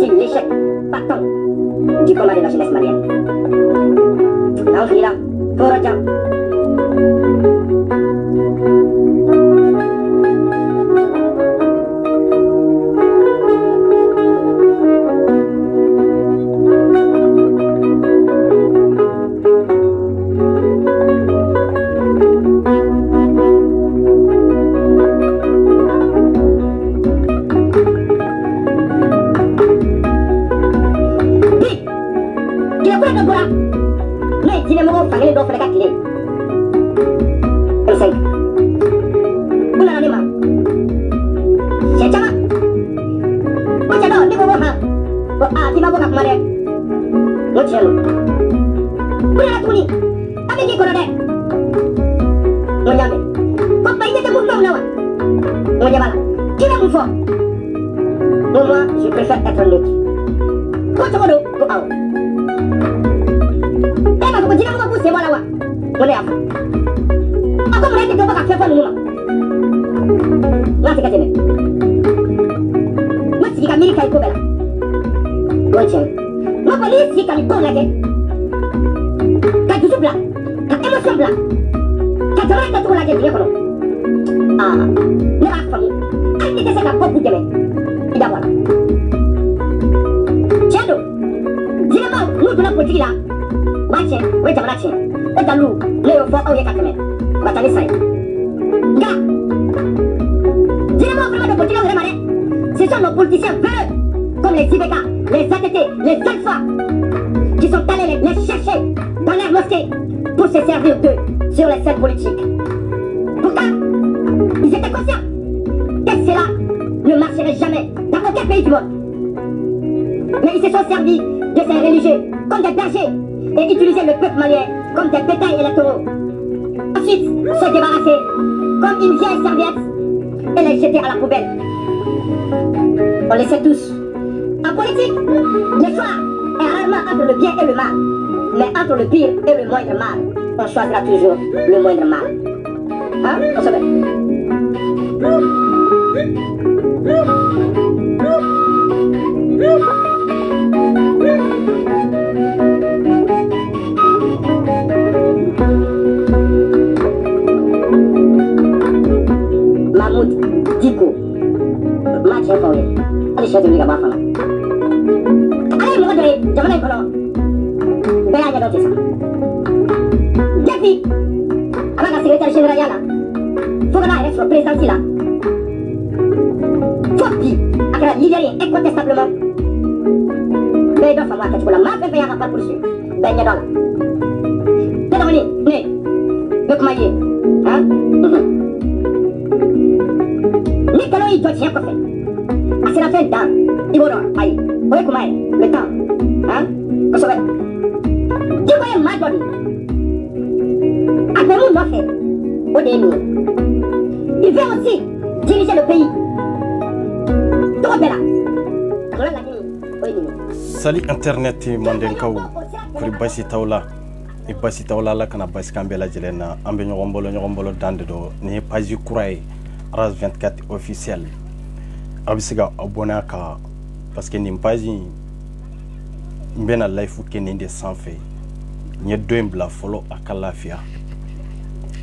aussi l'échec patent du combat de la jeunesse malienne. Là, Foroja. Moi, je préfère être neutre. C'est moi là. On est à fond. Encore, on a été capable de faire pour nous. Là, c'est cassé. Moi, c'est qu'il y a Kobe là. Moi, tiens. Moi, police, c'est qu'il y a ton laguet. Quand tu souffles là, quand émotion là, quand tu restes trop laguet, tu es comment? Ah, ne la famille. Quand tu essaies de beaucoup d'aimer, il y a voilà. Tiens, nous, dis-le-moi, nous, de la politique là. Match, oui, tu as match. Et dans nous, les enfants, on y est 4 mètres. On va t'aller ça. Gars, dis-le-moi vraiment de politique là, vous ce sont nos politiciens véreux, comme les IBK, les ATT, les Alpha, qui sont allés les chercher dans leur mosquée pour se servir d'eux sur les scènes politiques. Pourtant, ils étaient conscients que cela ne marcherait jamais dans aucun pays du monde. Mais ils se sont servis de ces religieux comme des bergers et utilisaient le peuple malien comme des bétails électoraux. Ensuite, se débarrasser comme une vieille serviette et les jeter à la poubelle. On le sait tous. En politique, le choix est rarement entre le bien et le mal. Mais entre le pire et le moindre mal, on choisira toujours le moindre mal. Hein? On se met. Mahmoud Diko. Match est fort. Allez, chef de Liga Bafana. Allez, mon gars, j'aimerais qu'on ben, il y a d'autres ça. Depuis, avant la secrétaire générale là, faut qu'on aille sur le président là. Faut puis, avec la Libérie incontestablement. Ben, il doit falloir que tu la marque, ben, il y a un pas pour dessus. Ben, il y a dans là. Ben, on est, né, le comment il est, hein? Mais quand il doit tirer quoi faire? C'est la fin d'un, il va dans, aïe, voyez comment est, le temps, hein? Qu'on se met. Tu vois, Madonna, après nous, doit faire, au début, il veut aussi diriger le pays. Trop belle. Salut Internet, Mandenkaou, pour Bassi Taula, et Bassi Taula, la Kana Baskambela Jelena, Ambenyo Rombolo Dandedo, n'est pas du courrier, RAS 24 officiel. Abisiga Abonaka, parce que Nimpazi, Mbena Life Kenende sans fait. Nye doimbla folo akalafia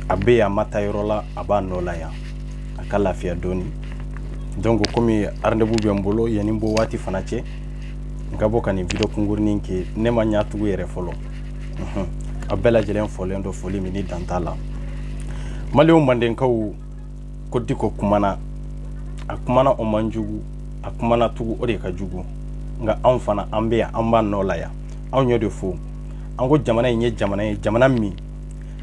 abe ya matayrola abanola ya akalafia doni donc comme arndebu biambolo yanimbo wati fanache ngabo kani video kungurni nke nema nyatu yere folo abela jelen folendo foli mini dantala maleo mandenkaw ko diko kumana akumana o manjugu akumana tugu ode ka jugu nga anfana ambe ya amba nola ya anyo de fo ango jamana yenye jamana mi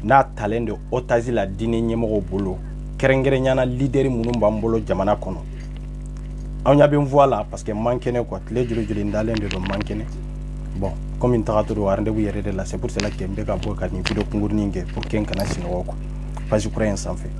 na talende otazi la dine nyemo bolo kerengere nyana leader munu mbambolo jamana kono anya ben voilà parce que mankene quoi les joli ndalende do mankene bon comme une tarato do arnde bu yere de la c'est pour cela que mbeka boka ni video kungurni nge pour ken kana sino woko pas je crois en sans fait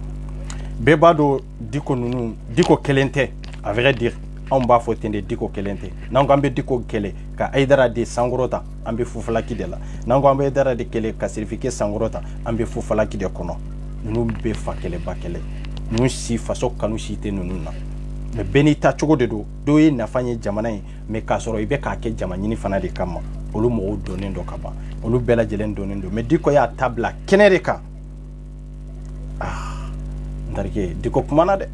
bebado diko nunu diko kelente à vrai dire on ba fotende diko kelente nango ambe diko kele ka aidara de sangorota ambe fufalaki de la nango ambe aidara de kele ka certificat sangorota ambe fufalaki de kono nunu be fakele bakele nu si faso kanu site nunu na mais benita cogo de do ye nafa ye jamana ye mais k'a sɔrɔ i bɛ k'a kɛ jama ɲini fana de kama olu mɔgɔw donnen do ka ban olu bɛɛ lajɛlen donnen do mais Diko y'a ta bila kɛnɛ de kan n terikɛ Diko kumana dɛ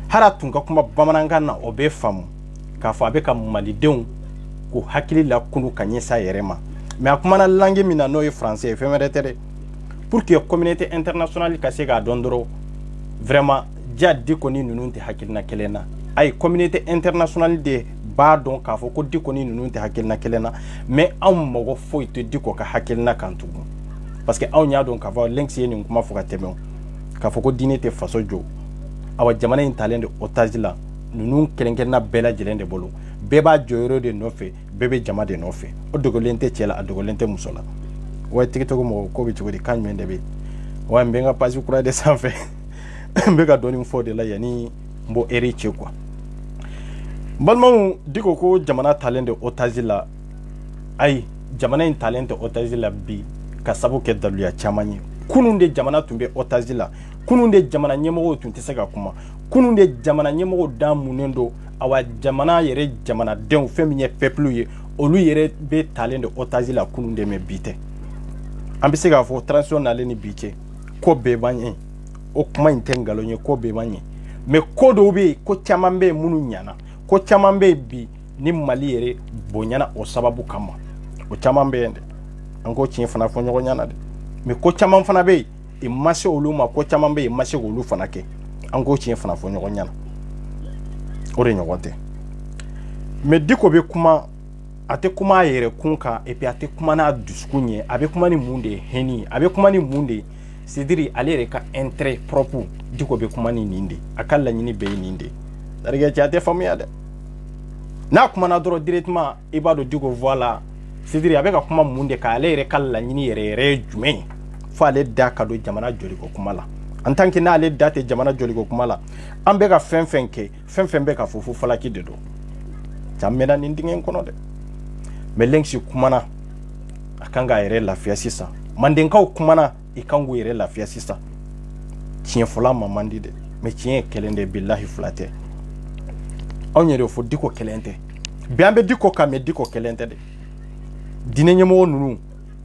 hara tun ka kuma bamanankan na o bɛ faamu k'a fɔ a bɛ ka malidenw ko hakili la kunu ka ɲɛsin a yɛrɛ ma mais a kumana langue min na n'o ye français ye fɛn wɛrɛ tɛ dɛ pour que communauté internationale ka se k'a dɔn dɔrɔn vraiment ja Diko ni ninnu tɛ hakilina kelen na ayi communauté internationale de b'a dɔn k'a fɔ ko Diko ni ninnu tɛ hakilina kelen na mais anw mɔgɔ foyi tɛ Diko ka hakilina kan tugun parce que anw y'a dɔn k'a fɔ Lenx ye nin kuma fɔ ka tɛmɛ k'a fɔ ko diinɛ tɛ faso jɔ awa jamana in talen de otage la ninnu kelen-kelenna bɛɛ lajɛlen de bolo bɛɛ b'a jɔyɔrɔ de nɔfɛ bɛɛ bɛ jama de nɔfɛ o dogolen tɛ cɛ la a dogolen tɛ muso la wa tigitɔgɔ mɔgɔ ko bɛ cogo di kan jumɛn de bɛ wa n bɛ n ka page kura de sanfɛ n bɛ ka dɔɔni fɔ de la yanni n b'o eri cɛ quoi balimaw Diko ko jamana talen de otage la ayi jamana in talen tɛ otage la bi ka sabu kɛ daluya caman ye kunun de jamana tun bɛ otage la kunun de jamana ɲɛmɔgɔw tun tɛ se ka kuma kunun de jamana ɲɛmɔgɔw da munnen do awa jamana yɛrɛ jamanadenw fɛn min ye peuple ye olu yɛrɛ bɛ talen de otage la kunun de mais bi tɛ an bɛ se k'a fɔ transition nalen ni bi cɛ ko bɛɛ b'an ɲɛ o kuma in tɛ nkalon ye ko bɛɛ b'an ɲɛ mais ko dɔw bɛ yen ko caman bɛ yen minnu ɲana ko caman bɛ yen bi ni Mali yɛrɛ bonyana o sababu kama o caman bɛ yen dɛ an k'o tiɲɛ fana fɔ ɲɔgɔn ɲɛna dɛ mais ko caman fana bɛ yen i ma se olu ma ko caman bɛ yen i ma se k'olu fana kɛ an k'o tiɲɛ fana fɔ ɲɔgɔn ɲɛna o de ɲɔgɔn tɛ mais Diko bɛ kuma a tɛ kuma a yɛrɛ kun kan et puis a tɛ kuma n'a dusukun ye a bɛ kuma ni mun de ye hɛni a bɛ kuma ni mun de ye c'est à dire ale yɛrɛ ka intérêt propre Diko bɛ kuma ni nin de a ka laɲini bɛɛ ye nin de c'est-à-dire cɛ a tɛ faamuya dɛ n'a kumana dɔrɔn directement i b'a dɔn Diko voilà c'est à dire a bɛ ka kuma mun de kan ale yɛrɛ ka laɲini yɛrɛ yɛrɛ ye jumɛn ye fo ale da ka don jamana jɔliko kuma la en tant que n'ale da tɛ jamana jɔliko kuma la an bɛ ka fɛn fɛn kɛ fɛn fɛn bɛ ka fɔ fo falaki de don ca mɛnna nin dingɛ in kɔnɔ dɛ mais Lenx kumana a kan k'a yɛrɛ lafiya sisan mandenkaw kumana i kan k'u yɛrɛ lafiya sisan tiɲɛ fɔla ma man di dɛ mais tiɲɛ ye kelen de bilahi fila tɛ anw yɛrɛ fɔ Diko kelen tɛ bi an bɛ Diko kan mais Diko kelen tɛ dɛ diinɛ ɲɛmɔgɔ ninnu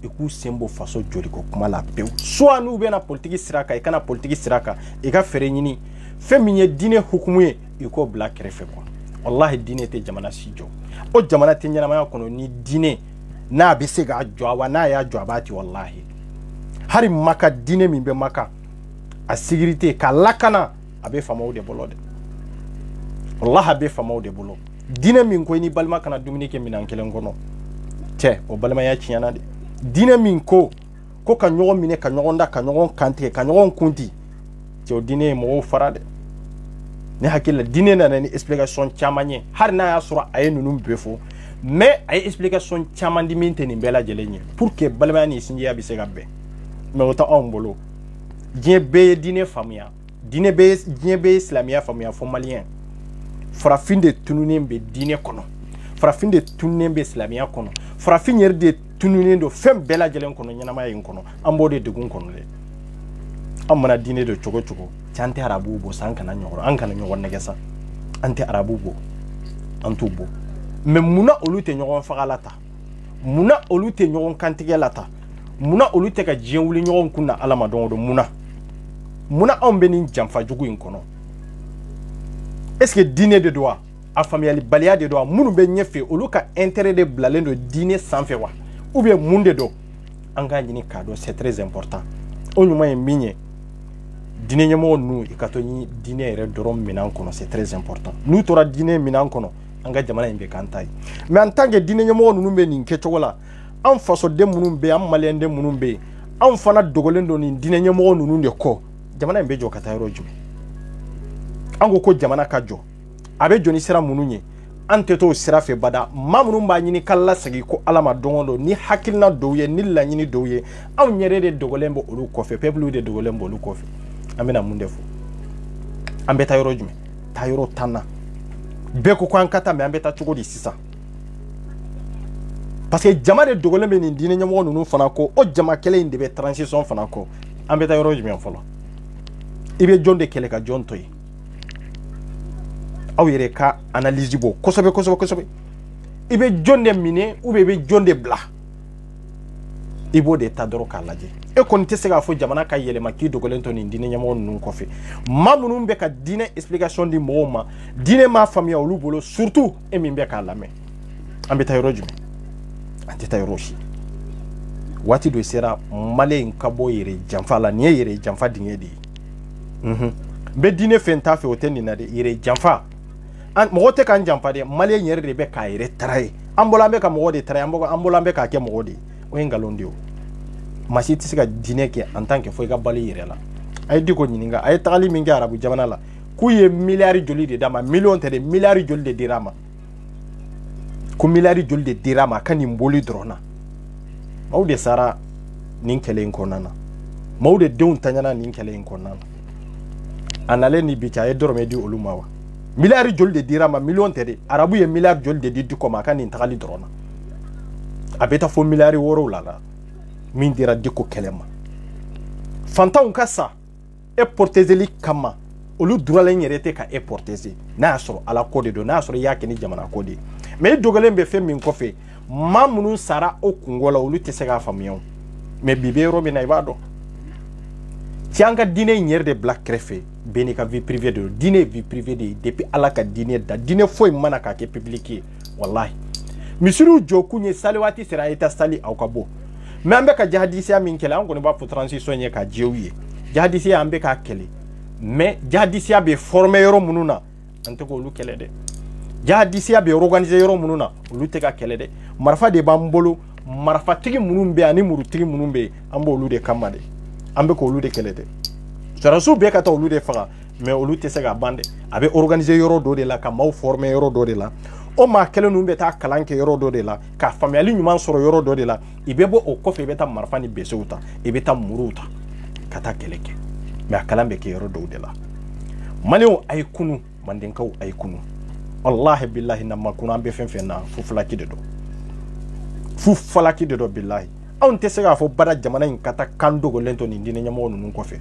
i k'u sen bɔ faso jɔliko kuma la pewu soit n'u bɛna politique sira kan i kana politique sira kan i ka fɛɛrɛ ɲini fɛn min ye diinɛ hukumu ye i k'o bila kɛrɛfɛ quoi wallahi diinɛ tɛ jamana si jɔ o jamana tɛ ɲɛnamaya kɔnɔ ni diinɛ n'a bɛ se k'a jɔ wa n'a y'a jɔ a b'a ci wallahi hari Maka diinɛ min bɛ Maka a sécurité k'a lakana a bɛ faamaw de bolo dɛ wallahi a bɛ faamaw de bolo diinɛ min ko i ni balima kana dumuni kɛ minɛn kelen kɔnɔ cɛ o balimaya tiɲɛna dɛ diinɛ min ko ka ɲɔgɔn minɛ ka ɲɔgɔn da ka ɲɔgɔn kantigɛ ka ɲɔgɔn kunti cɛ o diinɛ ye mɔgɔw fara dɛ ne hakili la diinɛ nana ni explication caman ye hali n'a y'a sɔrɔ a ye ninnu bɛɛ fɔ mais a ye explication caman di min tɛ nin bɛɛ lajɛlen ye pour que balimaya ni sinjiya bɛ se ka bɛn mais o tɛ anw bolo diɲɛ bɛɛ ye diinɛ faamuya diinɛ bɛɛ ye silamɛya faamuya fo maliyɛn farafin de tununnen bɛ diinɛ kɔnɔ farafin de tununnen bɛ silamɛya kɔnɔ farafin yɛrɛ de tununnen do fɛn bɛɛ lajɛlen kɔnɔ ɲɛnamaya in kɔnɔ an b'o de degun kɔnɔ dɛ an mana diinɛ do cogo cogo cɛ an tɛ arabuw bɔ sa an kana ɲɔgɔn nɛgɛ sa an tɛ arabuw bɔ an t'u bɔ mais munna olu tɛ ɲɔgɔn faga la ta munna olu tɛ ɲɔgɔn kantigɛ la ta munna olu tɛ ka diɲɛ wuli ɲɔgɔn kun na ala ma don o don munna anw bɛ nin janfa jugu in kɔnɔ est ce que diinɛ de do wa a faamuyali baliya de do wa minnu bɛ ɲɛfɛ olu ka intérêt de bilalen do diinɛ sanfɛ wa ou bien mun de do an k'a ɲini k'a dɔn c'est très important o ɲuman ye min ye diinɛ ɲɛmɔgɔ ninnu i ka to ni diinɛ yɛrɛ dɔrɔn minɛn kɔnɔ c'est très important n'u tora diinɛ minɛn kɔnɔ an ka jamana in bɛ k'an ta ye mais en tant que diinɛ ɲɛmɔgɔ ninnu bɛ nin kɛcogo la an fasoden minnu bɛ yen an maliyɛnden minnu bɛ yen anw fana dogolen do nin diinɛ ɲɛmɔgɔ ninnu de kɔ jamana in bɛ jɔ ka taa yɔrɔ jumɛn an ko jamana ka jɔ a bɛ jɔ ni sira minnu ye an tɛ t'o sira fɛ bada maa minnu b'a ɲini k'ala lasegin ko ala ma don o don ni hakilina dɔw ye ni laɲini dɔw ye anw yɛrɛ de dogolen bɛ olu kɔfɛ peuple de dogolen bɛ olu kɔfɛ an bɛna mun de fɔ an bɛ taa yɔrɔ jumɛn taa yɔrɔ 10 na bɛɛ ko an ka taa mais an bɛ taa cogo di sisan parce que jama de dogolen bɛ nin diinɛ ɲɛmɔgɔ ninnu fana kɔ o jama kelen in de bɛ transition fana kɔ an bɛ taa yɔrɔ jumɛn fɔlɔ i bɛ jɔn de kɛlɛ ka jɔn to yen aw yɛrɛ ka analyse bɔ kosɛbɛ kosɛbɛ kosɛbɛ i bɛ jɔn de minɛ ou bien i bɛ jɔn de bila i b'o de ta dɔrɔn k'a lajɛ e kɔni tɛ se k'a fɔ jamana ka yɛlɛma k'i dogolen to nin diinɛ ɲɛmɔgɔ ninnu kɔfɛ maa minnu bɛ ka diinɛ explication di mɔgɔw ma diinɛ m'a faamuya olu bolo surtout e min bɛ k'a lamɛn an bɛ taa yɔrɔ jumɛn an tɛ taa yɔrɔ si waati dɔ sera maliyɛn ka bɔ yɛrɛ janfa la nin ye yɛrɛ janfa dingɛ de ye n bɛ diinɛ fɛn t'a fɛ o tɛ nin na dɛ yɛrɛ janfa mɔgɔ tɛ k'an janfa dɛ maliyɛn yɛrɛ de bɛ k'a yɛrɛ tara ye an bɔla an bɛ ka mɔgɔ de tara ye an bɔla an bɛ k'a kɛ mɔgɔ de ye o ye nkalon de ye o maa si tɛ se ka diinɛ kɛ en tant que fo i ka balo i yɛrɛ la a ye Diko ɲininka a ye tagali min kɛ arabu jamana la k'u ye miliyari joli de d'a ma miliyɔn tɛ dɛ miliyari joli de dira a ma ko miliyari joli de dira a ma a ka nin boli dɔrɔn na maaw de sara nin kɛlɛ in kɔnɔna na maaw de denw taɲana nin kɛlɛ in kɔnɔna na a nalen ni bi cɛ a ye dɔrɔmɛ di olu ma wa miliyari joli de dira a ma miliyɔn tɛ dɛ arabu ye miliyari joli de di Diko ma a ka nin tagali dɔrɔn na a bɛ taa fo miliyari wɔɔrɔw la min dira Diko kɛlɛ ma fantanw ka sa e portezeli kama olu duralen yɛrɛ tɛ ka e porteze n'a y'a sɔrɔ ala ko de don n'a y'a sɔrɔ i y'a kɛ ni jamana ko de ye mais i dogolen bɛ fɛn min kɔfɛ maa minnu sara o kungo la olu tɛ se k'a faamuya mais bi bɛ yɔrɔ min na i b'a dɔn ci an ka diinɛ in yɛrɛ de bila kɛrɛfɛ bɛɛ n'i ka vie privée de don diinɛ ye vie privée de ye depuis ala ka diinɛ da diinɛ foyi mana k'a kɛ public ye walahi misiriw jɔ kun ye sali waati sera a ye taa sali aw ka bɔ mais an bɛ ka jihadisiya min kɛlɛ an kɔni b'a fɔ transition ye ka jɛw ye jihadisiya an bɛ k'a kɛlɛ mais jihadisiya bɛ former yɔrɔ minnu na an tɛ k'olu kɛlɛ dɛ jihadisiya bɛ organiser yɔrɔ minnu na olu tɛ ka kɛlɛ dɛ marifa de b'an bolo marifatigi minnu bɛ ani murutigi minnu bɛ an b'olu de kama dɛ an bɛ k'olu de kɛlɛ dɛ sɔrɔsiw bɛɛ ka taa olu de faga mais olu tɛ se ka ban dɛ a bɛ organiser yɔrɔ dɔ de la ka maaw former yɔrɔ dɔ de la o maa kelen ninnu bɛ taa kalan kɛ yɔrɔ dɔ de la ka faamuyali ɲuman sɔrɔ yɔrɔ dɔ de la i bɛ bɔ o kɔfɛ i bɛ taa marifa ni besew ta i bɛ taa muruw ta ka taa kɛlɛ kɛ mais a kalan bɛ kɛ yɔrɔ dɔw de la maliyɛnw a ye kunu mandenkaw a ye kunu wallahi billahi na ma kunu an bɛ fɛn fɛn na fu falaki de don fu falaki de don billahi anw tɛ se k'a fɔ bada jamana in ka taa kan dogolen to nin diinɛ ɲɛmɔgɔ ninnu kɔfɛ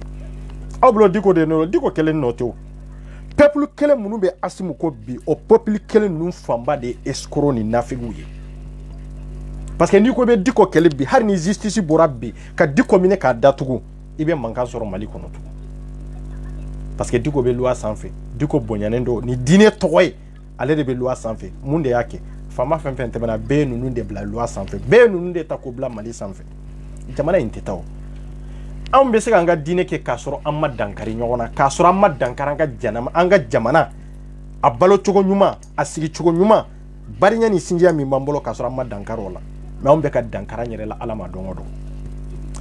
aw bolo Diko de nɔ Diko kelen nɔ tɛ o peuple kelen minnu bɛ Asimu ko bi o peuple kelen ninnu fanba de ye escroc ni nafigiw ye parce que n'i ko i bɛ Diko kɛlɛ bi hali ni justice bɔra bi ka Diko minɛ k'a datugu i bɛ mankan sɔrɔ Mali kɔnɔ tugun parce que Diko bɛ loi sanfɛ Diko bonyalen don ni diinɛ tɔgɔ ye ale de bɛ loi sanfɛ mun de y'a kɛ faama fɛn fɛn tɛmɛna bɛɛ ye ninnu de bila loi sanfɛ bɛɛ ye ninnu de ta k'o bila Mali sanfɛ jamana in tɛ taa o anw bɛ se k'an ka diinɛ kɛ k'a sɔrɔ an ma dankari ɲɔgɔn na k'a sɔrɔ an ma dankari an ka jamana a balo cogo ɲuman a sigi cogo ɲuman barinya ni sinjiya min b'an bolo k'a sɔrɔ an ma dankari o la mais anw bɛ ka dankari an yɛrɛ la ala ma don o don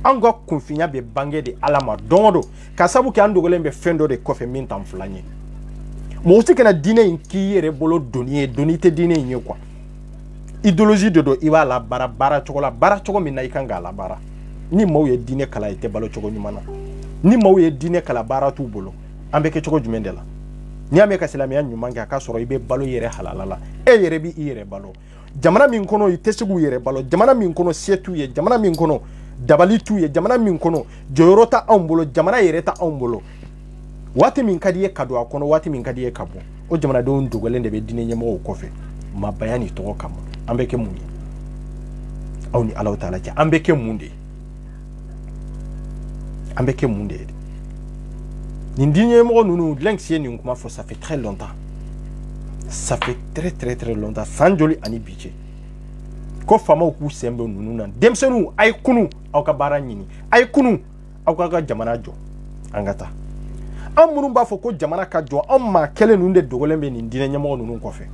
an ka kunfinya bɛ bange de ala ma don o don ka sabu kɛ an dogolen bɛ fɛn dɔ de kɔfɛ min t'an filan ye mɔgɔ si kana diinɛ in k'i yɛrɛ bolo doni ye doni tɛ diinɛ in ye quoi idéologie de don i b'a labaara baara cogo min na i kan k'a labaara ni maaw ye diinɛ kala i tɛ balo cogo ɲuman na ni maaw ye diinɛ kala baara t'u bolo an bɛ kɛ cogo jumɛn de la n'i y'a mɛn ka silamɛya ɲuman kɛ a ka sɔrɔ i bɛ balo i yɛrɛ halala la e yɛrɛ b'i yɛrɛ balo jamana min kɔnɔ i tɛ se k'u yɛrɛ balo jamana min kɔnɔ se t'u ye jamana min kɔnɔ dabali t'u ye jamana min kɔnɔ jɔyɔrɔ ta anw bolo jamana yɛrɛ ta anw bolo waati min ka di ye ka don a kɔnɔ waati min ka di ye ka bɔ o jamanadenw dogolen de bɛ diinɛ ɲɛmɔgɔw kɔfɛ mabaya ni tɔgɔ kama an bɛ kɛ mun ye aw ni Alahu Taala cɛ an bɛ kɛ mun de ye an bɛ kɛ mun de ye nin diinɛ ɲɛmɔgɔ ninnu Lenx ye nin kuma fɔ ça fait très longtemps ça fait très longtemps san joli ani bi cɛ ko faamaw k'u sen bɛ ninnu na denmisɛnninw a ye kunu aw ka baara ɲini a ye kunu aw ka jamana jɔ an ka taa an minnu b'a fɔ ko jamana ka jɔ an maa kelen ninnu de dogolen bɛ nin diinɛ ɲɛmɔgɔ ninnu kɔfɛ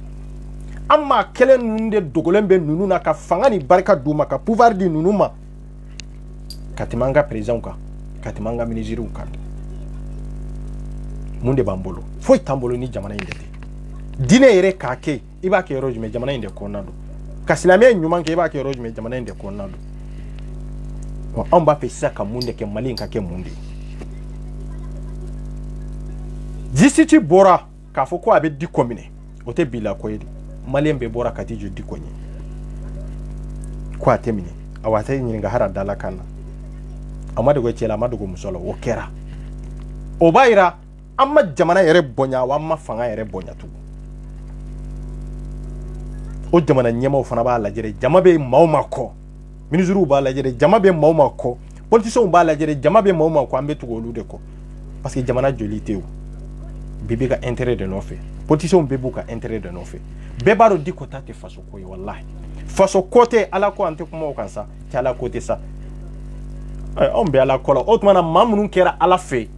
an maa kelen ninnu de dogolen bɛ ninnu na ka fanga ni barika d'u ma ka pouvoir di ninnu ma ka tɛmɛ an ka présidents kan ka tɛmɛ an ka ministres kan mun de b'an bolo foyi t'an bolo ni jamana in de tɛ diinɛ yɛrɛ k'a kɛ i b'a kɛ yɔrɔ jumɛn jamana in de kɔnɔna don ka silamɛya ɲuman kɛ i b'a kɛ yɔrɔ jumɛn jamana in de kɔnɔna don anw b'a fɛ sisan ka mun de kɛ Mali in ka kɛ mun de ye justice bɔra k'a fɔ ko a bɛ Diko minɛ o tɛ bila ko ye Maliyɛn bɛɛ bɔra ka t'i jɔ Diko ɲɛ ko a tɛ minɛ a wa tɛ ɲininka hara dala kan na a ma dogo cɛ la a ma dogo muso la o kɛra o b'a yira an ma jamana yɛrɛ bonya wa an ma fanga yɛrɛ bonya tugun o jamana ɲɛmaw fana b'a lajɛ jama bɛ maaw ma kɔ ministres b'a lajɛ jama bɛ maaw ma kɔ politiciens b'a lajɛ jama bɛ maaw ma kɔ an bɛ tugu olu de kɔ parce que jamana joli tɛ o bɛɛ ka intérêt de nɔfɛ politiciens bɛɛ b'u ka intérêt de nɔfɛ bɛɛ b'a dɔn Diko ta tɛ faso ko ye wallahi faso ko tɛ ala ko an tɛ kuma o kan sa tɛ ala ko tɛ sa anw bɛ ala kɔ la o tuma na maa minnu kɛra ala fɛ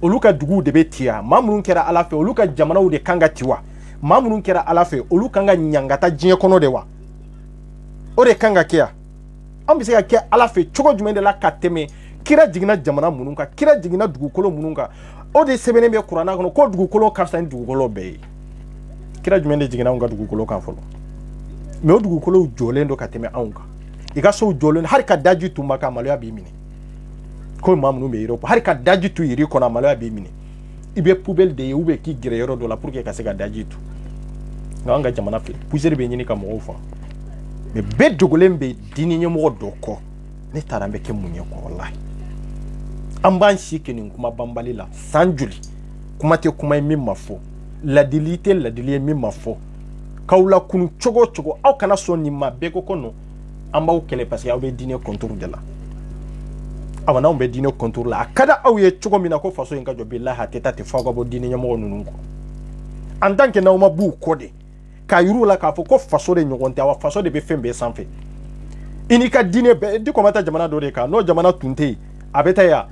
olu ka duguw de bɛ ci wa maa minnu kɛra ala fɛ olu ka jamanaw de kan ka ci wa maa minnu kɛra ala fɛ olu kan ka ɲangata diɲɛ kɔnɔ de wa o de kan ka kɛ yan an bɛ se ka kɛ ala fɛ cogo jumɛn de la ka tɛmɛ kira jiginna jamana minnu kan kira jiginna dugukolo minnu kan o de sɛbɛnnen bɛ kuranna kɔnɔ ko dugukolo ka fisa ni dugukolo bɛɛ ye kira jumɛn de jiginna anw ka dugukolo kan fɔlɔ mais o dugukolow jɔlen don ka tɛmɛ anw kan i ka sow jɔlen hali ka daji tun ma ka maloya b'i minɛ ko maa minnu bɛ Europe hali ka daji tu yiri kɔnɔ maloya b'i minɛ i bɛ poubelle de ye ou bien k'i gɛrɛ yɔrɔ dɔ la pour que ka se ka daji tu nka an ka jamana filɛ poussière bɛ ɲini ka mɔgɔw faga mais bɛɛ dogolen bɛ diinɛ ɲɛmɔgɔ dɔ kɔ ne taara an bɛ kɛ mun ye kɔ wallahi an b'an si kɛ nin kuma banbali la san joli kuma tɛ kuma ye min ma fɔ ladili tɛ ladili ye min ma fɔ k'aw la kunu cogo cogo aw kana sɔn nin ma bɛɛ ko ko non an b'aw kɛlɛ parce que aw bɛ diinɛ contour de la awa n'anw bɛ diinɛ contour la a ka di aw ye cogo min na ko faso in ka jɔ bilahi a tɛ taa ten f'aw ka bɔ diinɛ ɲɛmɔgɔ ninnu kɔ en tant que n'aw ma b'u kɔ de k'a yir'u la k'a fɔ ko faso de ɲɔgɔn tɛ awa faso de bɛ fɛn bɛɛ sanfɛ i n'i ka diinɛ bɛɛ Diko ma taa jamana dɔ de kan n'o jamana tun tɛ yen a bɛ taa yan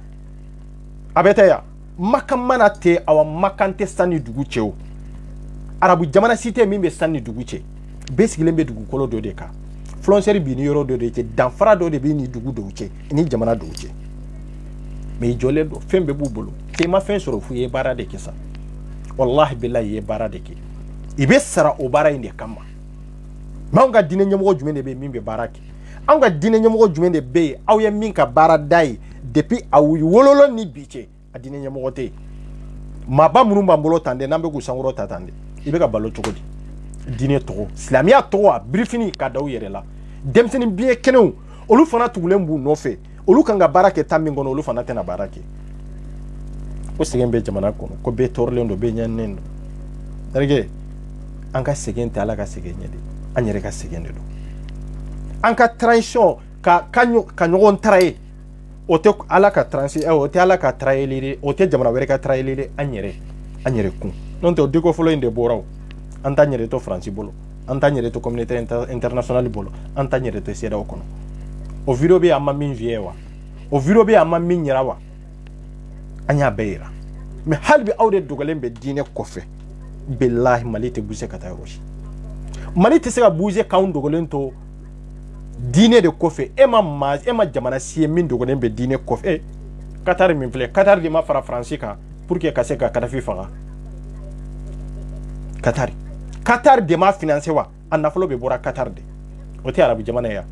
a bɛ taa yan Makan mana tɛ awa Makan tɛ san ni dugu cɛ o arabu jamana si tɛ min bɛ san ni dugu cɛ bɛɛ sigilen bɛ dugukolo dɔ de kan frontière bi ni yɔrɔ dɔ de cɛ danfara dɔ de bɛ ni dugu dɔw cɛ ni jamana dɔw cɛ mais i jɔlen don fɛn bɛɛ b'u bolo k'i ma fɛn sɔrɔ f'u ye baara de kɛ sa wallahi billahi i ye baara de kɛ i bɛ sara o baara in de kama mais anw ka diinɛ ɲɛmɔgɔ jumɛn de bɛ yen min bɛ baara kɛ anw ka diinɛ ɲɛmɔgɔ jumɛn de bɛ yen aw ye min ka baara da ye depuis aw wolola ni bi cɛ a diinɛ ɲɛmɔgɔ tɛ yen maaba minnu b'an bolo tan dɛ n'an bɛ k'u sankɔrɔ ta tan dɛ i bɛ ka balo cogo di diinɛ tɔgɔ silamɛya tɔgɔ a birifini ka da u yɛrɛ la denmisɛnnin biɲɛ kɛnɛw olu fana tugulen b'u nɔfɛ olu kan ka baara kɛ tan min kɔnɔ olu fana tɛna baara kɛ ko sɛgɛn bɛ jamana kɔnɔ ko bɛɛ tɔɔrɔlen don bɛɛ ɲɛninen don c'est-à-dire an ka sɛgɛn tɛ ala ka sɛgɛn ɲɛ de an yɛrɛ ka sɛgɛn de don an ka transition ka ɲɔgɔn tara ye o tɛ ala ka transition o tɛ ala ka tara ye de o tɛ jamana wɛrɛ ka tara ye de an yɛrɛ kun n'o tɛ o Diko fɔlɔ in de bɔra o an t'an yɛrɛ to Faransi bolo an t'an yɛrɛ to communauté internationale bolo an t'an yɛrɛ to CEDEAO kɔnɔ o video bɛ yen an ma min fiyɛ wa o video bɛ yen an ma min yira wa an y'a bɛɛ yira mais hali bi aw de dogolen bɛ diinɛ kɔfɛ bilahi Mali tɛ bouger ka taa yɔrɔ si Mali tɛ se ka bouger k'anw dogolen to diinɛ de kɔfɛ e ma jamana si ye min dogolen bɛ diinɛ kɔfɛ Qatar min filɛ Qatar de ma fara Faransi kan pour que ka se ka Kadhafi faga Qatar de ma financé wa a nafolo bɛ bɔra Qatar de o tɛ arabu jamana ya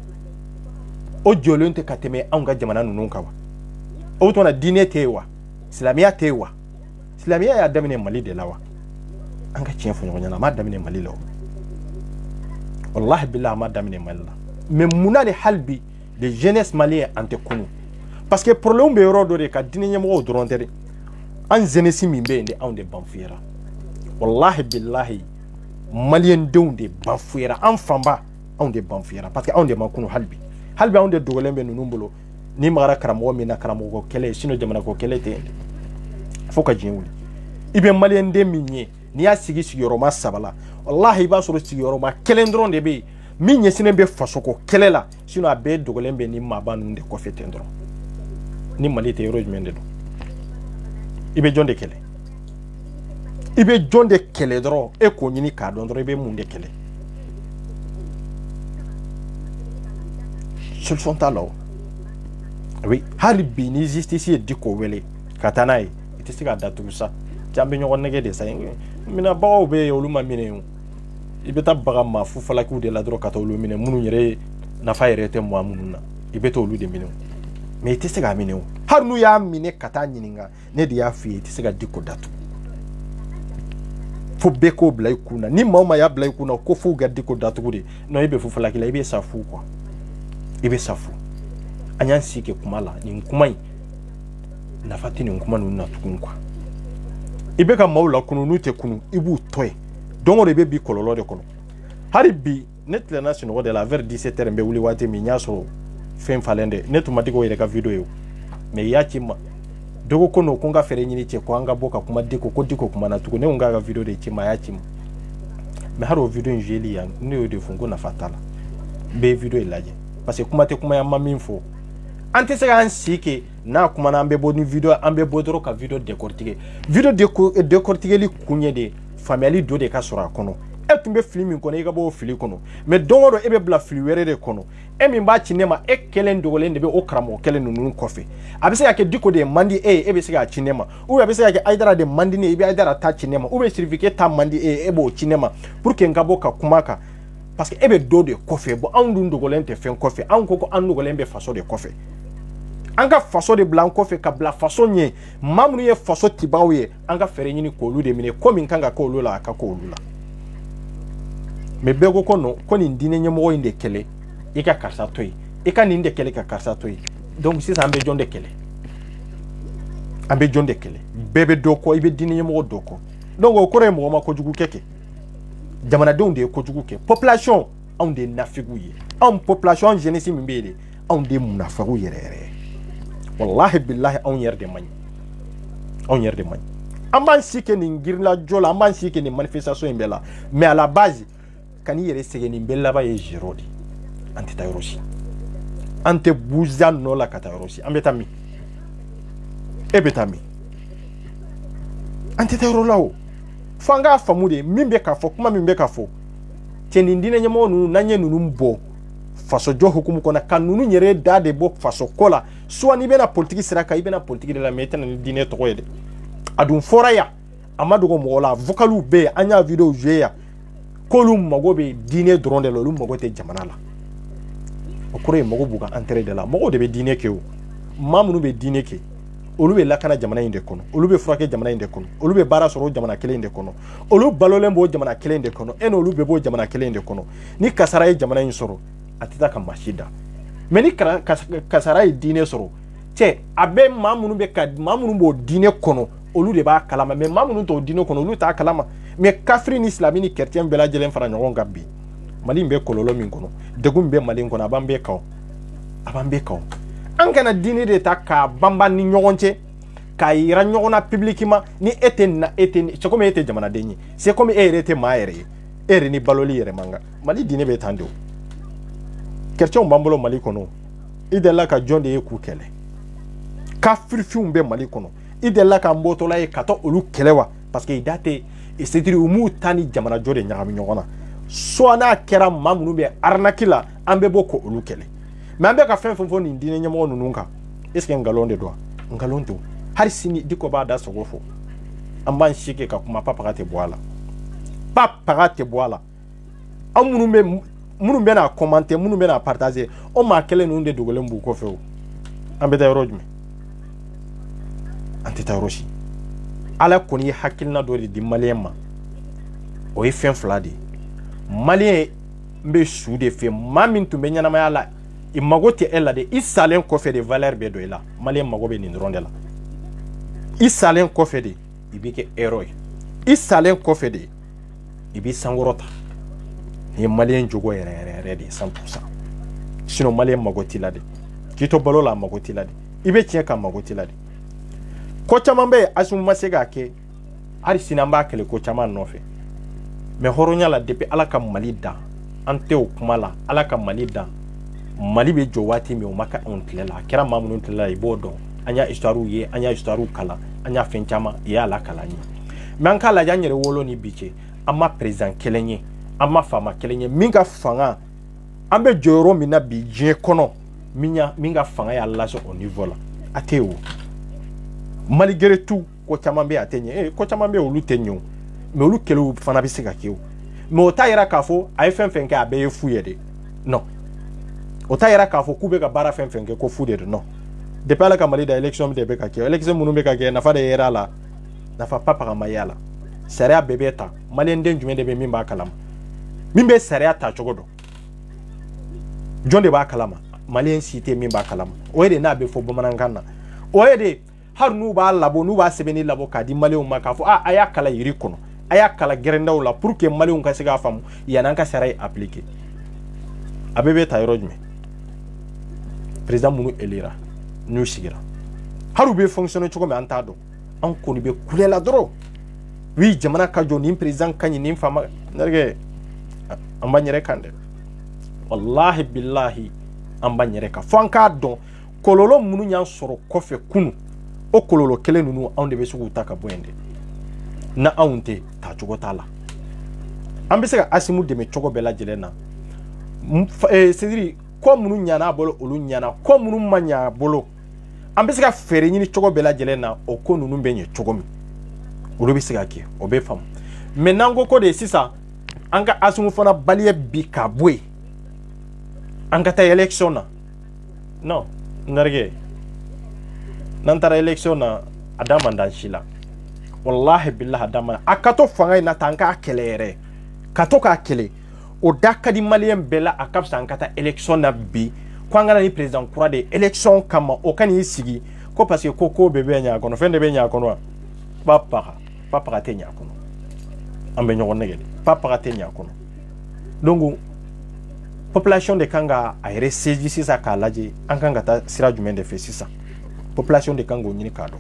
o jɔlen tɛ ka tɛmɛ anw ka jamana ninnu kan wa o tuma diinɛ tɛ yen wa silamɛya tɛ yen wa silamɛya y'a daminɛ Mali de la wa an ka tiɲɛ fɔ ɲɔgɔn ɲɛna a ma daminɛ Mali la o wallahi billahi a ma daminɛ Mali la mais munna de hali bi les jeunesse malien an tɛ kunu parce que problème bɛ yɔrɔ dɔ de ka diinɛ ɲɛmɔgɔw dɔrɔn tɛ dɛ an jeunesse min bɛ yen de anw de banfuyera wallahi billahi malien denw de banfuyera an fanba anw de banfuyera parce que anw de ma kunu hali bi anw de dogolen bɛ ninnu bolo ni magara karamɔgɔ min na karamɔgɔ kɛlɛ sinon jamana ko kɛlɛ tɛ yen dɛ fo ka diɲɛ wuli i bɛ malien den min ye n'i y'a sigi sigiyɔrɔma 3 la wallahi i b'a sɔrɔ sigiyɔrɔma 1 dɔrɔn de bɛ yen min ɲɛsinnen bɛ fasoko kɛlɛ la sinon a bɛɛ dogolen bɛ ni maaba ninnu de kɔfɛ ten dɔrɔn ni Mali tɛ yɔrɔ jumɛn de don i bɛ jɔn de kɛlɛ i bɛ jɔn de kɛlɛ dɔrɔn e k'o ɲini k'a dɔn dɔrɔn i bɛ mun de kɛlɛ solution t'a la o oui hali bi ni justice ye Diko wele ka taa n'a ye i tɛ se k'a datugu sa an bɛ ɲɔgɔn nɛgɛ de sa minɛbagaw bɛ yen olu ma minɛ o i bɛ taa baga maa fufalakiw de la dɔrɔn ka taa olu minɛ minnu yɛrɛ nafa yɛrɛ tɛ mɔgɔ minnu na i bɛ taa olu de minɛ mais i tɛ se k'a minɛ o hali n'u y'a minɛ ka taa ɲininka ne de y'a f'i ye i tɛ se ka Diko datugu fo bɛɛ k'o bila i kun na ni maa o maa y'a bila i kun na ko f'u ka Diko datugu de non i bɛ fufalaki la i bɛ sa fu quoi i bɛ sa fu an y'an sigi kɛ kuma la nin kuma in nafa tɛ nin kuma ninnu na tugun quoi i bɛ ka maaw la kunu n'u tɛ kunu i b'u tɔ ye don o don i bɛ bi kɔlɔlɔ de kɔnɔ hali bi net la national de la vers 17h mbe wuli wati mi nyaso fen falende net matiko yere ka video yo me yachi ma dogo kono konga fere nyini che ko anga boka kuma diko ko diko kuma na tuko ne unga ga video de chima yachi ma me haro video njeli ya ne de fungo na fatala be video ilaje parce que kuma te kuma ya maminfo ante se ga nsike na kuma na ambe boni video ambe bodoro ka video décortiquer li kunye de family do de ka sura kono e tumbe film kono e ga bo fili kono mais dongo e be bla fili were de kono e mi ba cinema e kelen dogole ndebe o kramo kelen nunu kofe abise yake diko de mandi e be se ga cinema ou abise yake aidara de mandi ne e be aidara ta cinema ou be certificat ta mandi e bo cinema pour que ngabo ka kumaka parce que ebe do de kofe bo andu ndogole nte fen kofe an koko an ndogole mbe faso de kofe anga faso de blanco fe ka bla faso nye mamnu ye faso tibawo ye anga fere nyini ko lu de mine ko min kanga ko lu la ka ko lu la me bego kono koni ndine nyemo inde kele e ka karsa toy e ka ninde kele ka karsa toy donc si ambe jonde kele bebe doko ibe dine nyemo doko donc o kore mo ma ko jugu keke jamana donde ko jugu ke population on de nafigu ye on population jeunesse mbele on de munafagu yere wallahi billahi on yerde man amban sike ni ngirla jola amban sike ni manifestation imbela mais à la base kan yere sege ni mbela ba ye jirodi anti tayrosi ante buza no la katayrosi ambetami ebetami anti tayrolao fanga famude mimbe ka fo kuma mimbe ka fo tenindine nyamo nu nanye nunu mbo faso jo hukumu kona kanunu nyere dade bo faso kola soit ni bena politique siraka ibena politique de la metana ni dine to yede adun foraya amadu go mola vocalu be anya video jeya kolum magobe dine dronde lo lum magote jamana la okure mago buga entrée de la mago de be dine ke o mamunu be dine ke olu be lakana jamana inde kono olu be furake jamana inde kono olu be bara soro jamana kele inde kono olu balolembo jamana kele inde kono eno olu be bo jamana kele inde kono ni kasara jamana yin soro atita ka mashida meni kasara dine soro che abe mamunu be ka mamunu bo dine kono olu de ba kalama mais mamunu to dine kono olu ta kalama mais kafri ni islamini chrétien bela jelen fara nyon gabbi mali mbe kololo min kono degum be mali kono abambe kaw an kana dine de ta ka bamba ni nyonche ka ira nyona publiquement ni eten c'est comme ete jamana denyi c'est comme ete maere ere ni baloli ere manga mali dine be tando chrétien mbambolo mali kono idela ka jonde e ku kele ka firfium be mali kono idela ka mbotola e kato olu kelewa parce que idate et c'est dire umu tani jamana jode nyagami nyogona so na kera mamunu be arnakila ambe boko olu kele mais ambe ka fen fon ni dine nyamo nununka est-ce que ngalonde do ngalonde har sini diko ba da sogofo amban shike ka kuma papa te boala amunu me munu be na commenter munu be na partager o ma kele nunde dogole mbu ko few ambe tay rojme anti tay roshi ala koni hakilna do di malema o e fen fladi malien mbe soude fe mamin tumbe nyana ma yala i magote ella de isalen ko fe de valeur be do ela malien magobe ni rondela isalen ko fe de ibike héroï isalen ko fe de ibi sangorota ni malien jogo yere de 100% sino malien magoti la de kito balola magoti la de ibe tien ka magoti la de ko chamambe asum masega ke ari sinamba kele ko chama nofe me horonya la depuis alaka malida ante o kumala alaka malida mali be jowati mi o maka ontlela kera mamunun tlela ibodo anya istaru ye anya istaru kala anya fenchama ya alaka la ni manka la janyere wolo ni biche ama president kelenye ama fama kelenye minga fanga ambe joro mina bi je kono minga fanga ya laso au niveau la ateo malgré tout ko chamambe atenye ko chamambe olu tenyo me olu kelu fana bi sika kiu me otayira kafo ay fenfenke abe fuyede non otayira kafo kube ka bara fenfenke ko fuyede non depuis la kamali da election de be ka kiu election munu be ka ke na fa de era la na fa papa ka mayala sariya bebeta malien den jume de be mimba kalama mimbe sariya ta chogodo jonde ba kalama malien cité mimba kalama oyede na be fo bomanangana oyede har nu ba labo nu ba sebeni labo ka di malien makafo aya kala yiri kono aya kala gerendaw la pour que malien ka siga famu yana ka saray appliquer abebe ta yɔrɔ jumɛn président minnu élira n'u sigira hali u bɛ fonctionner cogo min an t'a dɔn an kɔni bɛ kulela dɔrɔn oui jamana ka jɔ nin président ka ɲi nin faama nɛrɛkɛ an b'an yɛrɛ kan dɛ wallahi billahi an b'an yɛrɛ kan fo an k'a dɔn kɔlɔlɔ minnu y'an sɔrɔ kɔfɛ kunu o kɔlɔlɔ kelen ninnu anw de bɛ se k'u ta ka bɔ yen dɛ na anw tɛ taa cogo t'a la an bɛ se ka Asimu dɛmɛ cogo bɛɛ lajɛlen na c'est-à-dire ko minnu ɲana a bolo olu ɲana ko minnu ma ɲa a bolo an bɛ se ka fɛɛrɛ ɲini cogo bɛɛ lajɛlen na o ko ninnu bɛ ɲɛ cogo min olu bɛ se ka kɛ o bɛ faamu mais n'an ko ko de sisan an ka Asimu fana baliya bi ka bɔ yen an ka taa élection na non nɛrɛkɛ n'an taara élection na a da man d'an si la wallahi billahi a da man a ka to fanga in na tan an k'a kɛlɛ yɛrɛ ka to k'a kɛlɛ o da ka di maliyɛn bɛɛ la a ka fisa an ka taa élection na bi ko an ka na ni président kura de élection kama o ka n'i sigi ko parce que ko bɛɛ bɛ ɲɛ a kɔnɔ fɛn de bɛ ɲɛ a kɔnɔ wa papaga tɛ ɲɛ a kɔnɔ an bɛ ɲɔgɔn nɛgɛ de papaga tɛ ɲɛ a kɔnɔ donc population de kan ka a yɛrɛ saisi sisan k'a lajɛ an kan ka taa sira jumɛn de fɛ sisan population de kan k'o ɲini k'a dɔn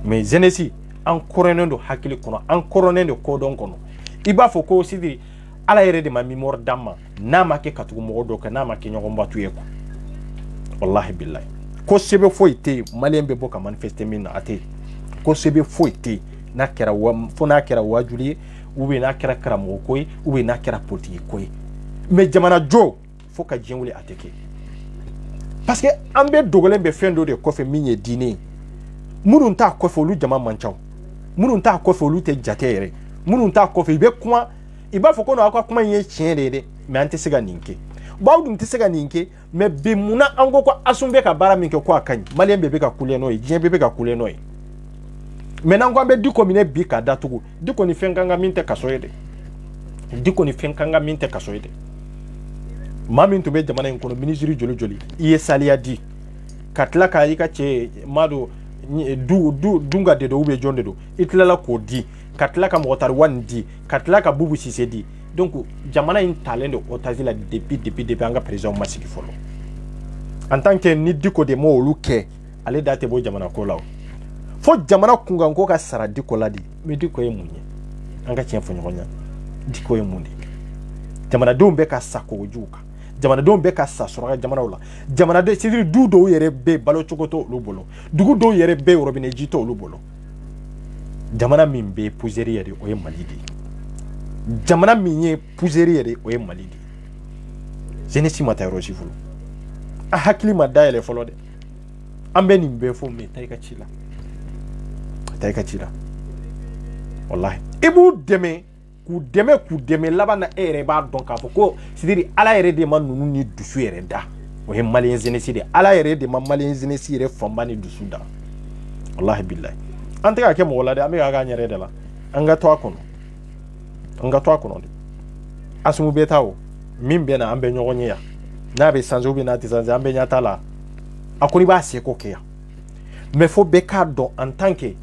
mais jeunesse an kɔrɔnen don hakili kɔnɔ an kɔrɔnen don kodɔn kɔnɔ i b'a fɔ ko sidiri ala yɛrɛ de ma mémoire d'an ma n'a ma kɛ ka tugu mɔgɔ dɔ kɛ n'a ma kɛ ɲɔgɔn batu ye quoi wallahi billahi ko sɛbɛ foyi tɛ yen maliyɛn bɛ bɔ ka manifester min na a tɛ yen ko sɛbɛ foyi tɛ yen n'a kɛra fo n'a kɛra wajuli ye ou bien n'a kɛra karamɔgɔ ko ye ou bien n'a kɛra politique ko ye mais jamana jɔ fo ka diɲɛ wuli a tɛ kɛ parce que an bɛ dogolen bɛ fɛn dɔ de kɔfɛ min ye diinɛ ye minnu t'a kɔfɛ olu jama man ca minnu t'a kɔfɛ olu tɛ jate yɛrɛ minnu t'a kɔfɛ i bɛ kuma i b'a fɔ ko aw ka kuma in ye tiɲɛ de ye dɛ mais an tɛ se ka nin kɛ baw dun tɛ se ka nin kɛ mais bi munna an ko Asimu bɛ ka baara min kɛ ko a ka ɲi maliyɛn bɛɛ bɛ ka kule n'o ye diɲɛ bɛɛ bɛ ka kule n'o ye mais n'an ko an bɛ Diko minɛ bi k'a datugu Diko ni fɛn kan ka min tɛ kaso ye dɛ Diko ni fɛn kan ka min tɛ kaso ye dɛ maa min tun bɛ jamana in kɔnɔ ministre joli joli i ye saliya di ka tila ka i ka cɛ maa dɔ dunga de do ou bien jɔn de do i tilala k'o di ka tila ka mɔgɔ tari wani di ka tila ka Bubu Sise di donc jamana in talen do otage la depuis an ka président ma sigi fɔlɔ en tant que ni Diko de ma olu kɛ ale da tɛ bɔ jamana ko la o fo jamana kunkan ko ka sara Diko la de mais Diko ye mun ye an ka tiɲɛ fɔ ɲɔgɔn ɲɛ Diko ye mun de jamanadenw bɛ ka sa kogojugu kan jamanadenw bɛ ka sa suraka jamanaw la jamanaden c'est-à-dire du dɔw yɛrɛ bɛ balo cogo to olu bolo dugu dɔw yɛrɛ bɛ robinet ji to olu bolo jamana min bɛ poussière yɛrɛ o ye Mali de ye jamana min ye poussière yɛrɛ o ye Mali de ye jeunesse ma taa yɔrɔ si fɔlɔ a hakili ma dayɛlɛ fɔlɔ dɛ an bɛ nin bɛɛ fɔ mais taa i ka ci la wallahi i b'u dɛmɛ k'u dɛmɛ laban na e yɛrɛ b'a dɔn k'a fɔ ko c'est-à-dire ala yɛrɛ de ma ninnu ni dusu yɛrɛ da o ye maliyɛn jeunesse de ala yɛrɛ de ma maliyɛn jeunesse yɛrɛ fanba ni dusu da wallahi billahi an tɛ ka kɛ mɔgɔ la dɛ an bɛ ka k'an yɛrɛ de la an ka to a kɔnɔ de Asimu bɛ taa o min bɛ na an bɛ ɲɔgɔn ye yan n'a bɛ sanze ou bien n'a tɛ sanze an bɛ ɲɛ t'a la a kɔni b'a seko kɛ yan mais fo bɛɛ k'a dɔn en tant que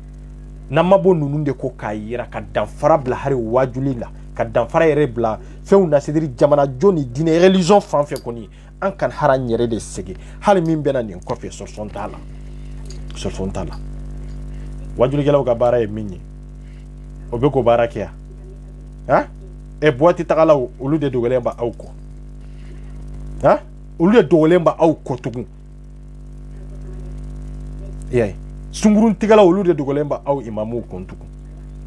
n'an ma bɔ ninnu de ko k'a yira ka danfara bila hali wajuli la ka danfara yɛrɛ bila fɛnw na c'est-à-dire jamana jɔ ni diinɛ religion fan fɛ kɔni an kan hara n yɛrɛ de segi hali min bɛ na nin kɔfɛ solution t'a la wajulikɛlaw ka baara ye min ye o bɛ k'o baara kɛ yan boîte tagalaw olu de dogolen b'a aw kɔ olu de dogolen b'a aw kɔ tugun i y'a ye sungurun tigala olu de dogolen ba aw imamu kontuku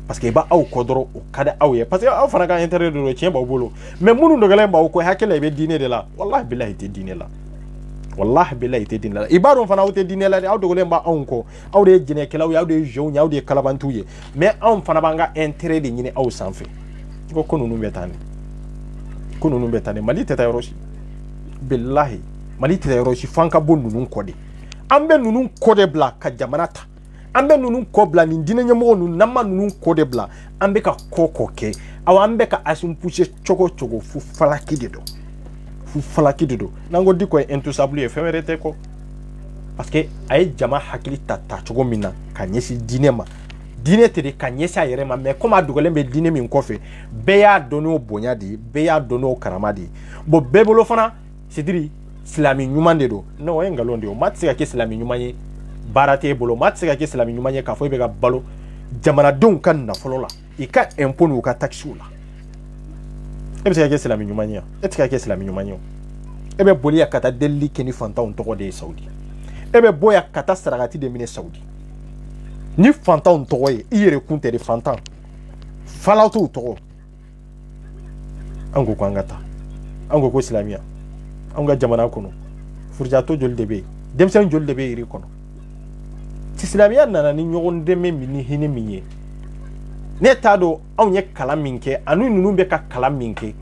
parce que ba aw ko dɔrɔn o ka di aw ye parce que aw fana ka intérêt de tiɲɛ b'aw bolo mais minnu dogolen b'aw ko hakili i bɛ diinɛ de la wallahi billahi i tɛ diinɛ la i b'a dɔn fana aw tɛ diinɛ la dɛ aw dogolen b'anw kɔ aw de ye jɛnɛkɛlaw ye aw de ye jeunes ye aw de ye kalabantiw ye mais anw fana b'an ka intérêt de ɲini aw sanfɛ ko ninnu bɛ taa ni Mali tɛ taa yɔrɔ si billahi Mali tɛ taa yɔrɔ si f'an ka bɔ ninnu kɔ de an bɛ ninnu kɔ de bila ka jamana ta an bɛ ninnu kɔ bila nin diinɛ ɲɛmɔgɔ ninnu n'an ma ninnu kɔ de bila an bɛ ka kɔ kɛ an bɛ ka Asimu pousser cogo fu falaki de do n'an ko Diko ye intouchable ye fɛn wɛrɛ tɛ kɔ parce que a ye jama hakili ta cogo min na ka ɲɛsin diinɛ ma dine te de ka ɲɛsi yɛrɛ ma mais comme a dogolen bɛ dine min kɔfɛ bɛɛ y'a dɔn n'o bonya de bɛɛ y'a dɔn n'o karama de bon bɛɛ bolo fana c'est dire silami ɲuman de don non o ye ngalon de ye maa tɛ se ka kɛ silami ɲuman ye baara t'e bolo maa tɛ se ka kɛ silami ɲuman ye k'a fɔ i bɛ ka balo jamanadenw ka nafolo la i ka impôt n'u ka taxiw la e bɛ se ka kɛ silami ɲuman ye e tɛ se ka kɛ silami ɲuman ye e bɛ boli yan ka taa delili kɛ ni fantanw tɔgɔ de ye Saudi e bɛ bɔ yan ka taa sarakati de minɛ Saudi ni fantanw tɔgɔ ye i yɛrɛ kun tɛ de fantan falaw t'u tɔgɔ an ko an ka taa an ko silamiya an ka jamana kɔnɔ furujato joli de bɛ yen denmisɛnnin joli de bɛ yiri kɔnɔ silamiya nana ni ɲɔgɔn dɛmɛ min ni hinɛ min ye ne t'a dɔn anw ye kalan min kɛ ani ninnu bɛ ka kalan min kɛ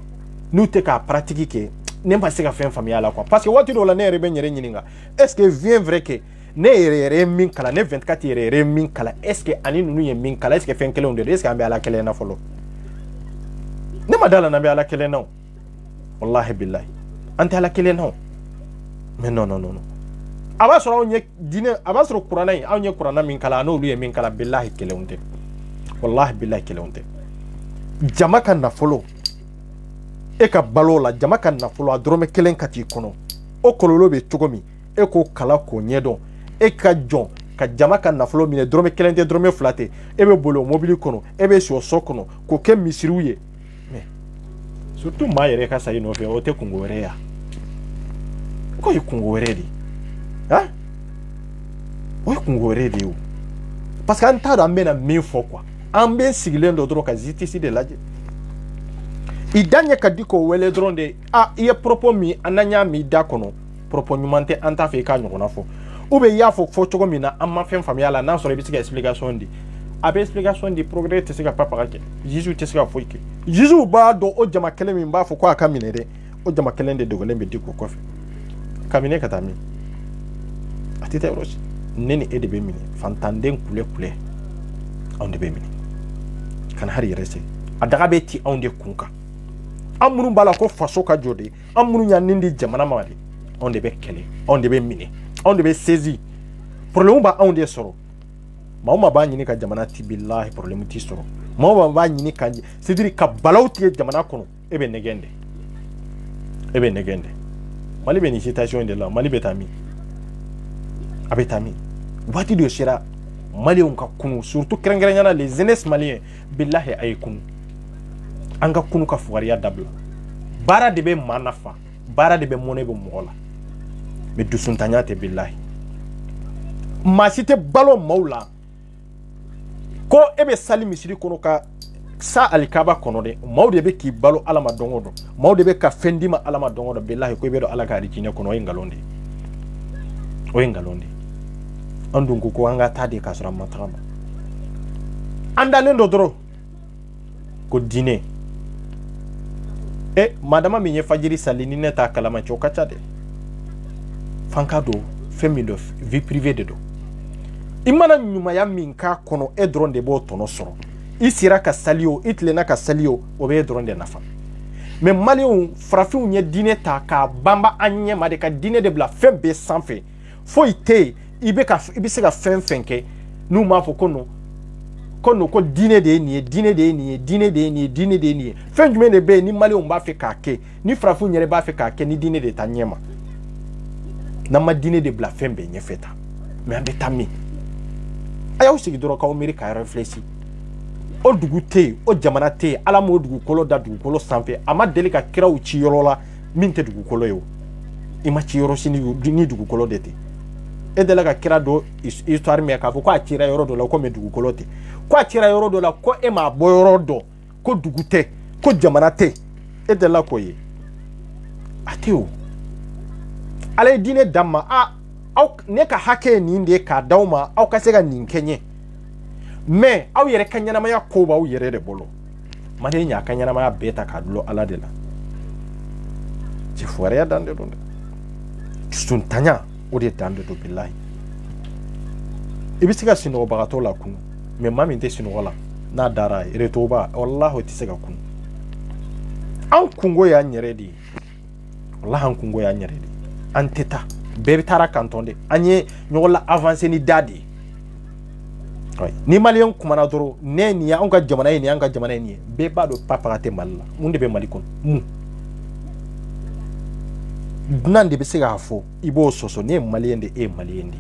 n'u tɛ k'a pratique kɛ ne ma se ka fɛn faamuya la quoi parce que waati dɔw la ne yɛrɛ bɛ n yɛrɛ ɲininka est ce que bien vrai que ne yɛrɛ ye min kalan ne 24 yɛrɛ ye min kalan est ce que ani ninnu ye min kalan est ce que fɛn kelenw de don est ce que an bɛ ala kelen na fɔlɔ ne ma d'a la n'an bɛ ala kelen na o wallahi billahi an tɛ ala kelen na o mais non a b'a sɔrɔ anw ye diinɛ a b'a sɔrɔ kuranɛ in anw ye kuranɛ min kalan n'olu ye min kalan billahi kelenw tɛ wallahi billahi kelenw tɛ jama ka nafolo e ka balo la jama ka nafolo a dɔrɔmɛ kelen ka t'i kɔnɔ o kɔlɔlɔ bɛ cogo min e k'o kala k'o ɲɛdɔn e ka jɔn ka jama ka nafolo minɛ dɔrɔmɛ kelen tɛ dɔrɔmɛ fila tɛ e bɛ boli o mobili kɔnɔ e bɛ si o so kɔnɔ k'o kɛ misiriw ye mais surtout maa yɛrɛ ka sa i nɔfɛ o tɛ kungo wɛrɛ ye ya ko ye kungo wɛrɛ de hein o ye kungo wɛrɛ de ye o parce que an t'a dɔn an bɛna min fɔ quoi an bɛ sigilen dɔ dɔrɔn ka justice de lajɛ i da ɲɛ ka di k'o wele dɔrɔn de i ye propos min an n'an y'a min i da kɔnɔ propos ɲuman tɛ an t'a fɛ i k'a ɲɔgɔnna fɔ ou bien i y'a fɔ cogo min na an ma fɛn faamuya la n'a sɔrɔ i bɛ se ka explication di a bɛ explication di progrès tɛ se ka papaga kɛ juge tɛ se ka foyi kɛ juge b'a dɔn o jama kelen min b'a fɔ ko a ka minɛ dɛ o jama kelen de dogolen bɛ di k'o kɔfɛ ka minɛ ka taa min a tɛ taa yɔrɔ si ne ni e de bɛ minɛ fantanden kule anw de bɛ minɛ kana hari yɛrɛ se a daga bɛ ti anw de kun kan an minnu b'a la ko faso ka jɔ de an minnu y'a nin di jamana ma de anw de bɛ kɛlɛ anw de bɛ minɛ anw de bɛ saisi problème b'a anw de sɔrɔ maa o maa b'a ɲini ka jamana ti billahi problème t'i sɔrɔ maa o maa b'a ɲini ka c'est dire ka balaw tigɛ jamana kɔnɔ e bɛ nɛgɛn dɛ Mali bɛ nin situation de la Mali bɛ taa min a bɛ taa min waati dɔ sera Maliens ka kunu surtout kɛrɛnkɛrɛnyana les jeunesses maliens billahi a ye kunu an ka kunu ka fugariya dabila baara de bɛ maa nafa baara de bɛ mɔnɛ bɛ mɔgɔ la mais dusuntanya tɛ billahi maa si tɛ balo maaw la ko e bɛ sali misiri kɔnɔ ka sa alikaba kɔnɔ dɛ maaw de bɛ k'i balo ala ma don o don maaw de bɛ ka fɛn d'i ma ala ma don o don billahi ko i bɛ dɔn ala ka arijinɛ kɔnɔ o ye nkalon de ye an dun ko an ka taa de k'a sɔrɔ an ma taga ma an dalen dɔ dɔrɔn ko diinɛ madama min ye fajiri sali ni ne t'a kalama cɛ o ka ca dɛ f'an k'a dɔn fɛn min don vie privée de don i mana ɲumanya min k'a kɔnɔ e dɔrɔn de b'o tɔnɔ sɔrɔ i sera ka sali o i tilenna ka sali o o bɛ e dɔrɔn de nafa mais maliyɛnw farafinw ye diinɛ ta k'a banba an ɲɛ ma de ka diinɛ de bila fɛn bɛɛ sanfɛ foyi tɛ yen i bɛ se ka fɛn fɛn kɛ n'u m'a fɔ ko diinɛ de ye nin ye diinɛ de ye nin ye diinɛ de ye nin ye diinɛ de ye nin ye fɛn jumɛn de bɛ yen ni maliyɛnw b'a fɛ k'a kɛ ni farafinw yɛrɛ b'a fɛ k'a kɛ ni diinɛ de ta ɲɛ ma n'an ma diinɛ de bila fɛn bɛɛ ɲɛfɛ ta mais an bɛ taa min a y'aw sigi dɔrɔn k'aw miiri k'a réfléchir o dugu tɛ yen o jamana tɛ yen ala m'o dugukolo da dugukolo sanfɛ a ma deli ka kiraw ci yɔrɔ la min tɛ dugukolo ye o i ma ci yɔrɔ si ni dugukolo de tɛ e deli ka kira dɔ histoire mɛn k'a fɔ ko a cira yɔrɔ dɔ la ko mɛ dugukolo tɛ ko a cira yɔrɔ dɔ la ko e m'a bɔ yɔrɔ dɔn ko dugu tɛ ko jamana tɛ e deli k'o ye a tɛ o ala ye diinɛ d'an ma aw ne ka hakɛ ye nin de ye k'a d'aw ma aw ka se ka nin kɛ ɲɛ mais aw yɛrɛ ka ɲɛnamaya ko b'aw yɛrɛ de bolo maliyɛn y'a ka ɲɛnamaya bɛɛ ta k'a dulon ala de la cɛfarinya dan de don dɛ dusuntanya o de dan de don bilahi i bɛ se ka sunɔgɔbagatɔ la kunu mais maa min tɛ sunɔgɔ la n'a dara retoba wallahi o tɛ se ka kunu an kungo y'an yɛrɛ de ye wallahi an kungo y'an yɛrɛ de ye an tɛ taa bɛɛ bɛ taara kanton de an ye ɲɔgɔn la avancer ni da de ye ni malien kumana doro ne ni ya onka jamana ni anga jamana ni be ba do papa te malla munde be malikon mu nan de be sega fo ibo soso ne malien de e malien de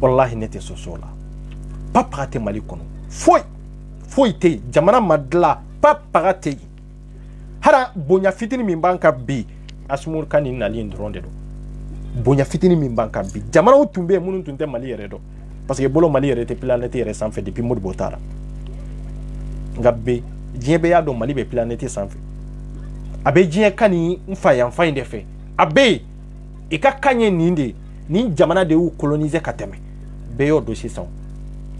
wallahi ne te soso la papa te malikon foi te jamana madla papa te hara bonya fitini min banka bi asmur kan ni nalien dronde do bonya fitini min banka bi jamana utumbe munun tunte mali yere do parce que bolo mali yere te planète yere sans fait depuis mode botara ngabbe diebe ya do mali be planète sans fait abe jien kani mfa ya mfa inde fe abe ika kanye ninde ni jamana de u coloniser kateme be yo dossier sans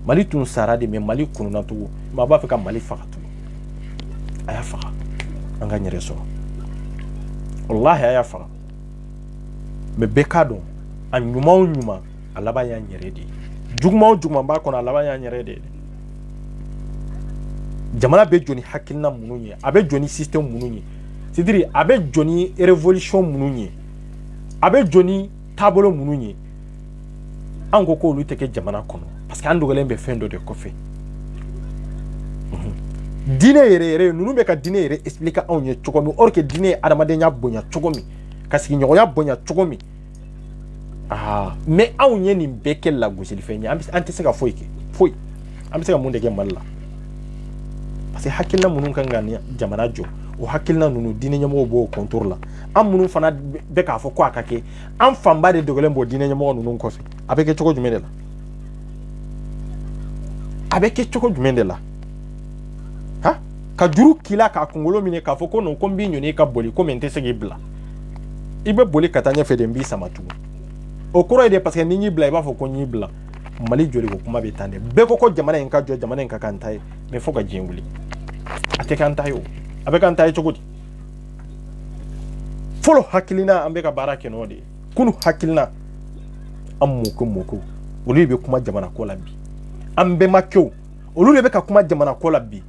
mali tun sara de me mali kununa to ma ba fe ka mali fakatu aya faka anga nyere so wallahi aya faka me bekado anyuma alaba ya nyere de jugma ba kono alaba ya nyere de jamana be joni hakilna mununye abe joni system mununye sidiri abe joni revolution mununye abe joni tabolo mununye ango ko lu teke jamana kono parce que ando golembe fendo de kofe dine yere nunu be ka dine yere explique onye chokomi or que dine adamadenya bonya chokomi kasi nyoya bonya chokomi mais onye ni beke la gusili fenya ante seka foi ambe seka munde ke malla parce que hakilna munun kan gania jamana jo o hakilna nunu dine nyamo bo contrôle la am munun fana be ka fo ko akake am famba de dogolembo dine nyamo nunu ko fi abeke choko jumende la ha ka juru kila ka kongolo mine ka fo ko non kombi nyoni ka boli ko mente sege bla ibe boli katanya fe de mbi samatu o koro ide parce que ninyi bla iba fo ko nyi bla mali joli ko kuma betande be ko jamana en ka jo jamana en ka kantai me fo ka jinguli ate kantai o abe kantai chokoti folo hakilina ambe ka barake no de kunu hakilina amuko olu be kuma jamana ko labi ambe makyo olu be ka kuma jamana ko labi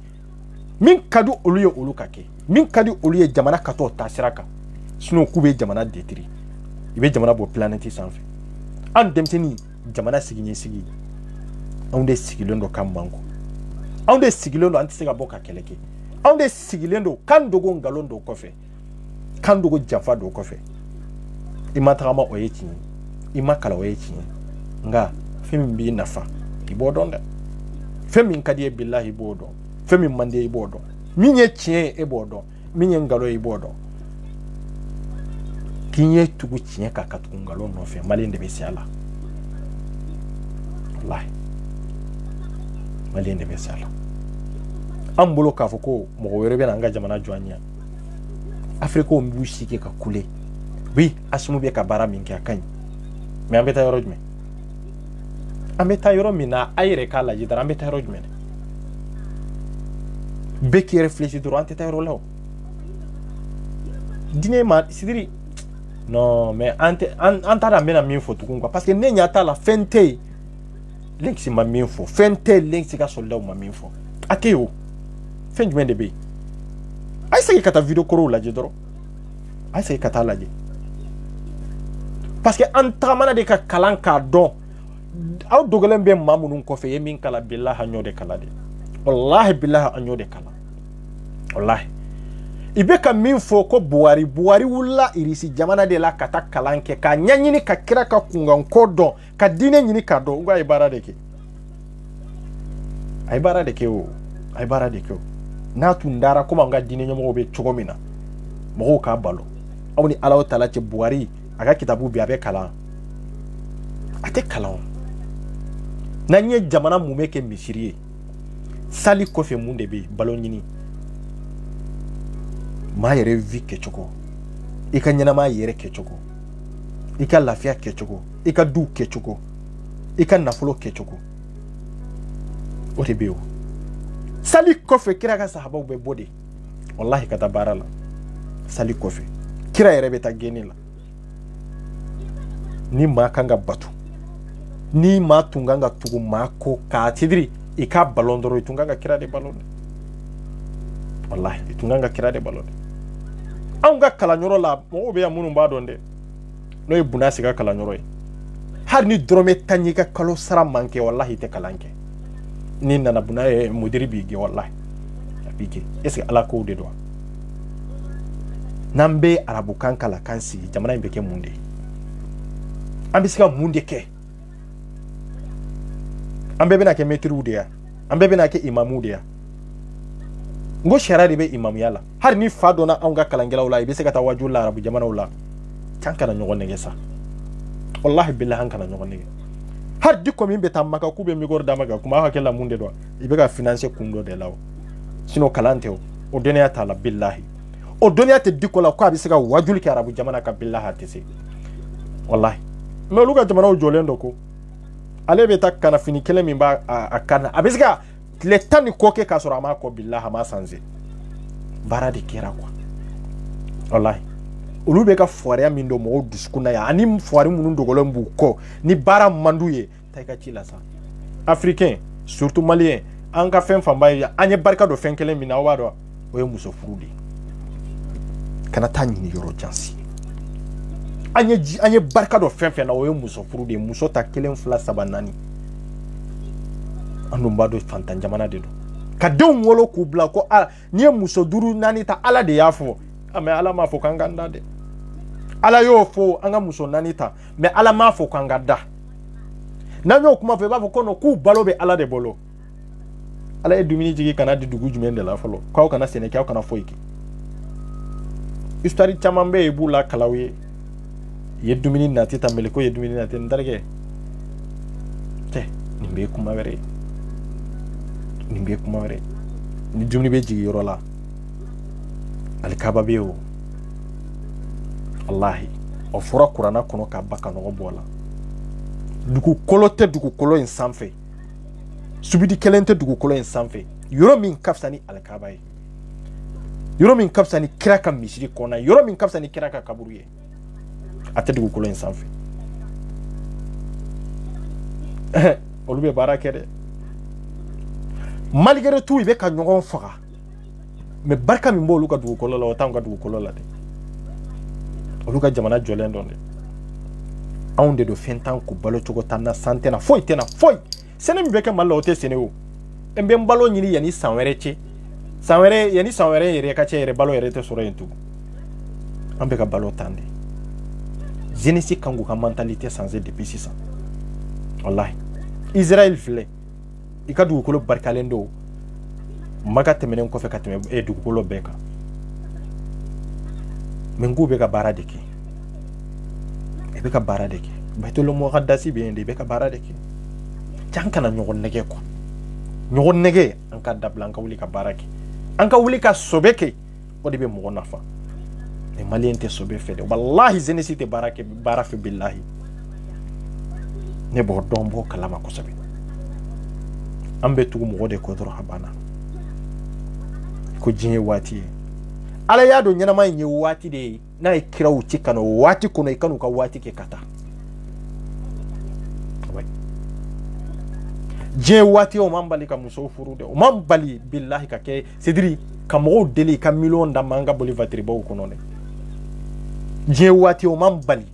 min kadu olu ye olu kake min kadu olu ye jamana kato tasiraka sino kube jamana detri ibe jamana bo planète sanfé an demteni jamana sigi onde sigilondo kambango onde sigilondo antisega boka keleke onde sigilondo kan dogo ngalondo kofe kan dogo jafa do kofe imatama oyechi imakala oyechi nga femi bi nafa ibodonda femi nkadiye billahi bodo femi mande ibodo minye chie ebodo minye ngalo ibodo kinye tugu chie kakatu ngalo no fe malinde besiala wallahi malinde besiala ambulo kafoko mo werebe na nga jamana joanya afriko mbushi ke ka kule oui asmu be ka bara minki akany me ambeta yorojme ambeta yoromina ayre kala jidara ambeta yorojme beki réfléchir durante ta yoro dîner ma sidiri non mais anta da mena min fo tukun quoi parce que ne nyata la fente links ma min fo fente links ka soldat ma min fo akeo fen du mende be ay sey kata video koro la jedoro ay sey kata la je parce que anta mana de ka kalan ka don aw dogolen be mamunun ko fe yemin kala billahi nyode kala de wallahi billahi anyode kala wallahi ibeka min fo ko buari wula irisi jamana de la kata kalanke ka nyanyini ka kira ka kungan kodo ka dine nyini ka do ngo ay bara de ke o na tundara kuma nga dine nyamo be chogomina mo ka balo awni alaw tala ci buari aga kitabu bi abe kala ate kala nanye jamana mumeke misiriye sali kofe munde be balo nyini ma yere vi ke choko ika nyana ma yere ke choko ika lafia ke choko ika du ke choko ika nafulo ke choko ote beo sali kofe kira ka sahaba be bode wallahi kata barala sali kofe kira yere beta genila ni ma kanga batu ni ma tunganga tugu mako ka tidri ika balondoro itunganga kira de balon wallahi itunganga kira de balon anga kala nyoro la mo be ya munu ba donde no ibuna siga kala nyoro har ni drome tanyika kalo sara manke wallahi te kalanke ni nana buna modiri bige wallahi abige est-ce que ala ko de do nambe arabu kan kala kansi jamana imbeke munde ambisika munde ke ambe bena ke metru de ya ambe bena ke imamu de ya ngo shara de be imam yala har ni fado na anga kalangela wala ibe seka ta wajul la arabu jamana wala tankana nyogo nege sa wallahi billahi hankana nyogo nege har dikko min be tamaka kube mi gorda maga kuma hakela munde do ibe ga financer kundo de lawo sino kalante o doniya ta la billahi o doniya te dikko la ko abi seka wajul ke arabu jamana ka billahi atese wallahi me luga jamana o jolendo ko ale be tak kana fini kele min ba akana abisika le tani koke ka sura ma ko billahi ma sanze bara de kera kwa wallahi olu be ka foire min do mo duskuna ya ani foire munun dogolo mbu ko ni bara manduye tayka ci la sa africain surtout malien an ka fen famba ya anye barka do fen kele min na wado o ye muso furudi kana tani ni yoro jansi anye barka do fen fen na o ye muso furudi muso ta kelen fla sabanani anu mbado fantan jamana de do ka dew wolo ku bla ko ni muso duru nani ta ala de yafo ame ala ma fo kanganda de ala yo fo anga muso nanita me ala ma fo kanga da nanyo kuma fe ba fo kono ku balo be ala de bolo ala e dumini jigi kana di dugu jumende la folo kwa kana sene kwa kana foiki histoire chamambe e bula kalawi ye dumini natita meliko ye dumini natin ndarge te nimbe kuma were ni dumini be jigi yorola alikaba beo wallahi o fura kurana kono ka baka no bola duku kolo en sanfe subidi kelente duku kolo en sanfe yoro min kafsani alikaba yi yoro min kafsani kiraka misiri kona yoro min kafsani kiraka kaburuye ate duku kolo en sanfe olube barakere malgré tout ibe ka nyogon faga mais barka min bo luka dugu kolo la o tanga dugu kolo la de oluka jamana jolen don de aunde do fentan ko balo chogo tanna santena foi tena foi sene mi beke mallo te sene o embe mbalo nyini yani sanwere yere ka che yere balo yere te soro yentu ambe ka balo tande jenesi kangu ka mentalité sans depuis 600 wallahi Israël vle ikadu ko lo barkalendo maga temenen ko fe ka teme e dugu ko lo beka mengu beka baradeke e beka baradeke baytolo mo gaddasi be ende beka baradeke jankana nyogon nege ko nyogon nege an ka dablan ka wuli ka barake an ka wuli ka sobeke o de be mo nafa e maliente sobe fede wallahi zenesite barake barafi billahi ne bo dombo kalama ko sobe ambe tugu mo de ko dro habana ko jinye wati ala ya do nyana mai nyi wati de na ikira uchi kano wati kuno ikanu ka wati ke kata je wati o mambali ka muso furu de o mambali billahi ka ke sediri ka mo deli ka million da manga boli vatri bo kuno ne je wati o mambali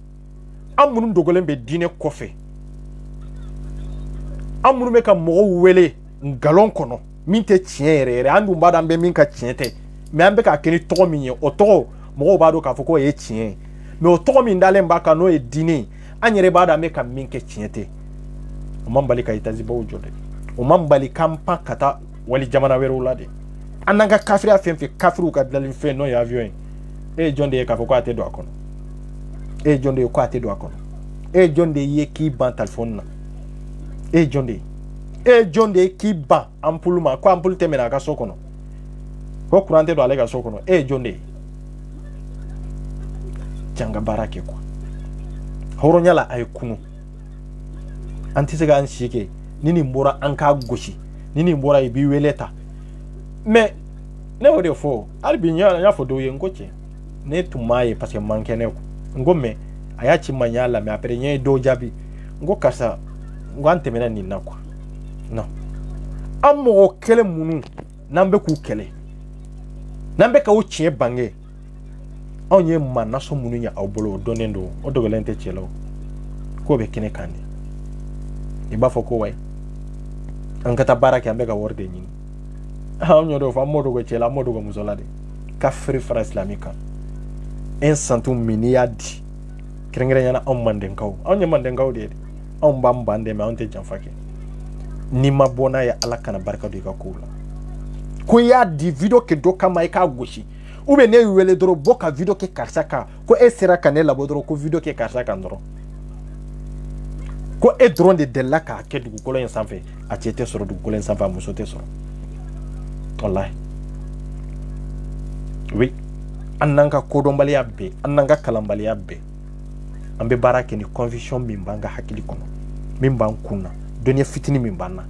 amunu dogole be dine kofe amunu me ka mo wele ngalon kono minte tiere andu mbada mbe minka tiente me ambe ka keni to minye o to mo ba do ka foko e tien me o to min dale mbaka no e dini anyere bada me ka minke tiente o mambali ka itazi bo jode o mambali kampa kata wali jamana wero ulade ananga kafiri afenfe kafiru ka dalin fe no ya avion e jonde ka foko ate do akono e jonde ko ate do akono e jonde ye ki ban telephone na e jonde ki ba ampuluma ko ampul temena ka sokono ko kurante do alega sokono e jonde janga barake ko horonyala ay kunu antisega an shike nini mbora anka goshi nini mbora ibi weleta me ne wode fo albi nya fo do ye ngoche ne tumaye parce que manke ne ko ngome ayachi manyala me apere nye do jabi ngo kasa ngwante mena ni nakwa no amo kele munu nambe ku kele nambe ka o chie bange onye manna so munu nya obolo donendo odogolente chelo ko be kine kandi iba foko wai an ka taa baara kɛ an bɛ ka wari de ɲini an y'o de fɔ an m'o dogo cɛ la an m'o dogo muso la de kafiri fara silamɛ kan un centime min n'i y'a di kɛrɛnkɛrɛnyana anw mandenkaw anw ye mandenkaw de ye anw b'an ban dɛmɛ anw tɛ janfa kɛ n'i ma bɔ n'a ye ala kana barika don i ka kow la ko i y'a di video kɛ dɔ kama i k'a gosi ou bien ne y'u wele dɔrɔn bɔ ka video kɛ karisa kan ko e sera ka ne labɔ dɔrɔn ko video kɛ karisa kan dɔrɔn ko e dɔrɔn de delila k'a kɛ dugukolo in sanfɛ a cɛ tɛ sɔrɔ dugukolo in sanfɛ a muso tɛ sɔrɔ wallahi oui an n'an ka kodɔnbaliya bɛɛ an n'an ka kalanbaliya bɛɛ an bɛ baara kɛ ni conviction min b'an ka hakili kɔnɔ min b'an kun na dɔnniya fitinin min b'an na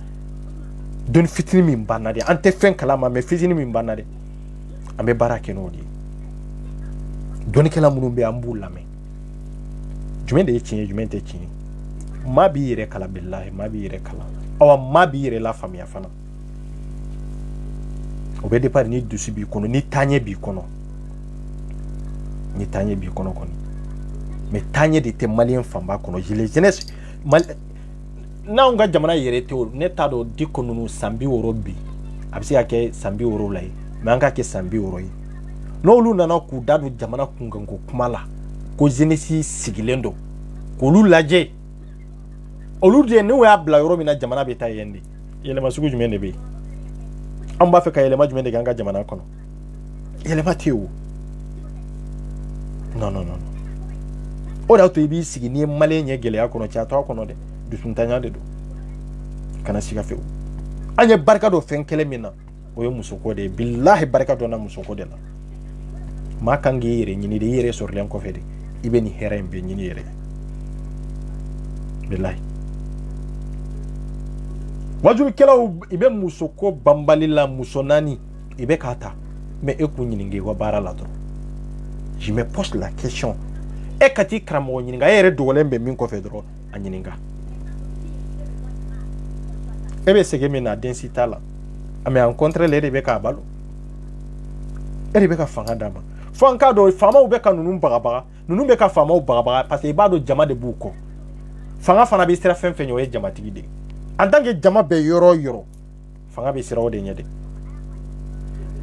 dɔnni fitinin min b'an na de an tɛ fɛn kalama mais fitinin min b'an na de an bɛ baara kɛ n'o de ye dɔnnikɛla minnu bɛ an b'u lamɛn jumɛn de ye tiɲɛ ye jumɛn tɛ tiɲɛ ye maa b'i yɛrɛ kala bilahi maa b'i yɛrɛ kala awa maa b'i yɛrɛ la faamuya fana o bɛ départ ni dusu b'i kɔnɔ ni taaɲɛ b'i kɔnɔ ni taaɲɛ b'i kɔnɔ kɔni mais taaɲɛ de tɛ maliyɛn fanba kɔnɔ jeunesse n'anw ka jamana yɛrɛ tɛ o ne t'a dɔn diko ninnu san 60 bi a bɛ se ka kɛ san 60 la ye mais an ka kɛ san 60 ye n'olu nana k'u da don jamana kunkanko kuma la ko jeunesse sigilen don k'olu lajɛ olu de n'u y'a bila yɔrɔ min na jamana bɛ taa yen de yɛlɛma sugu jumɛn de bɛ yen an b'a fɛ ka yɛlɛma jumɛn de kɛ an ka jamana kɔnɔ yɛlɛma tɛ o non non non o de y'a to i b'i sigi n'i ye maliyɛn ɲɛ gɛlɛya kɔnɔ cɛ a to a kɔnɔ dɛ dusuntanya de don kana siga fewu an ye barika dɔ fɛn kɛlɛ min na o ye musoko de ye bilahi barika dɔ na musoko de la maa kan k'i yɛrɛ ɲini de i yɛrɛ sɔrɔlen kɔfɛ de i bɛ nin hɛrɛ in bɛɛ ɲini yɛrɛ bilahi wajibikɛlaw i bɛ musoko banbali la muso naani i bɛ k'a ta mais e k'u ɲininka i ka baara la dɔrɔn je me pose la question e ka t'i karamɔgɔ ɲininka e yɛrɛ dogolen bɛ min kɔfɛ dɔrɔn a ɲininka e bɛ sɛgɛn min na den si t'a la mais en contraire e de bɛ k'a balo e de bɛ ka fanga d'a ma fo an k'a dɔn faamaw bɛ ka ninnu bagabaga ninnu bɛ ka faamaw bagabaga parce que i b'a dɔn jama de b'u kɔ fanga fana bɛ sira fɛn fɛn ɲɛ o ye jamatigi de ye en tant que jama bɛ yɔrɔ o yɔrɔ fanga bɛ sira o de ɲɛ de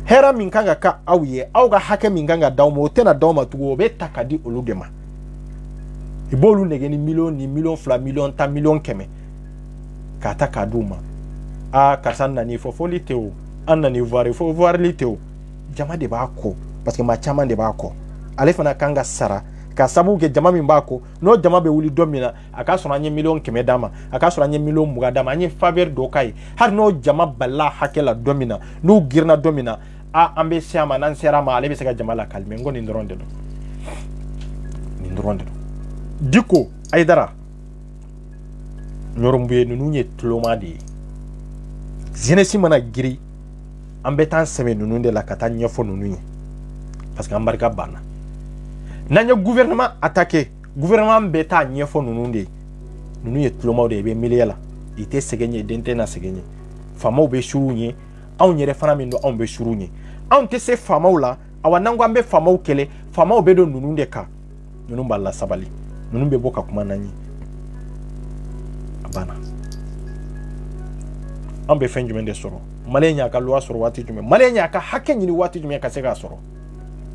hɛrɛ min kan ka kɛ aw ye aw ka hakɛ min kan ka d'aw ma o tɛna d'aw ma tugun o bɛ ta ka di olu de ma i b'olu nɛgɛ ni miliyɔn ni miliyɔn 2 miliyɔn 10 miliyɔn 100 k'a ta k'a d'u ma karisa nani fɔ fɔli tɛ o an nani voir fɔ voirili tɛ o jama de b'a kɔ parce que maa caman de b'a kɔ ale fana kan ka sara ka sababu kɛ jama min b'a kɔ n'o jama bɛ wuli don min na a k'a sɔrɔ an ye miliyɔn 100 d'a ma a k'a sɔrɔ an ye miliyɔn 20 d'a ma an ye faveur dɔ k'a ye hali n'o jama balila hakɛ la don min na n'u girinna don min na an bɛ se a ma n'an sera a ma ale bɛ se ka jama lakalime n ko nin dɔrɔn de don nin dɔrɔn de don Diko Aidara Nyorombuye ninnu ye tuloma de ye jeunesse mana giri an bɛ taa sɛmɛ ninnu de la ka taa ɲɛfɔ ninnu ye parce que an barika banna n'an ye gouvernement attaqué gouvernement bɛ taa ɲɛfɔ ninnu de ye ninnu ye tulomaw de ye i bɛ miliya la i tɛ sɛgɛn ɲɛ den tɛ na sɛgɛn ɲɛ faamaw bɛ suru ɲɛ anw yɛrɛ fana min don anw bɛ suru ɲɛ anw tɛ se faamaw la awa n'an ko an bɛ faamaw kɛlɛ faamaw bɛ don ninnu de kan ninnu b'a la sabali ninnu bɛ bɔ ka kuma n'an ye a banna an bɛ fɛn jumɛn de sɔrɔ maliyɛn y'a ka loi sɔrɔ waati jumɛn maliyɛn y'a ka hakɛ ɲini waati jumɛn ka se k'a sɔrɔ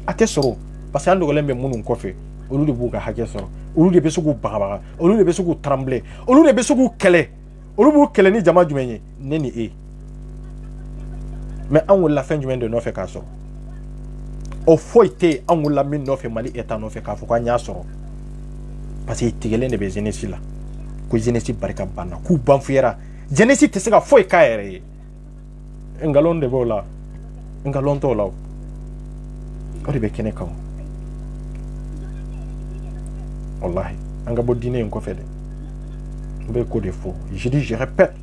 a tɛ sɔrɔ parce que an dogolen bɛ minnu kɔfɛ olu de b'u ka hakɛ sɔrɔ olu de bɛ se k'u bagabaga olu de bɛ se k'u trembler olu de bɛ se k'u kɛlɛ olu b'u kɛlɛ ni jama jumɛn ye ne ni e mais an wulila fɛn jumɛn de nɔfɛ k'a sɔrɔ o foyi tɛ yen an wulila min nɔfɛ mali état nɔfɛ k'a fɔ k'an y'a sɔrɔ parce que tigɛlen de bɛ jeunesse la ko jeunesse barika banna k'u banfuyara jeunesse tɛ se ka foyi k'a yɛrɛ ye ngalon de b'o la ngalon t'o la o de bɛ kɛnɛ kan wallahi an ka bɔ diinɛ in kɔfɛ dɛ n bɛ ko de fɔ je dis je répète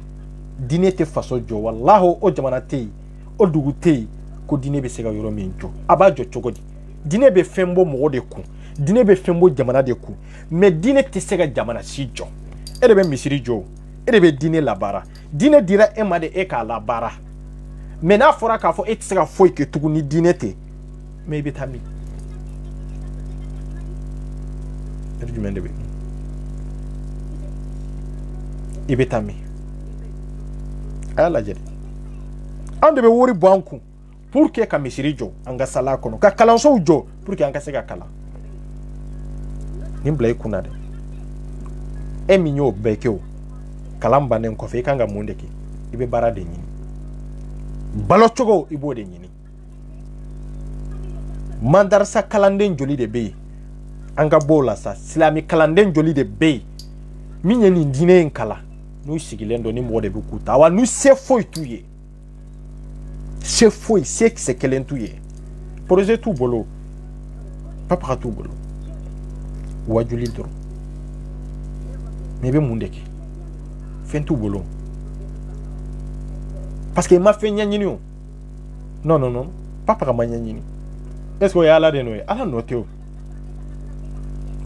diinɛ tɛ faso jɔ wallahi o jamana tɛ yen o dugu tɛ yen ko diinɛ bɛ se ka yɔrɔ min jɔ a b'a jɔ cogo di diinɛ bɛ fɛn bɔ mɔgɔ de kun diinɛ bɛ fɛn bɔ jamana de kun mais diinɛ tɛ se ka jamana si jɔ e de bɛ misiri jɔ e de bɛ diinɛ labaara diinɛ dira e ma de e k'a labaara mais n'a fɔra k'a fɔ e tɛ se ka foyi kɛ tugun ni diinɛ tɛ mais i bɛ taa min e jumɛn de bɛ i bɛ taa min aya lajɛ an de bɛ wari bɔ an kun pour que ka misiri jɔ an ka sala kɔnɔ ka kalansow jɔ pour que an ka se ka kalan nin bila i kunna dɛ e min y'o bɛɛ kɛ o kalan bannen kɔfɛ i kan ka mun de kɛ i bɛ baara de ɲini balo cogo i b'o de ɲini mandarasa kalanden joli de bɛ yen an ka bɔ o la sa silami kalanden joli de bɛ yen min ye nin diinɛ in kalan n'u sigilen don ni mɔgɔ de bɛ k'u ta wa n'u se foyi t'u ye se foyi se kisɛ kelen t'u ye projet t'u bolo papaga t'u bolo wajuli dɔrɔn mais i bɛ mun de kɛ fɛn t'u bolo parce que i ma fɛn ɲɛɲini o non non non papaga ma ɲɛɲini est ce que o ye ala de nɔ ye ala nɔ tɛ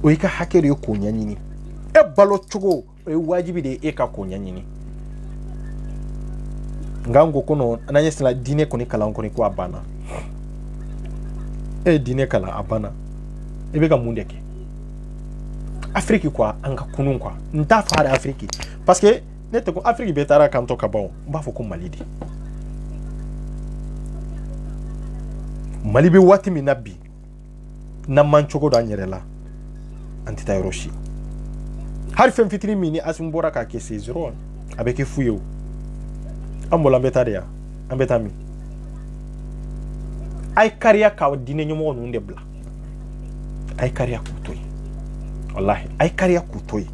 o y'i ka hakɛ de ye k'o ɲɛɲini e balo cogo o ye wajibi de ye e ka k'o ɲɛɲini nka n ko kɔnɔ n'an ye sila diinɛ kɔni kalan kɔni ko a banna e ye diinɛ kalan a banna i bɛ ka mun de kɛ Afrique quoi an ka kunun quoi n t'a fɔ hali Afrique parce que ne tɛ ko Afrique bɛɛ taara kan to ka ban n b'a fɔ ko Mali de Mali bɛ waati min na bi n'an man cogo dɔn an yɛrɛ la an tɛ taa yɔrɔ si hali fɛn fitinin min ni Asimu bɔra k'a kɛ c'est zéro a bɛ kɛ fu ye o an bɔla an bɛ taa de yan an bɛ taa min a ye kariya ka diinɛ ɲɛmɔgɔ ninnu de bila a ye kariya k'u to yen wallahi a ye kariya k'u to yen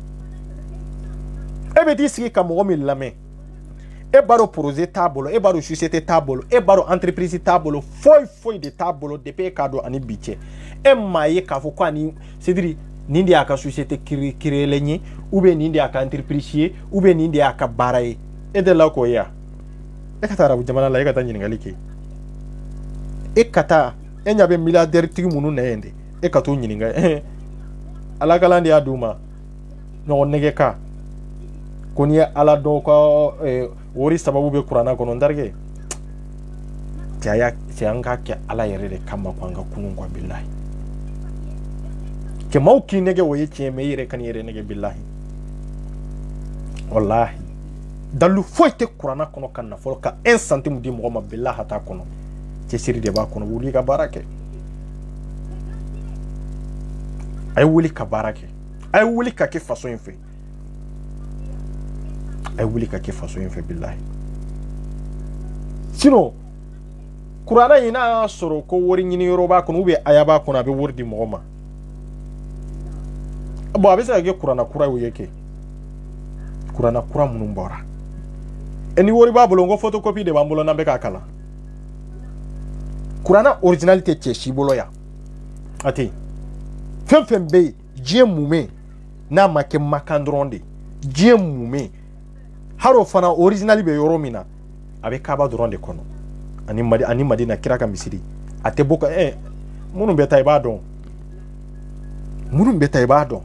e bɛ t'i sigi ka mɔgɔ min lamɛn e b'a dɔn projet t'a bolo e b'a dɔn société t'a bolo e b'a dɔn entreprise t'a bolo foyi foyi de t'a bolo depuis e k'a dɔn ani bi cɛ e maa ye k'a fɔ ko ani c'est-à-dire nin de y'a ka société créelen ye ou bien nin de y'a ka entreprise ye ou bien nin de y'a ka baara ye e tɛ la k'o ye wa e ka taa arabu jamana la e ka taa ɲininkali kɛ e ka taa e ɲɛ bɛ milliardaire tigi minnu na yen de e ka t'o ɲininka ala kalan de y'a d'u ma ɲɔgɔn nɛgɛ ka ko n'i ye ala dɔw ka wari sababu bɛ kuranna kɔnɔ n terikɛ cɛ an k'a kɛ ala yɛrɛ de kama ko an ka kunun quoi bilahi que maaw k'i nɛgɛ o ye tiɲɛ mais i yɛrɛ ka n'i yɛrɛ nɛgɛ bilahi wallahi dalu foyi tɛ kuranna kɔnɔ ka nafolo ka 1 centime di mɔgɔ ma bilahi t'a kɔnɔ cɛsiri de b'a kɔnɔ wuli ka baara kɛ a ye wuli ka baara kɛ a ye wuli ka kɛ faso in fɛ a ye wuli ka kɛ faso in fɛ bilahi sinon kuranna in n'a y'a sɔrɔ ko wari ɲini yɔrɔ b'a kɔnɔ ou bien aya b'a kɔnɔ a bɛ wari di mɔgɔ ma bon a bɛ se ka kɛ kuranna kura ye kɛ kuranna kura minnu bɔra e ni wari b'a bolo n ko photocopie de b'an bolo n'an bɛ k'a kalan kuranna original tɛ cɛ si bolo yan a tɛ yen fɛn fɛn bɛ yen diɲɛ munmɛ n'a ma kɛ makan dɔrɔn de diɲɛ munmɛ hali o fana original bɛ yɔrɔ min na a bɛ kaaba dɔrɔn de kɔnɔ ani madina kira ka misiri a tɛ bɔ ka minnu bɛ taa i b'a dɔn minnu bɛ taa i b'a dɔn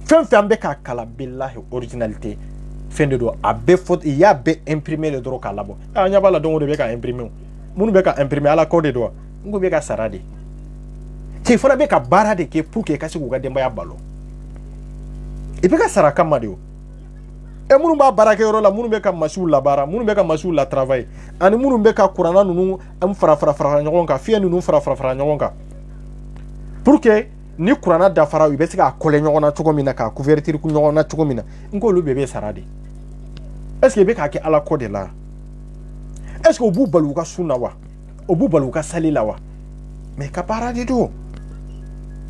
fɛn fɛn an bɛ k'a kalan bilahi originalité fɛn de don a bɛɛ fɔ i y'a bɛɛ imprimer de dɔrɔn k'a labɔ an ɲɛ b'a la don o de bɛ ka imprimer o minnu bɛ ka imprimer ala kɔ de don wa n ko bɛ ka sara de cɛ fana bɛ ka baara de kɛ pour que i ka se k'u ka denbaya balo i bɛ ka sara kama de o minnu b'a baarakɛyɔrɔ la minnu bɛ ka masiw labaara minnu bɛ ka masiw la travail ani minnu bɛ ka kuranna ninnu fara ɲɔgɔn kan fiɲɛ ninnu fara ɲɔgɔn kan pour que ni kuranna dafara u bɛ se k'a kɔlɛ ɲɔgɔn na cogo min na k'a couverture ɲɔgɔn na cogo min na n k'olu bɛɛ bɛ sara de est ce que i bɛ k'a kɛ ala kɔ de la est ce que o b'u bali u ka sun na wa o b'u bali u ka sali la wa mais ka baara de don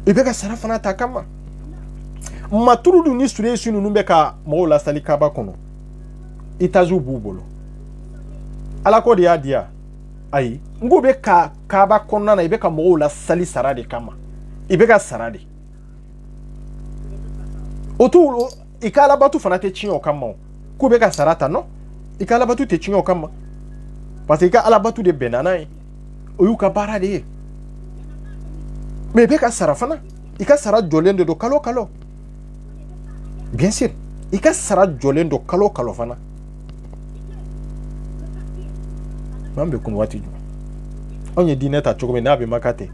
i bɛ ka sara fana ta kama maturu dun ni suresi ninnu bɛ ka mɔgɔw lasali kaba kɔnɔ itaziw b'u bolo ala ko de y'a di yan ayi n ko bɛ ka kaba kɔnɔna na i bɛ ka mɔgɔw lasali sara de kama i bɛ ka sara de o t'u i ka alabatu fana tɛ tiɲɛ o kama o k'u bɛ ka sara ta non i ka alabatu tɛ tiɲɛ o kama parce que i ka alabatu de bɛnna n'a ye o y'u ka baara de ye mais i bɛ ka sara fana i ka sara jɔlen de don kalo o kalo bien sûr i ka sara jɔlen don kalo o kalo fana n'an bɛ kun waati jumɛn anw ye diinɛ ta cogo min n'a bɛ maka ten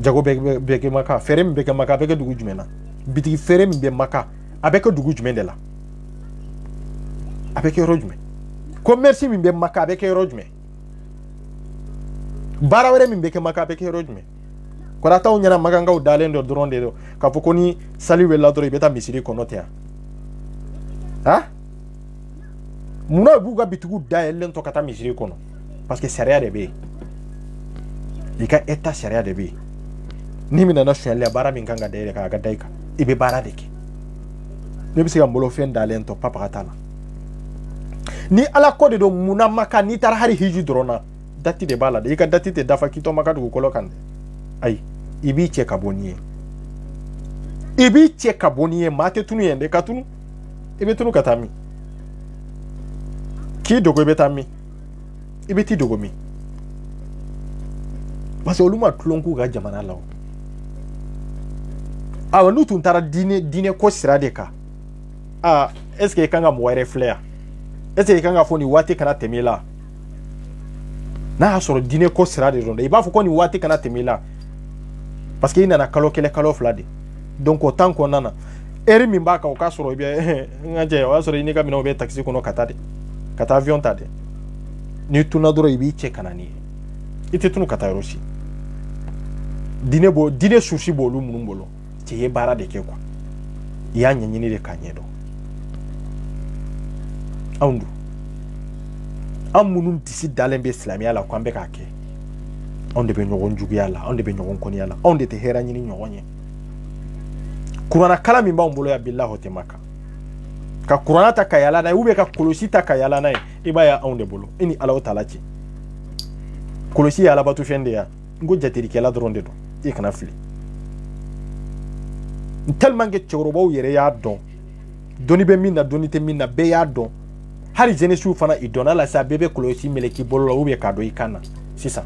jago bɛ kɛ maka feere min bɛ kɛ maka a bɛ kɛ dugu jumɛn na bitigi feere min bɛ maka a bɛ kɛ dugu jumɛn de la a bɛ kɛ yɔrɔ jumɛn commerce min be maka be ke rojme bara were min be ke maka be ke rojme ko da taw nyana maga ngaw dalen do dronde do ka fo koni sali wela do beta misiri ko notia ha muna buga bitugu da ellen to kata misiri ko no parce que sharia de be ika eta sharia de be ni mina national ya bara min kanga de ka ga daika ibe bara de ke ne bi siga mbolo fen dalen to papa katala ni ala ko de do muna maka ni tar hari hiju drona dati de bala de ika dati te dafa kito maka du ko lokande ay ibi che kaboniye mate tunu yende katunu ibe tunu katami ki dogo ibe tami ibe ti dogo mi parce oluma tlonku ga jamana lawo awa nutu ntara dine ko sirade ka est-ce que kanga mo reflea est-ce que kanga foni wati kana temela na hasoro dine ko sirade ronde iba fo ko ni wati kana temela parce que ina na kalo kele kalo flade donc autant qu'on nana eri min ba ka o ka soro be ngaje o soro ni ka mina be taxi ko no kata avion tade ni tuna doro ibi che kanani ite tunu kata roshi dine sushi bolu munum bolo che ye bara de ke kwa ya nyanyini de kanyedo aundu amunun tisi dalembe islamia la kwambe kake onde be nyogon jugu yala onde be nyogon koni yala onde te hera nyini nyogonye kurana kala min ba umbolo ya billahi te maka ka kurana ta kayala na ube ka kolosi ta kayala na iba ya onde bolo ini ala taala ci kolosi yala batu fende ya ngo jatiri kala dronde do e kana fili tellement que chorobo yere ya don doni be minna doni te minna be ya don hari jene su fana idona la sa bebe kolosi meleki bolo ube ka do ikana sisa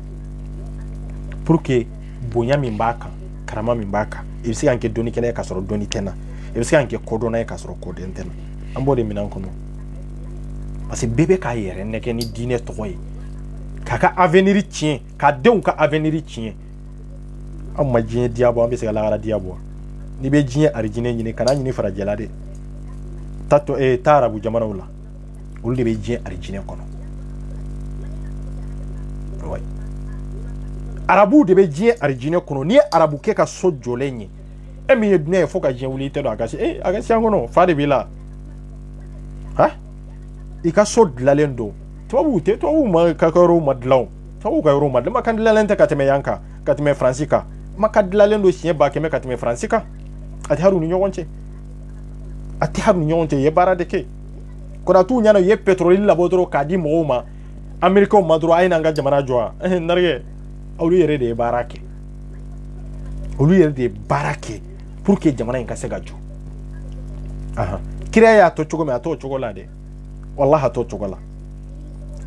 pour que bonya min baka karama min baka ibisi anke doni kele ka soro doni tena ibisi anke kodona ka soro koden tena ambode minan kono parce que bebe ka yere neke ni dine toy kaka avenir tien ka deun ka avenir tien amma jine diabo ambe se la diabo ni be jine arjine ni kana ni fara jelade tato tarabu jamana wala ulde be jine arjine kono ouais arabu de be jie arjine kono ni arabu ke ka so jolenye emi yedne fo ka jien wuli te do agasi agasi angono fa de bila ha ika so dlalendo to ma ka ko ro madlaw to ka ro madla ma kan dlalen ta ka teme yanka ka teme francika ma ka dlalendo chien ba ke me ka teme francika ati haru ni nyonche ye bara de ke ko da tu nyana ye petrol la bodro ka di mo ma america o madro ayina nga jamana joa narge olu yere de barake pour que jamana in kase gaju aha kire ya to chogo me ato chogo la de wallahi ato chogo la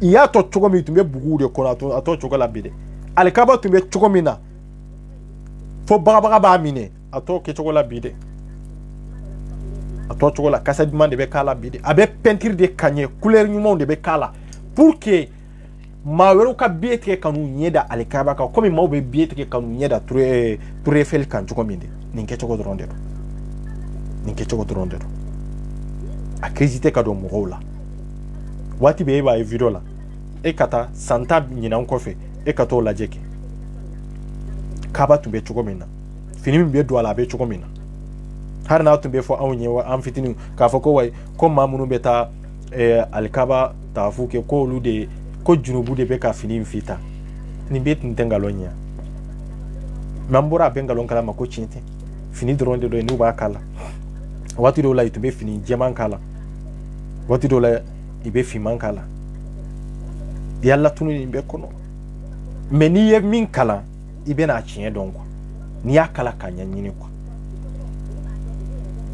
iya to chogo mi tumbe bugu de ko ato chogo la bide alkaba tumbe chogo mina fo baga ba mine ato ke chogo la bide ato chogo la kasa demande be kala bide abe peinture de kanye couleur nyuma de be kala pour que mawero ka biete kanu nyeda alikaba ka komi mawbe biete ke kanu nyeda ture fel kan choko minde ninke choko dronde akrizite ka do mogola wati be ba video la e kata santa nyina nkofe e kato la jeke kaba tumbe choko mina fini mbe do ala be choko mina har na tumbe fo awnye wa am fitini ka fo ko way ko mamunu beta alikaba tafuke ko lude ko junubu de be ka fini mfita ni bet ntengalonya mambura bengalon kala mako chinte fini dronde do ni ba kala watu do la itube fini jeman kala watu do la ibe fiman kala yalla tunu ni be kono meni ye min kala ibe na chien donc ni akala kanya nyini kwa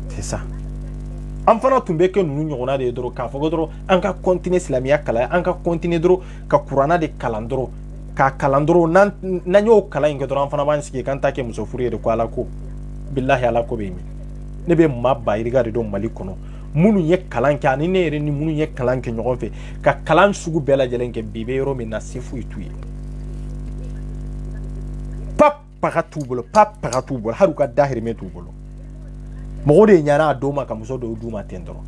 c'est ça amfana tumbe ke nunu nyona de dro ka fogo dro anka continue islamia kala anka continue dro ka qur'ana de kalandro ka kalandro nan nanyo kala inga dro amfana ban sike kan take muso furiye de ko ala ko billahi ala ko be mi ne be mabba iriga de do malikono munu ye kalan ka ni ne ni munu ye kalan ke nyogon fe ka kalan sugu bela jelen ke bibe yoro mi nasifu ituye pap paratubulo haruka dahir me tubulo mogode nyana adoma ka muso do duma tendoro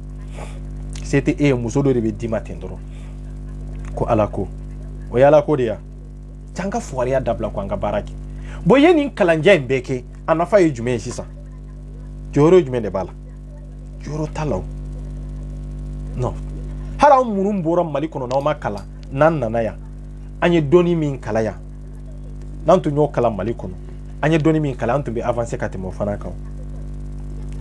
c'était muso do be dima tendoro ko ala ko o ya ala ko de ya tanga fuwariya dabla ko anga baraki bo yeni kalanja mbeke anafa ye jume sisa joro jume de bala joro talaw no hara munum bora mali kono na ma kala nan nana ya anye doni min kala ya nan to nyo kala mali kono anye doni min kala antu be avancer katimo fana kan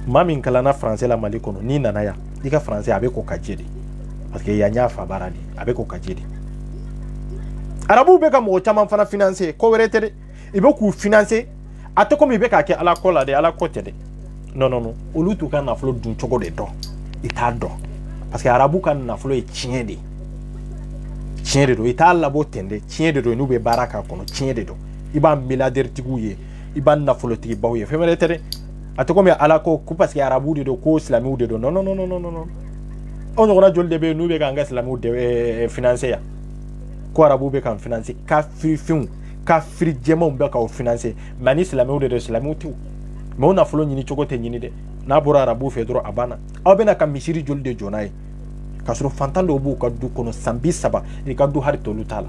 ma min kala na français la mali kono ni nana ya dika français avec ko kajedi parce que ya nya fa baradi avec ko kajedi arabu be ka mo chama fana financer ko werete de ibe ku financer ate ko mi be ka ke ala ko la de ala ko tede non olu tu kan na flo dun chogo de do ita do parce que arabu kan na flo e chiende do ita la bo tende chiende do nu be baraka kono chiende do iba milliardaire tiguye iba na flo tigi bawye femere tede ate ko mi ala ko ku parce que arabu de do ko islamique de do non on a jol de be nu be ka nga islamique de financer ya ko arabu be kan financer ka free jema be ka o financer mani islamique de islamique tu mais on a folo nyini chogote nyini de na bora arabu fe dro abana aw be na ka misiri jol de jonai ka suro fantando bu ka du kono sambi saba e ka du har to lutala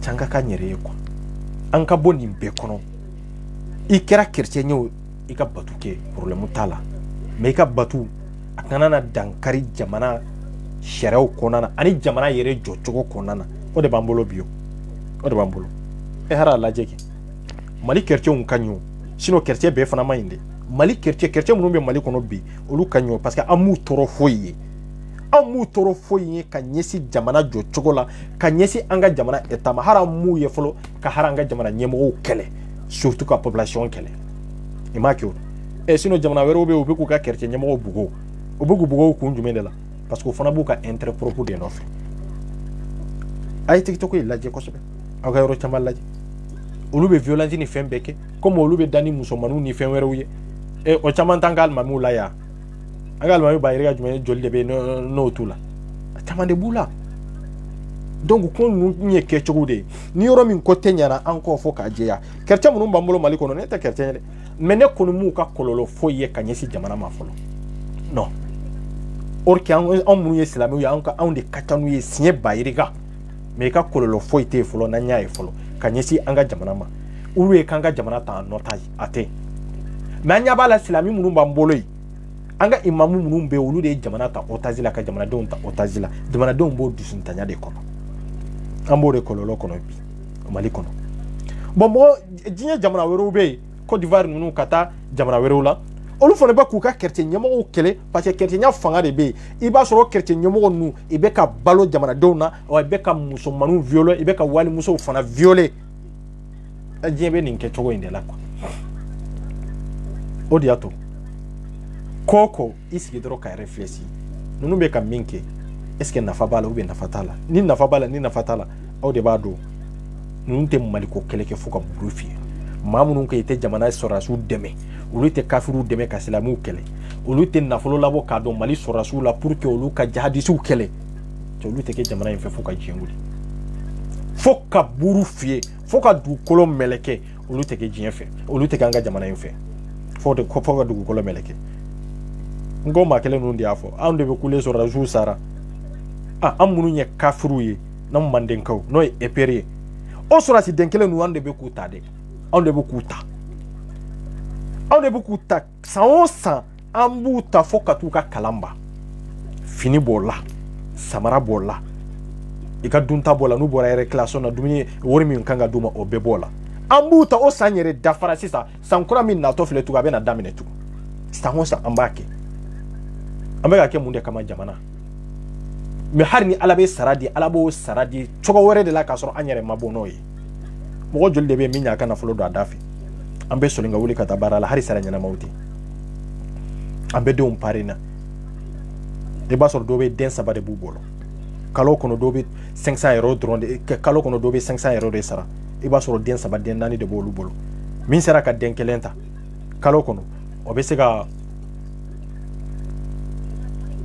changa ka nyere ko an ka boni be kono ikera kerche nyo ika batuke problème tala mais ika batu akanana dankari jamana sharau konana ani jamana yere jochogo konana o de bambolo bio o de bambolo e hara lajeki mali kerche un kanyo sino kerche be fana mayinde mali kerche munumbe mali kono bi olu kanyo parce que amu toro foyi ka nyesi jamana jochogo la ka nyesi anga jamana etama hara mu ye folo ka hara anga jamana nyemo kele surtout ka population kele imakyo e sino jamana wero be obeku ka kerche nyemo bugo bugo ku njumende la parce que fona buka intérêt propre de nofe ay tiktok yi laje ko sobe aga yoro chamal laje olube violence ni fembeke comme olube dani musomanu ni fenweruye e o chamantangal mamula ya agal mamu bayriga jume jolde be no tula chamande bula donc ko nye ke chogude ni yoro min ko tenyana anko fo ka jeya kercha munum bambolo maliko no neta kercha ne mene kono mu ka kololo foye kanyesi jamana ma folo non orki an munu ye islamique ya anka an de katanu ye sinye bayriga me ka kololo foye te folo na nya e folo kanyesi anga jamana ma uwe kanga jamana ta notage ate manya bala islamique munum bambolo yi anga imamu munum be olu de jamana ta otazila ka jamana don ta otazila jamana don bo dusuntanya de kono ambo de kololo kono bi mali kono bombo jinye jamana wero be Côte d'Ivoire nunu kata jamana wero la olu fone ba ku ka kertie nyamo kele parce que kertie nya fanga de be iba soro kertie nyamo nu ibe ka balo jamana dona o ibe ka musomanu violer ibe ka wali muso fana violer ajebe ninke chogo inde la kwa odiato koko isi gidro ka reflexi nunu be ka minke est-ce que nafa bala ou bien nafa tala ni nafa bala ni nafa tala au de bado nunu te maliko kele ke fuka brufi mamu nunu ke te jamana sorasu deme olu te kafiru deme ka silamu kele olu te nafolo labo ka do mali sorasu la pour que olu ka jihadisu kele to olu te ke jamana infe fuka jenguli foka burufi foka du kolo meleke olu te ke jinfe olu te kanga jamana infe foka du kolo meleke ngoma kele nundi afo ande be kule so raju sara amunu nye kafiru ye na mandenkaw no epere o sura si denkele nu ande be kuta de ande be kuta sa ambuta foka tuka kalamba fini bola samara bola ika dunta bola nu bora ere classo na dumini wori mi kanga duma o be bola ambuta o sanyere dafara sisa sankura min na to file tuka be na damine tu sa ambake ambega ke munde kama jamana me harni alabe saradi alabo saradi chogo wore de la kasoro anyere mabono yi mo jolde be minya kana folo do adafi ambe solinga wuli kata barala hari saranya na mauti ambe de umparina de basor do be den sabade bubolo kalo kono do be 500 euro dronde kalo kono do be 500 euro de sara e basor den sabade nani de bolu bolo min sera ka den kelenta kalo kono obesega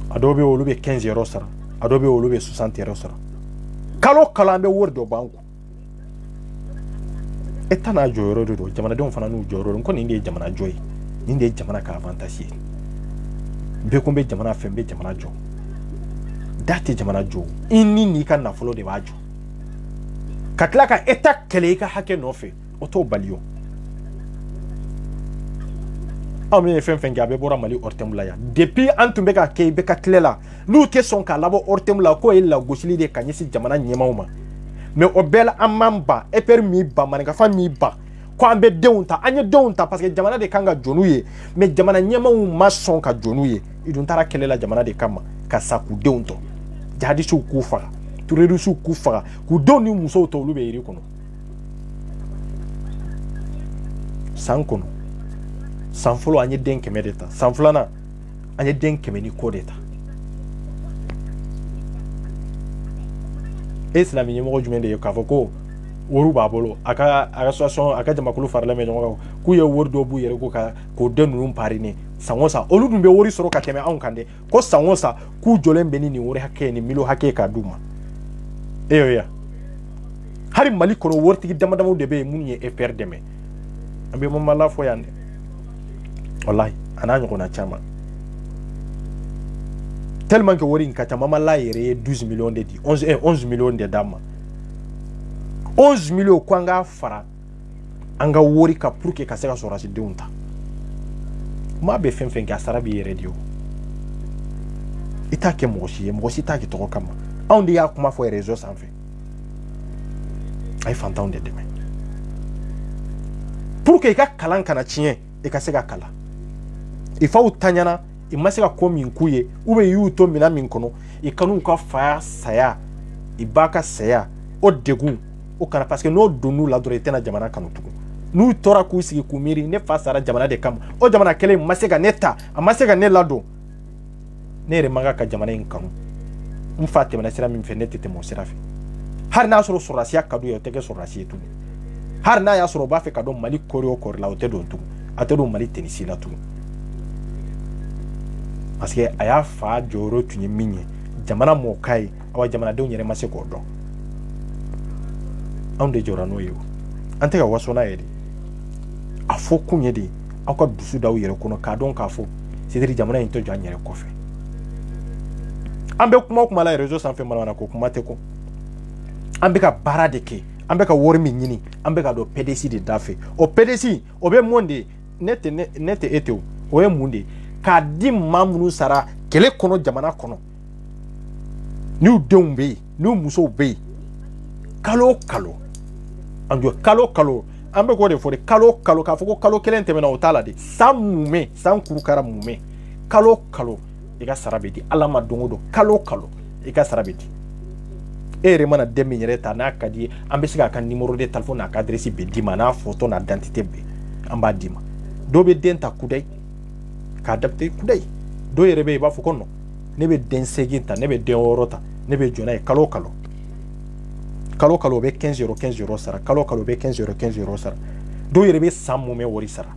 adobe olube 15 euro sara adobe olube 60 euro sara kalo kalambe wordo banku etana joyoro do jamana don fana no joyoro ko ni ndie jamana joy ni ndie jamana ka avantage bɛɛ ko n bɛ jamana fɛ n bɛ jamana jɔ da tɛ jamana jɔ i ni n'i ka nafolo de b'a jɔ ka tila ka État kɛlɛ i ka hakɛ nɔfɛ o t'o bali o anw min ye fɛn fɛn kɛ a bɛɛ bɔra Mali hors-terme la yan depuis an tun bɛ ka kɛ i bɛ ka tile la n'u tɛ sɔn k'a labɔ hors-terme la k'o ye lagosili de ka ɲɛsin jamana ɲɛmaaw ma mais o bɛɛ la an m'an ban EPR m'i ban maninkafa m'i ban ko an bɛ denw ta an ye denw ta parce que jamana de kan ka jɔ n'u ye mais jamana ɲɛmaaw ma sɔn ka jɔ n'u ye i dun taara kɛlɛ la jamana de kama ka sa k'u denw tɔ jihadistes k'u faga terroristes k'u faga k'u denw ni musow tɔ olu bɛ yiri kɔnɔ san kɔnɔ san fɔlɔ an ye den 100 de ta san filanan an ye den 100 ni kɔ de ta e silamɛ ɲɛmɔgɔ jumɛn de ye k'a fɔ ko wari b'a bolo a ka association a ka jamakulu faralen bɛ ɲɔgɔn kan k'u ye wari dɔ b'u yɛrɛ ko k'o den ninnu parrainer san o san olu dun bɛ wari sɔrɔ ka tɛmɛ anw kan dɛ ko san o san k'u jɔlen bɛ ni nin wari hakɛ ni million hakɛ k'a d'u ma e y'o ye hali Mali kɔnɔ waritigi damadamaw de bɛ yen minnu ye EPR dɛmɛ an bɛ Mamala fɔ yan dɛ wallahi a n'a ɲɔgɔnna caman tellement que wari in ka ca Mamala yɛrɛ ye 12 millions de di 11 millions de d'a ma 11 millions ko an k'a fara an ka wari ka pour que ka se ka sɔrɔdasi denw ta maa bɛ fɛn fɛn kɛ a sara b'i yɛrɛ de o i t'a kɛ mɔgɔ si ye mɔgɔ si t'a kɛ tɔgɔ kama anw de y'a kuma fɔ réseau sanfɛ a ye fantanw de dɛmɛ pour que i ka kalan kana tiɲɛ i ka se ka kalan i faw taɲana i ma se ka ko min k'u ye ou bien i y'u to minɛn min kɔnɔ i kan'u ka faya saya i b'a ka saya o degun o kana parce que n'o donn'u la dɔrɔn i tɛna jamana kanu tugun n'u tora k'u sigi k'u miiri ne fa sara jamana de kama o jamana kelen ma se ka ne ta a ma se ka ne ladon ne yɛrɛ man kan ka jamana in kanu n fa tɛmɛna sira min fɛ ne tɛ tɛmɛ o sira fɛ hali n'a sɔrɔ sɔrɔdasiya ka d'u ye o tɛ kɛ sɔrɔdasi ye tugun hali n'a y'a sɔrɔ u b'a fɛ ka don Mali kɔri o kɔri la o tɛ don tugun a tɛ don Mali tenisi la tugun parce que a y'a fa jɔyɔrɔ tun ye min ye jamana mɔɔ k'a ye awa jamanadenw yɛrɛ ma se k'o dɔn anw de jɔra n'o ye o an tɛ ka waso n'a ye de a fɔ kun ye de aw ka dusu d'aw yɛrɛ kɔnɔ k'a dɔn k'a fɔ c'est-à-dire jamana in tɛ jɔ an yɛrɛ kɔfɛ an bɛ kuma o kuma la réseau sanfɛ manamana ko kuma tɛ ko an bɛ ka baara de kɛ an bɛ ka wari min ɲini an bɛ ka don PDC de da fɛ o PDC o bɛ mun de ne tɛ e tɛ o ye mun de k'a di maa minnu sara kɛlɛ kɔnɔ jamana kɔnɔ n'u denw bɛ yen n'u musow bɛ yen kalo o kalo an jɔ kalo o kalo an bɛ k'o de fɔ de kalo o kalo k'a fɔ ko kalo kelen tɛmɛna o t'a la de san munmɛ san kurukara munmɛ kalo o kalo i ka sara bɛ di ala ma don o don kalo o kalo i ka sara bɛ di e yɛrɛ mana den min yɛrɛ ta n'a ka di ye an bɛ se k'a ka numéro de téléphone n'a ka adresse bɛ d'i ma n'a photo n'a identité bɛɛ an b'a d'i ma dɔw bɛ den ta kudayi k'a adapté kudayi dɔw yɛrɛ bɛ yen i b'a fɔ ko non ne bɛ den 8 ta ne bɛ den 6 ta ne bɛ jɔ n'a ye kalo o kalo kalo o kalo o bɛ 15 € 15 € sara kalo o kalo o bɛ 15 € 15 € sara dɔw yɛrɛ bɛ san munmɛ wari sara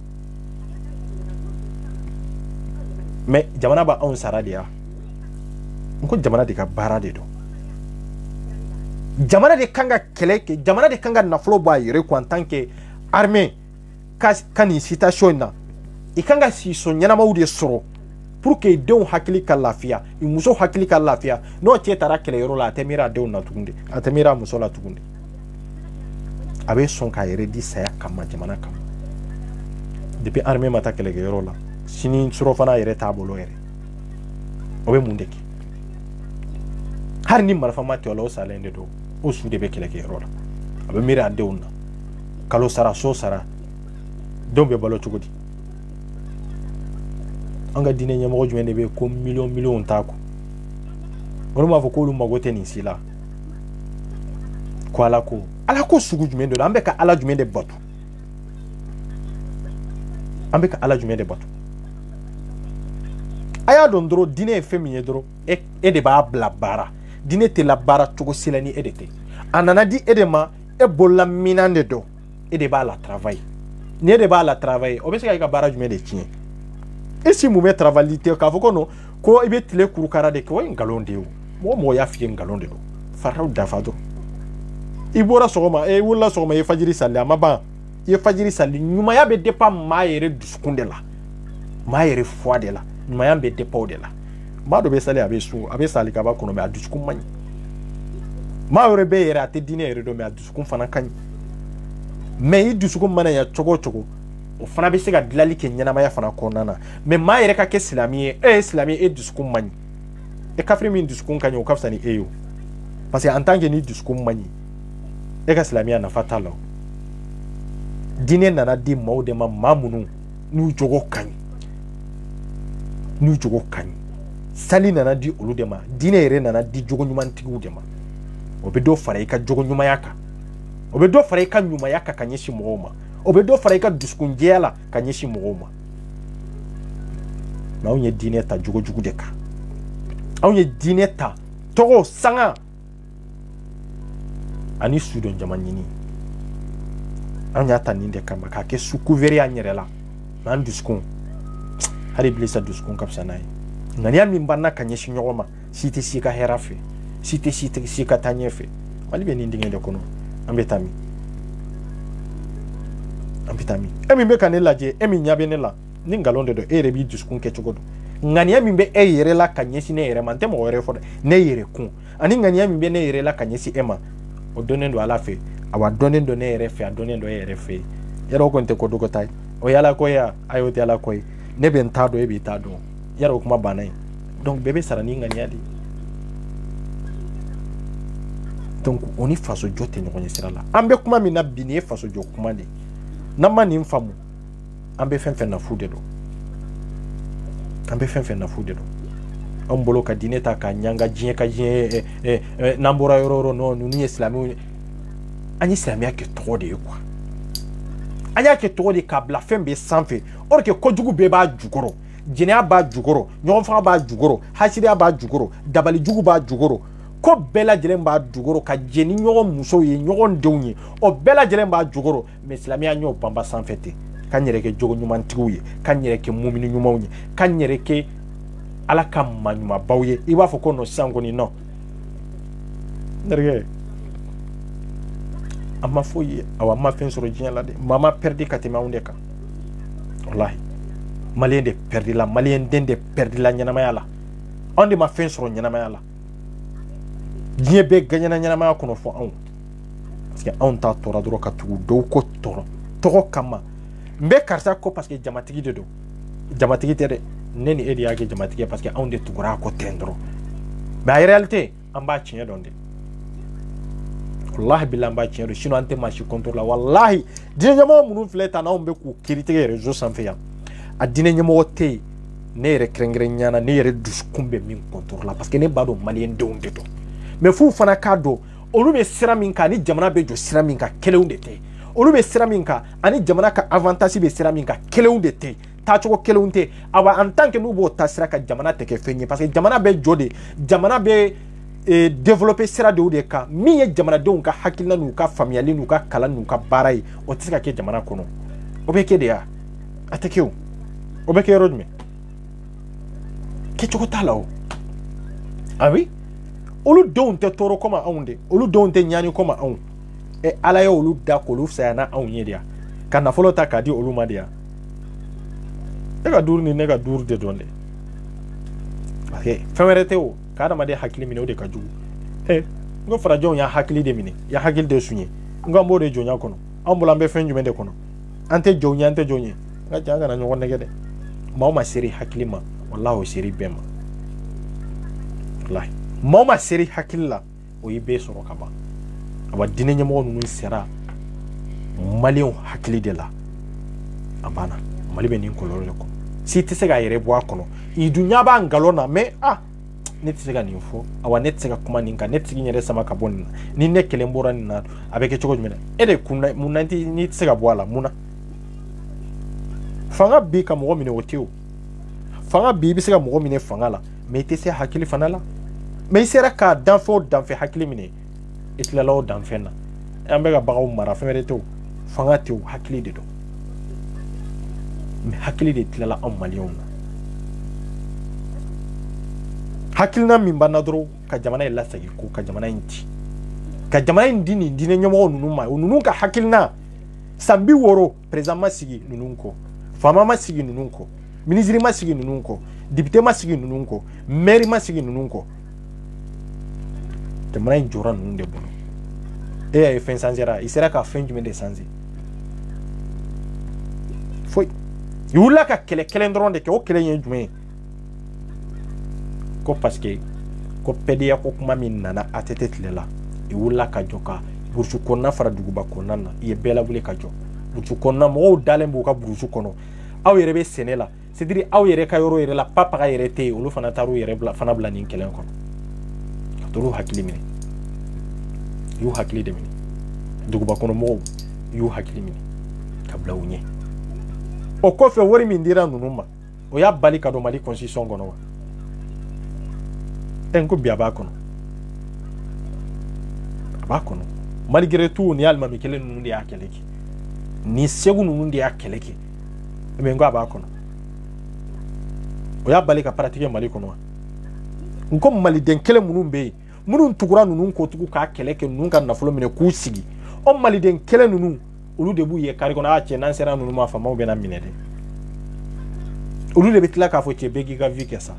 mais jamana b'a anw sara de ya n ko jamana de ka baara de don jamana de kan ka kɛlɛ kɛ jamana de kan ka nafolo bɔ a yɛrɛ ko en tant que armée ka nin situation in na i kan ka siso ɲɛnamaw de sɔrɔ pour que denw hakili ka lafiya i muso hakili ka lafiya n'o cɛ taara kɛlɛyɔrɔ la a tɛ miiri a denw na tugun de a tɛ miiri a muso la tugun de a bɛ sɔn k'a yɛrɛ di saya kama jamana kama depuis armée ma taa kɛlɛkɛyɔrɔ la sini surɔfana yɛrɛ t'a bolo yɛrɛ o bɛ mun de kɛ hali ni marifa ma tigɛ o la o salen de don o su de bɛ kɛlɛkɛyɔrɔ la a bɛ miiri a denw na kalo sara so sara denw bɛ balo cogo di an ka diinɛ ɲɛmɔgɔ jumɛn de bɛ yen ko miliyɔn t'a kun olu b'a fɔ k'olu mago tɛ nin si la ko ala ko sugu jumɛn de don an bɛ ka ala jumɛn de bato an bɛ ka ala jumɛn de bato a y'a dɔn dɔrɔn diinɛ ye fɛn min ye dɔrɔn e de b'a bila baara diinɛ tɛ labaara cogo si la ni e de tɛ a nana di e de ma e bolola minan de dɔn e de b'a la travail ni e de b'a la travail o bɛ se ka i ka baara jumɛn de tiɲɛ e si mun bɛ travail tɛ k'a fɔ ko non ko i bɛ tile kurukara de kɛ o ye nkalon de ye o mɔgɔ y'a f'i ye nkalon de don faraw dafa dɔrɔn i bɔra sɔgɔma e wulila sɔgɔma i ye fajiri sali a ma ban i ye fajiri sali ɲumanya bɛ dépend maa yɛrɛ dusukun de la maa yɛrɛ foi de la ɲumanya bɛ dépend o de la maa dɔ bɛ sali a bɛ sun a bɛ sali kaba kɔnɔ mais a dusukun man ɲi maa yɛrɛ bɛ yɛrɛ a tɛ diinɛ yɛrɛ dɔn mais a dusukun fana ka ɲi mais i dusukun mana ɲa cogo o cogo o fana bɛ se ka dilanli kɛ ɲɛnamaya fana kɔnɔna na mais maa yɛrɛ ka kɛ silamɛ ye e ye silamɛ ye e dusukun man ɲi e kafiri min dusukun ka ɲi o ka fisa ni e ye o parce que en tant que ni dusukun man ɲi e ka silamɛya nafa t'a la o diinɛ nana di maaw de ma maa minnu n'u jogo ka ɲi n'u jogo ka ɲi sali nana di olu de ma diinɛ yɛrɛ nana di jogo ɲumantigiw de ma o bɛ dɔ fara i ka jogo ɲumanya kan o bɛ dɔ fara i ka ɲumanya kan ka ɲɛsin mɔgɔw ma o bɛ dɔ fara i ka dusukun jɛya la ka ɲɛsin mɔgɔw ma mais anw ye diinɛ ta jogo jugu de kan anw ye diinɛ ta tɔgɔ sanga ani sudon jama ɲini anw y'a ta nin de kama k'a kɛ su couvert y'an yɛrɛ la mais an dusukun hali ibilisa dusukun ka fisa n'a ye ŋaniya min banna ka ɲɛsin ɲɔgɔn ma si tɛ si ka hɛrɛ fɛ si tɛ si ka taa ɲɛfɛ mali bɛ nin dingɛ de kɔnɔ an bɛ taa min an bɛ taa min e min bɛ ka ne lajɛ e min ɲɛ bɛ ne la ni nkalon de don e yɛrɛ b'i dusukun kɛ cogo don ŋaniya min bɛ e yɛrɛ la ka ɲɛsin ne yɛrɛ ma n tɛ mɔgɔ wɛrɛ fɔ dɛ ne yɛrɛ kun ani ŋaniya min bɛ ne yɛrɛ la ka ɲɛsin e ma o dɔnnen don ala fɛ a wa dɔnnen don ne yɛrɛ fɛ a dɔnnen don e yɛrɛ fɛ yɛrɛ o kɔni tɛ ko dogo ta ye o ye ala ko ye a y'o tɛ ala ko ye ne bɛ n t'a dɔn e b'i t'a dɔn yɛrɛ o kuma banna ye donc bɛɛ bɛ sara ni ŋaniya de donc o ni faso jɔ tɛ ɲɔgɔn ye sira la an bɛ kuma min na bi nin ye faso jɔ kuma de n'an ma nin faamu an bɛ fɛn fɛn na fu de don an bɛ fɛn fɛn na fu de don anw bolo ka diinɛ ta ka ɲanga diɲɛ ka diɲɛ n'an bɔra yɔrɔ o yɔrɔ non ninnu ye silamɛw ye an ye silamɛya kɛ tɔgɔ de ye quoi an y'a kɛ tɔgɔ de k'a bila fɛn bɛɛ sanfɛ or que kojugu bɛɛ b'a jukɔrɔ jɛnɛya b'a jukɔrɔ ɲɔgɔn faga b'a jukɔrɔ hasidiya b'a jukɔrɔ dabalijugu b'a jukɔrɔ ko bɛɛ lajɛlen b'a jukɔrɔ ka jɛ ni ɲɔgɔn musow ye ɲɔgɔn denw ye o bɛɛ lajɛlen b'a jukɔrɔ mais silamɛya y'o banba sanfɛ ten k'an yɛrɛ kɛ jogo ɲumantigiw ye k'an yɛrɛ kɛ mumini ɲumanw ye k'an yɛrɛ kɛ ala ka maɲumanbaw ye i b'a fɔ ko non sisan kɔni non n terikɛ an ma foyi ye awa an ma fɛn sɔrɔ diɲɛ la dɛ maa ma pɛridi ka tɛmɛ anw de kan walahi maliyɛn de pɛridi la maliyɛn den de pɛridi la ɲɛnamaya la anw de ma fɛn sɔrɔ ɲɛnamaya la diɲɛ bɛɛ gagnana ɲɛnamaya kɔnɔ fɔ anw parce que anw t'a tɔɔrɔ dɔrɔn ka tugu dɔw ko tɔɔrɔ tɔgɔ kama n bɛ karisa ko parce que jamatigi de don jamatigi tɛ dɛ ne ni e de y'a kɛ jamatigi ye parce que anw de tugura a ko ten dɔrɔn mais en réalité an b'a tiɲɛ dɔn de wallahi billahi an b'a tiɲɛ dɔn sinon an tɛ maa si contre la wallahi diinɛ ɲɛmɔgɔ minnu filɛ tan n'anw bɛ k'u kiiritigɛ réseau sanfɛ yan a diinɛ ɲɛmɔgɔ tɛ yen ne yɛrɛ kɛrɛnkɛrɛnnenya la ne yɛrɛ dusukun bɛ min contre la parce que ne b'a dɔn maliyɛn denw de don mais f'u fana k'a dɔn olu bɛ sira min kan ani jamana bɛ jɔ sira min kan kelenw de tɛ olu bɛ sira min kan ani jamana ka avantage bɛ sira min kan kelenw de tɛ taacogo kelenw tɛ awa en tant que n'u b'o ta sira kan jamana tɛ kɛ fɛn ye parce que jamana bɛ jɔ de jamana bɛ développer sira de o de kan min ye jamanadenw ka hakilina n'u ka faamuyali n'u ka kalan n'u ka baara ye o tɛ se ka kɛ jamana kɔnɔ o bɛ kɛ de ya a tɛ kɛ o bɛ kɛ yɔrɔ jumɛn kɛcogo t'a la o ah oui olu denw tɛ tɔɔrɔ komi anw de olu denw tɛ ɲani komi anw ala ye olu da k'olu fisaya na anw ye de ya ka nafolo ta k'a di olu ma de ya e ka duuru ni ne ka duuru de dɔn dɛ parce que fɛn wɛrɛ tɛ o ka adamaden hakili minɛ o de ka jugu n ko farajɛw y'a hakili de minɛ ya hakili de sun ye n ko an b'o de jɔnya kɔnɔ anw bolo an bɛ fɛn jumɛn de kɔnɔ an tɛ jɔn ye an tɛ jɔn ye n ka jan kana ɲɔgɔn nɛgɛ dɛ maa o maa seri hakili ma walahi o seri bɛɛ ma walahi maa o maa seri hakili la o y'i bɛɛ sɔrɔ ka ban awa diinɛ ɲɛmɔgɔ ninnu sera maliyɛnw hakili de la a banna mali bɛ nin kɔlɔlɔ de kɔnɔ si tɛ se k'a yɛrɛ bɔ a kɔnɔ i dun ɲɛ b'a nkalon na mais ne tɛ se ka nin fɔ awa ne tɛ se ka kuma nin kan ne tɛ se k'i yɛrɛ sama ka bɔ nin na ni ne kelen bɔra nin na a bɛ kɛ cogo jumɛn na e de kun na mun na n'i tɛ se ka bɔ a la mun na fanga bi ka mɔgɔ minɛ o tɛ o fanga bi i bɛ se ka mɔgɔ minɛ fanga la mais i tɛ se hakili fana la mais i sera ka danfɛn o danfɛn hakili minɛ i tilala o danfɛn na an bɛ ka baganw mara fɛn wɛrɛ tɛ o fanga tɛ o hakili de don mais hakili de tilala anw maliyɛnw na hakilina min b'an na dɔrɔn ka jamana in lasegin ko ka jamana in ci ka jamana in di nin diinɛ ɲɛmɔgɔ ninnu ma o ninnu ka hakilina san 60 président ma sigi ninnu kɔ faama ma sigi ninnu kɔ ministre ma sigi ninnu kɔ député ma sigi ninnu kɔ maire ma sigi ninnu kɔ jamana in jɔra ninnu de bolo e y'a ye fɛn sansera i sera ka fɛn jumɛn de sanse foyi i wulila ka kɛlɛ kelen dɔrɔn de kɛ o kɛlɛ ye jumɛn ye ko parce que ko pɛdiya ko kuma min nana a tɛ tile la i wulila ka jɔ ka burusu kɔnɔna fara duguba kɔnɔna na i ye bɛɛ lawuli ka jɔ burusu kɔnɔna mɔgɔw dalen b'u ka burusu kɔnɔ aw yɛrɛ bɛ sɛnɛ la c'est à dire aw yɛrɛ ka yɔrɔ yɛrɛ la papaga yɛrɛ tɛ yen olu fana taar'u yɛrɛ fana bila nin kɛlɛ kɔnɔ ka t'olu hakili minɛ i y'u hakili de minɛ duguba kɔnɔ mɔgɔw i y'u hakili minɛ ka bila u ɲɛ o kɔfɛ wari min dira ninnu ma o y'a bali ka don Mali constitution kɔnɔ wa n ko bi a b'a kɔnɔ a b'a kɔnɔ malgré tout ni alimami kelen ninnu de y'a kɛlɛ kɛ ni segu ninnu de y'a kɛlɛ kɛ mais n ko a b'a kɔnɔ o y'a bali ka pratiquer Mali kɔnɔ wa n ko maliden kelen minnu bɛ yen minnu tugura ninnu ko tugu k'a kɛlɛ kɛ ninnu ka nafolo minɛ k'u sigi o maliden kelen ninnu olu de b'u ye kari kɔnɔ a cɛ n'an sera ninnu ma faamaw bɛ na minɛ dɛ olu de bɛ tila k'a fɔ cɛ bɛɛ k'i ka vie kɛ sa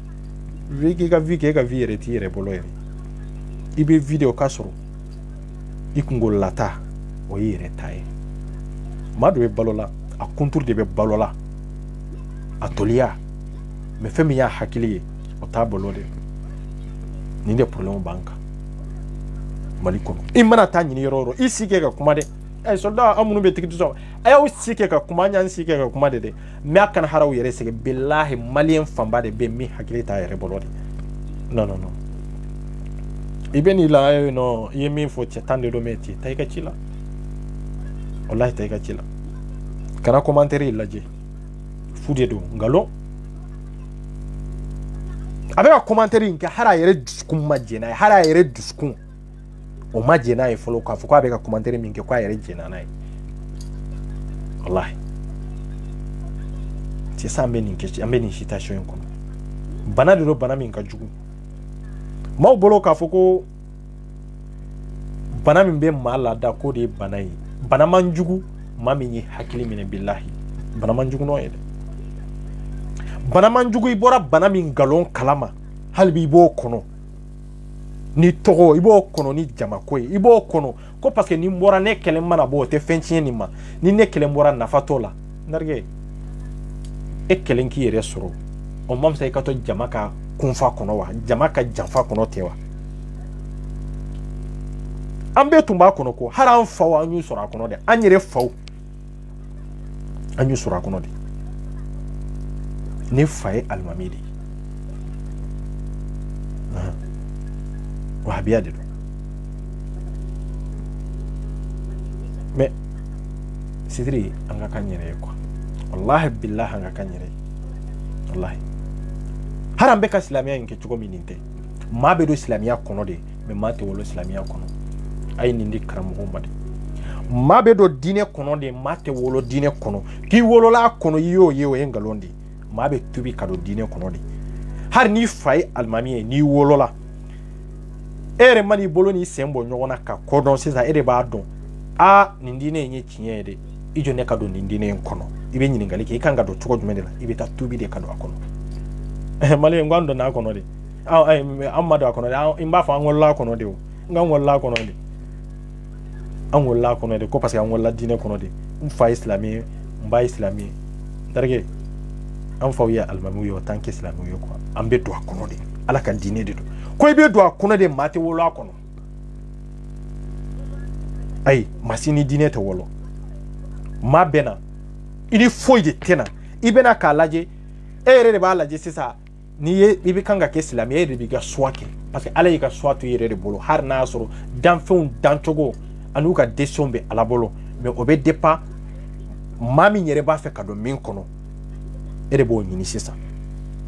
bɛɛ k'i ka vie kɛ e ka vie yɛrɛ t'i yɛrɛ bolo yɛrɛ i bɛ video ka sɔrɔ i kungololata o y'i yɛrɛ ta ye maa dɔ bɛ balo la a kuntur de bɛ balo la a toliya mais fɛn min y'a hakili ye o t'a bolo de nin de problème b'an kan Mali kɔnɔ i mana taa ɲini yɔrɔ o yɔrɔ i si kɛ ka kuma dɛ soldat an minnu bɛ tigiti sɔn a y'aw si kɛ ka kuma an y'an si kɛ ka kuma de dɛ mais a kana haraw yɛrɛ sɛgɛn bilahi maliyɛn fanba de bɛ yen min hakili t'a yɛrɛ bolo de non non non i bɛ n'i la nɔ i ye min fɔ cɛ tan de don mais ti taa i ka ci la wallahi taa i ka ci la kana commentaire lajɛ fu de don nkalon a bɛ ka commentaire in kɛ hali a yɛrɛ dusukun ma jɛn n'a ye hali a yɛrɛ dusukun o ma jɛn n'a ye fɔlɔ k'a fɔ k'a bɛ ka commentaire min kɛ k'a yɛrɛ jɛnna n'a ye wallahi sisan an bɛ nin kɛ an bɛ nin situation in kɔnɔ bana de don bana min ka jugu maaw bolo k'a fɔ ko bana min bɛ maa laada k'o de ye bana ye bana man jugu maa min ye hakili minɛ bilahi bana man jugu n'o ye dɛ bana man jugu i bɔra bana min nkalon kalama hali bi i b'o kɔnɔ ni tɔgɔ i b'o kɔnɔ ni jamako ye i b'o kɔnɔ ko parce que ni n bɔra ne kɛlɛ mana bɔ o tɛ fɛn tiɲɛ nin ma ni ne kɛlɛ bɔra nafa t'o la narige e kɛlɛ k'i yɛrɛ sɔrɔ o ma fisa i ka to jama ka kunfa kɔnɔ wa jama ka janfa kɔnɔ tɛ wa an bɛɛ tun b'a kɔnɔ ko hali an faw an y'u sɔrɔ a kɔnɔ dɛ an yɛrɛ faw an y'u sɔrɔ a kɔnɔ de ne fa ye alimami de ye wahabiya de don mais sidiri an ka kan yɛrɛ ye quoi wallahi billahi an ka kan yɛrɛ ye wallahi har an bɛ ka silamɛya in kɛ cogo min nin tɛ maa bɛ don silamɛya kɔnɔ de mais maa tɛ wolo silamɛya kɔnɔ a ye nin di karamɔgɔw ma de maa bɛ don diinɛ kɔnɔ de maa tɛ wolo diinɛ kɔnɔ k'i wolola a kɔnɔ i y'o ye o ye nkalon de ye maa bɛ tubi ka don diinɛ kɔnɔ de hali n'i fa ye alimami ye n'i wolola e yɛrɛ man'i bolo n'i sen bɔ ɲɔgɔn na ka kɔdɔn sisan e de b'a dɔn a nin diinɛ in ye tiɲɛ ye dɛ i jɔ ne ka don nin diinɛ in kɔnɔ i bɛ ɲininkali kɛ i kan ka don cogo jumɛn de la i bɛ taa tubi de ka don a kɔnɔ maliyɛn n ko an donna a kɔnɔ de an ma don a kɔnɔ de n b'a fɔ an wolola a kɔnɔ de o n k'an wolola a kɔnɔ de an wolola a kɔnɔ de ko parce que an wolola diinɛ kɔnɔ de n fa ye silamɛ ye n ba ye silamɛ ye n terikɛ an faw ye alimamiw ye o t'an kɛ silamɛw ye quoi an bɛ don a kɔnɔ de ala ka diinɛ de don ko i bɛ don a kɔnɔ de maa tɛ wolo a kɔnɔ ayi maa si ni diinɛ tɛ wolo maa bɛ na i ni foyi de tɛ na i bɛ na k'a lajɛ e yɛrɛ de b'a lajɛ sisan n'i ye i bɛ kan ka kɛ silamɛ e yɛrɛ de b'i ka choix kɛ parce que ala y'i ka choix to i yɛrɛ de bolo hali n'a y'a sɔrɔ danfɛnw dancogo an'u ka décision bɛ ala bolo mais o bɛ dépend maa min yɛrɛ b'a fɛ ka don min kɔnɔ e de b'o ɲini sisan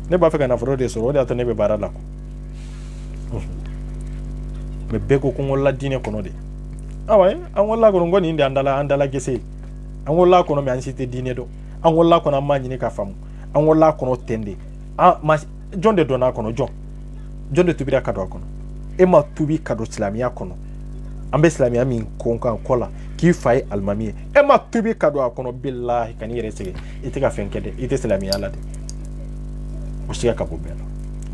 ne b'a fɛ ka nafolo de sɔrɔ o de y'a to ne bɛ baara la mais bɛɛ ko ko n wolola diinɛ kɔnɔ de awa an wolola kɔnɔ n ko nin de an dala gese an wolola kɔnɔ mais an si tɛ diinɛ dɔn an wolola kɔnɔ an m'a ɲini ka faamu an wolola kɔnɔ ten de jɔn de donna a kɔnɔ jɔn de tubira ka don a kɔnɔ e ma tubi ka don silamɛya kɔnɔ an bɛ silamɛya min kɔn kɔ la k'i fa ye alimami ye e ma tubi ka don a kɔnɔ bilahi ka n'i yɛrɛ sɛgɛn i tɛ ka fɛn kɛ dɛ i tɛ silamɛya la dɛ o siga ka bɔ bɛɛ la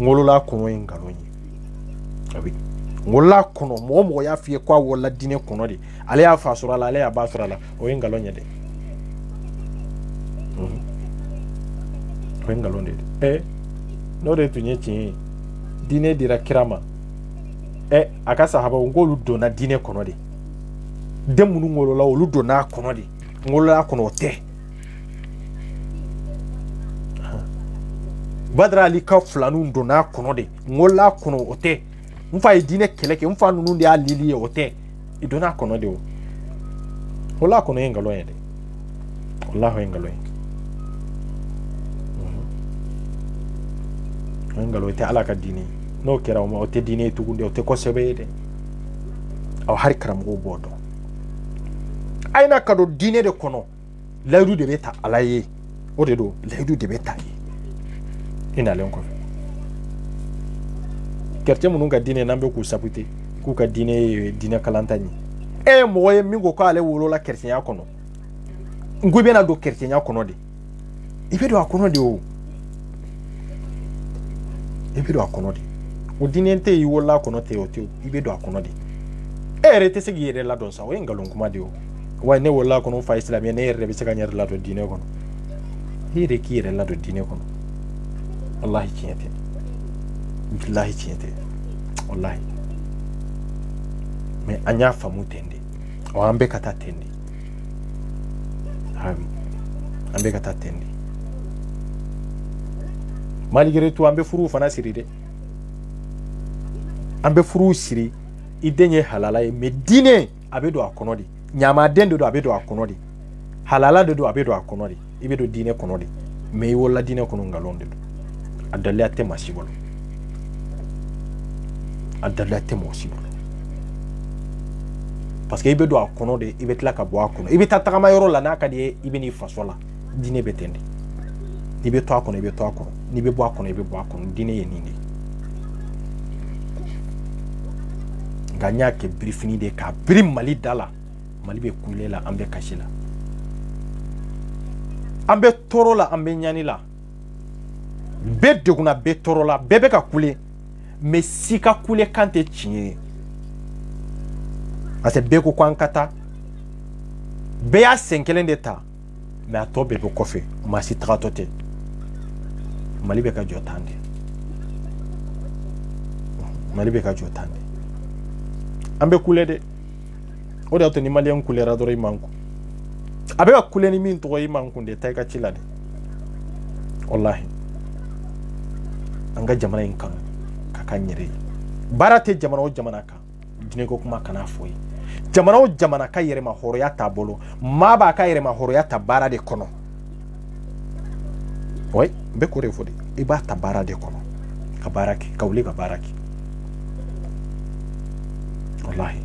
ngolola kɔnɔ ye ngalon ye abi ngolola kɔnɔ mɔgɔ mɔgɔ y'a f'i ye ko a wolola diinɛ kɔnɔ de ale y'a fa sɔrɔ a la ale y'a ba sɔrɔ a la o ye ngalon ye dɛ o ye ngalon de ye n'o de tun ye tiɲɛ ye diinɛ dira kira ma a ka sahaba n k'olu donna diinɛ kɔnɔ de den minnu ngolola olu donna a kɔnɔ de ngolola kɔnɔ o tɛ Badara Ali ka filanun donna kɔnɔ de ngolola kɔnɔ o tɛ n fa ye diinɛ kɛlɛ kɛ n fa ninnu de y'a lili ye o tɛ i donna kɔnɔ de o ngolola kɔnɔ ye ngalon ye dɛ wallahi ye ngalon ye o ye ngalon tɛ ala ka diinɛ n'o kɛra o tɛ diinɛ ye tugun dɛ o tɛ kosɛbɛ ye dɛ aw hari karamɔgɔw b'o dɔn a ye na ka don diinɛ de kɔnɔ layidu de bɛ ta ala ye o de don layidu de bɛ ta ye i nalen kɔfɛ chrétien minnu ka diinɛ n'an bɛ k'u sabute k'u ka diinɛ ye diinɛ kalanta ye e ye mɔgɔ ye min ko k'ale wolola chrétienya kɔnɔ n ko i bɛna don chrétienya kɔnɔ de i bɛ don a kɔnɔ de o i bɛ don a kɔnɔ de o diinɛ tɛ yen i wolola a kɔnɔ ten o tɛ o i bɛ don a kɔnɔ de e yɛrɛ tɛ se k'i yɛrɛ ladɔn sa o ye nkalon kuma de o wa ne wolola a kɔnɔ fa silamɛ ne yɛrɛ de bɛ se ka n yɛrɛ ladɔn diinɛ kɔnɔ i yɛrɛ k'i yɛrɛ ladɔn diinɛ kɔnɔ wallahi tiɲɛ tɛ billahi tiɲɛ tɛ wallahi mais an y'a faamu ten de wa an bɛ ka taa ten de habi an bɛ ka taa ten de malgré tout an bɛ furuw fana siri dɛ an bɛ furuw siri i den ye halala ye mais diinɛ a bɛ don a kɔnɔ de ɲamaden de don a bɛ don a kɔnɔ de halala de don a bɛ don a kɔnɔ de i bɛ don diinɛ kɔnɔ de mais i wolola diinɛ kɔnɔ ngalon de don a daliya tɛ maa si bolo a daliya tɛ mɔgɔ si bolo parce que i bɛ don a kɔnɔ de i bɛ tila ka bɔ a kɔnɔ i bɛ taa tagama yɔrɔ la n'a ka di ye i bɛ n'i faso la diinɛ bɛ ten de n'i bɛ to a kɔnɔ i bɛ to a kɔnɔ n'i bɛ bɔ a kɔnɔ i bɛ bɔ a kɔnɔ diinɛ ye nin de nka n y'a kɛ birifini de k'a biri mali da la mali bɛ kule la an bɛ kasi la an bɛ tɔɔrɔ la an bɛ ɲani la bɛɛ degunna bɛɛ tɔɔrɔ la bɛɛ bɛ ka kule mais si ka kule kan tɛ tiɲɛ ye parce que bɛɛ ko k'an ka taa bɛɛ y'a sen kelen de ta mais a tɔ bɛɛ bɛ kɔfɛ maa si tagatɔ tɛ mali bɛ ka jɔ tan de mali bɛ ka jɔ tan de an bɛ kule de o de y'a to ni maliyɛn kulera dɔrɔn i man kun a bɛ ka kule ni min tɔgɔ i man kun de taa i ka ci la de wallahi an ka jamana in kanu ka k'an yɛrɛ ye baara tɛ jamana o jamana kan diinɛ ko kuma kana fɔ ye jamana o jamana ka yɛrɛma hɔrɔnya t'a bolo maa b'a ka yɛrɛma hɔrɔnya ta baara de kɔnɔ oui n bɛ k'o de fɔ de i b'a ta baara de kɔnɔ ka baara kɛ ka wuli ka baara kɛ wallahi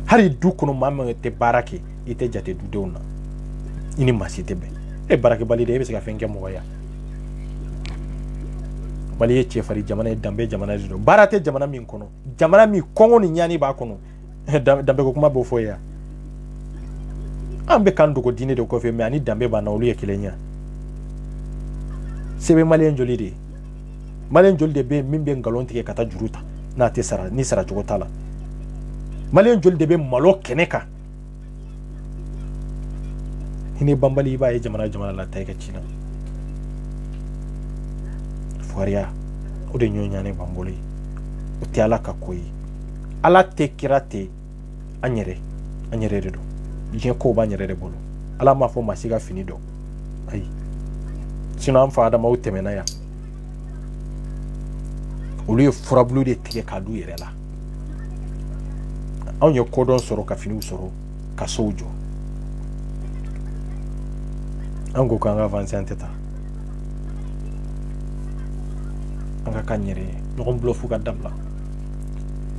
hali du kɔnɔ maa min tɛ baara kɛ i tɛ jate dudenw na i ni maa si tɛ bɛn e baarakɛbali de e bɛ se ka fɛn kɛ mɔgɔ ye mali ye cɛfarin jamana ye danbe jamana de don baara tɛ jamana min kɔnɔ jamana min kɔngɔ ni ɲani b'a kɔnɔ danbe ko kuma b'o fɔ yan an bɛ k'an dogo diinɛ de kɔfɛ mais ani danbe b'an na olu ye kelen ye se bɛ maliyɛn joli de ye maliyɛn joli de bɛ yen min bɛ nkalon tigɛ ka taa juru ta n'a tɛ sara ni sara cogo t'a la maliyɛn joli de bɛ malo kɛnɛ kan hinɛ banbali i b'a ye jamana la ta i ka ci la fariya o de ɲɔɲanen b'an bolo ye o tɛ ala ka ko ye ala tɛ kira tɛ an yɛrɛ de don diɲɛ kow b'an yɛrɛ de bolo ala m'a fɔ maa si ka fini dɔn ayi sinon an fa adamaw tɛmɛna yan olu ye furabulu de tigɛ k'a du yɛrɛ la anw ye kodɔn sɔrɔ ka finiw sɔrɔ ka sow jɔ an ko k'an ka avancer an tɛ taa an ka k'an yɛrɛ ye ɲɔgɔn bolo fo ka dabila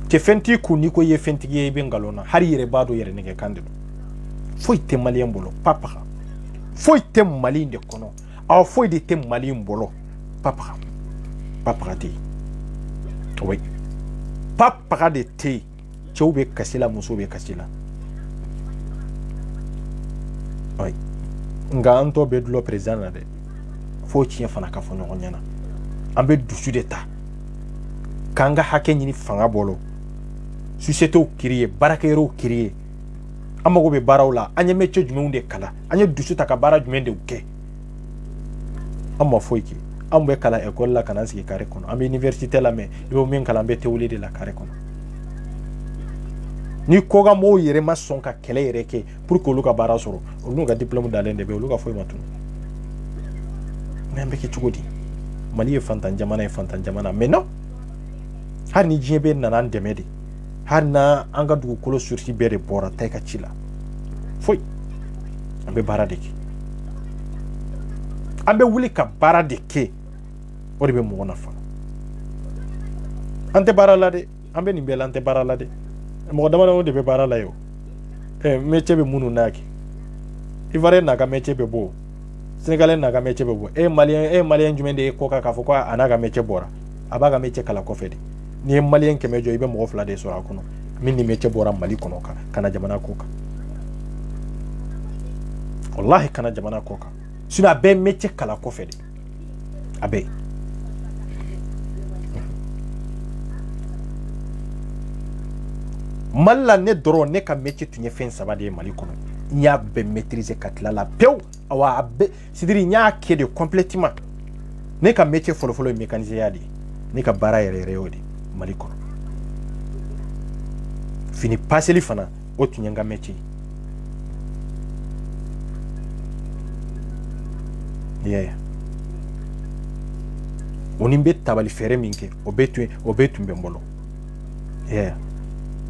cɛ fɛn t'i kun n'i ko i ye fɛntigi ye i bɛ nkalon na hali yɛrɛ b'a dɔn yɛrɛ nɛgɛ kan de don foyi tɛ maliyɛn bolo papaga foyi tɛ mali in de kɔnɔ aw foyi de tɛ mali in bolo papaga tɛ yen oui papaga de tɛ yen cɛw bɛ kasi la musow bɛ kasi la oui nka an tɔ bɛ dulɔ président na dɛ fo tiɲɛ fana ka fɔ ɲɔgɔn ɲɛna an bɛ dusu de ta k'an ka hakɛ ɲini fanga bolo sociétéw créer baarakɛyɔrɔw créer an mago bɛ baaraw la an ye métier jumɛnw de kalan an ye dusu ta ka baara jumɛn de kɛ an ma foyi kɛ an bɛ kalan école la ka na sigi carré kɔnɔ an bɛ université la mais i bɛ min kalan an bɛ théorie de la carré kɔnɔ ni koga mɔgɔw yɛrɛ ma sɔn ka kɛlɛ yɛrɛ kɛ pour que olu ka baara sɔrɔ olu n'u ka diplôme dalen de bɛ olu ka foyi ma tunu mais an bɛ kɛ cogo di Mali ye fantan jamana ye fantan jamana mais non hali ni diɲɛ bɛ nana an dɛmɛ de hali na an ka dugukolo sursi bɛɛ de bɔra ta i ka ci la foyi an bɛ baara de kɛ an bɛ wuli ka baara de kɛ o de bɛ mɔgɔ nafa an tɛ baara la dɛ an bɛ nin bɛɛ la an tɛ baara la dɛ mɔgɔ damadɔ de bɛ baara la ye o métier bɛ minnu n'a kɛ Ivoirien n'a ka métier bɛ bɔ Sénégalais n'a ka métier bɛ bɔ malien jumɛn de ye kɔ kan k'a fɔ ko a n'a ka métier bɔra a b'a ka métier kalan kɔfɛ de n'i ye malien 100 jɔ i bɛ mɔgɔ 2 de sɔrɔ a kɔnɔ min ni métier bɔra Mali kɔnɔ ka na jamana kɔ kan wallahi kana jamana kɔ kan sinon a bɛɛ métier kalan kɔfɛ de a bɛɛ Mali la ne dɔrɔn ne ka métier tun ye fɛn 3 de ye Mali kɔnɔ n y'a bɛɛ maîtriser ka tila la pewu awa a bɛɛ c'est-à-dire n y'a kɛ de complètement ne ka métier fɔlɔfɔlɔ ye mécanicien de ye ne ka baara yɛrɛ yɛrɛ y'o de Mali kɔnɔ fini paseli fana o tun ye n ka métier yeah. O ni n bɛ tabali fɛɛrɛ min kɛ o bɛɛ tun bɛ n bolo yeah.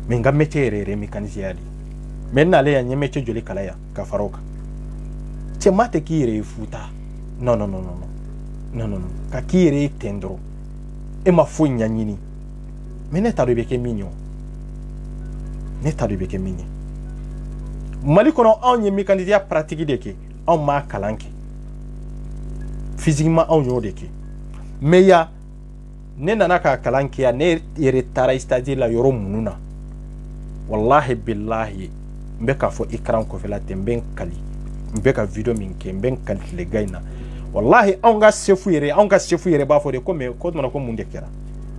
Mais n ka métier yɛrɛ yɛrɛ mécanicien de mais n'ale ya n ye métier joli kalan yan ka fara o kan cɛ maa tɛ k'i yɛrɛ ye futa non ka k'i yɛrɛ ye ten dɔrɔn e ma foyi ɲaɲini mais ne t'a dɔn i bɛ kɛ min ye o Mali kɔnɔ anw ye mécanicien pratique de kɛ anw m'a kalan kɛ physiquement anw y'o de kɛ mais ya ne nana ka kalan kɛ yan ne yɛrɛ taara stage la yɔrɔ minnu na wallahi billahi n bɛ k'a fɔ écran kɔfɛla tɛ n bɛ n kali n bɛ ka video min kɛ n bɛ n kali tile ga in na wallahi anw ka chef yɛrɛ b'a fɔ de ko mais ko tuma ko mun de kɛra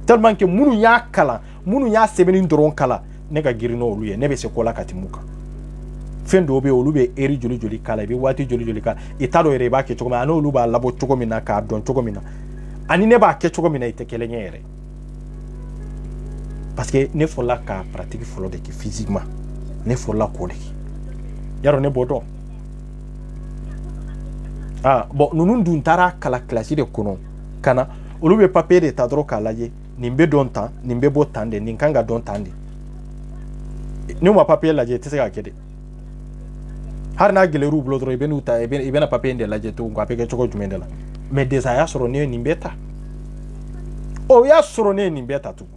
tellement que minnu y'a kalan minnu y'a sɛbɛnni dɔrɔn kalan ne ka girin n'olu ye ne bɛ se ko la ka tɛmɛ u kan fɛn dɔw bɛ yen olu bɛ heure joli k'a la i bɛ waati joli k'a la i t'a dɔn yɛrɛ i b'a kɛ cogo min na n'olu b'a labɔ cogo min na k'a dɔn cogo min na ani ne b'a kɛ cogo min na i tɛ kelen ye yɛrɛ parce que ne fɔla ka pratique fɔlɔ de kɛ physiquement ne fɔla k'o de kɛ yarɔ ne b'o dɔn bon ninnu dun taara kalan kilasi de kɔnɔ ka na olu bɛ papier de ta dɔrɔn k'a lajɛ nin bɛ dɔn tan nin bɛ bɔ tan de nin kan ka dɔn tan de n'u ma papier lajɛ i tɛ se k'a kɛ de hali n'a gɛlɛyar'u bolo dɔrɔn i bɛ n'u ta i bɛna papier in de lajɛ tugun a bɛ kɛ cogo jumɛn de la mais déjà a y'a sɔrɔ ne ye nin bɛɛ ta o y'a sɔrɔ ne ye nin bɛɛ ta tugun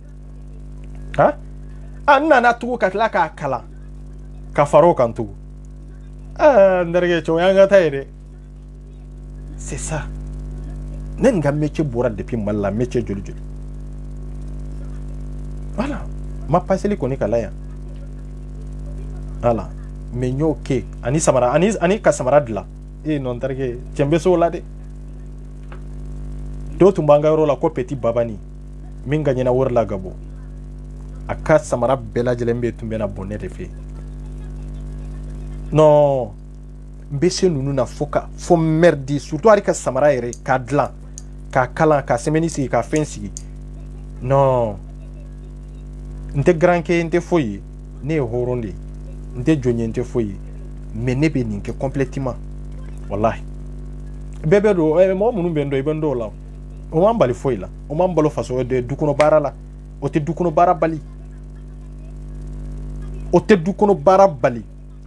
n nana tugun ka tila k'a kalan ka fara o kan tugun n terikɛ cɛw y'an ka taa ye dɛ c'est ça ne nin ka métier bɔra depuis Mali la métier joli voilà ma paseli kɔni kalan yan voilà mais n y'o kɛ ani samara ani ka samara dilan non terikɛ cɛ n bɛ se o la dɛ dɔw tun b'an ka yɔrɔ la ko petit babani min ka ɲɛna wari la ka bɔ a ka samara bɛɛ lajɛlen bɛ tun bɛ na bɔn ne de fɛ non n bɛ se ninnu na fo merdi surtout hali ka samara yɛrɛ k'a dilan k'a kalan ka sɛbɛnni sigi ka fɛn sigi non n tɛ grand kɛ n tɛ foyi ye ne ye hɔrɔn de ye n tɛ jɔn ye n tɛ foyi ye mais ne bɛ nin kɛ complètement wallahi bɛɛ bɛ don mɔgɔ minnu bɛ n dɔn i bɛ n dɔn o la o m'an bali foyi la o m'an balo faso dukɔnɔ baara la o tɛ dukɔnɔ baara bali o tɛ dukɔnɔ baara bali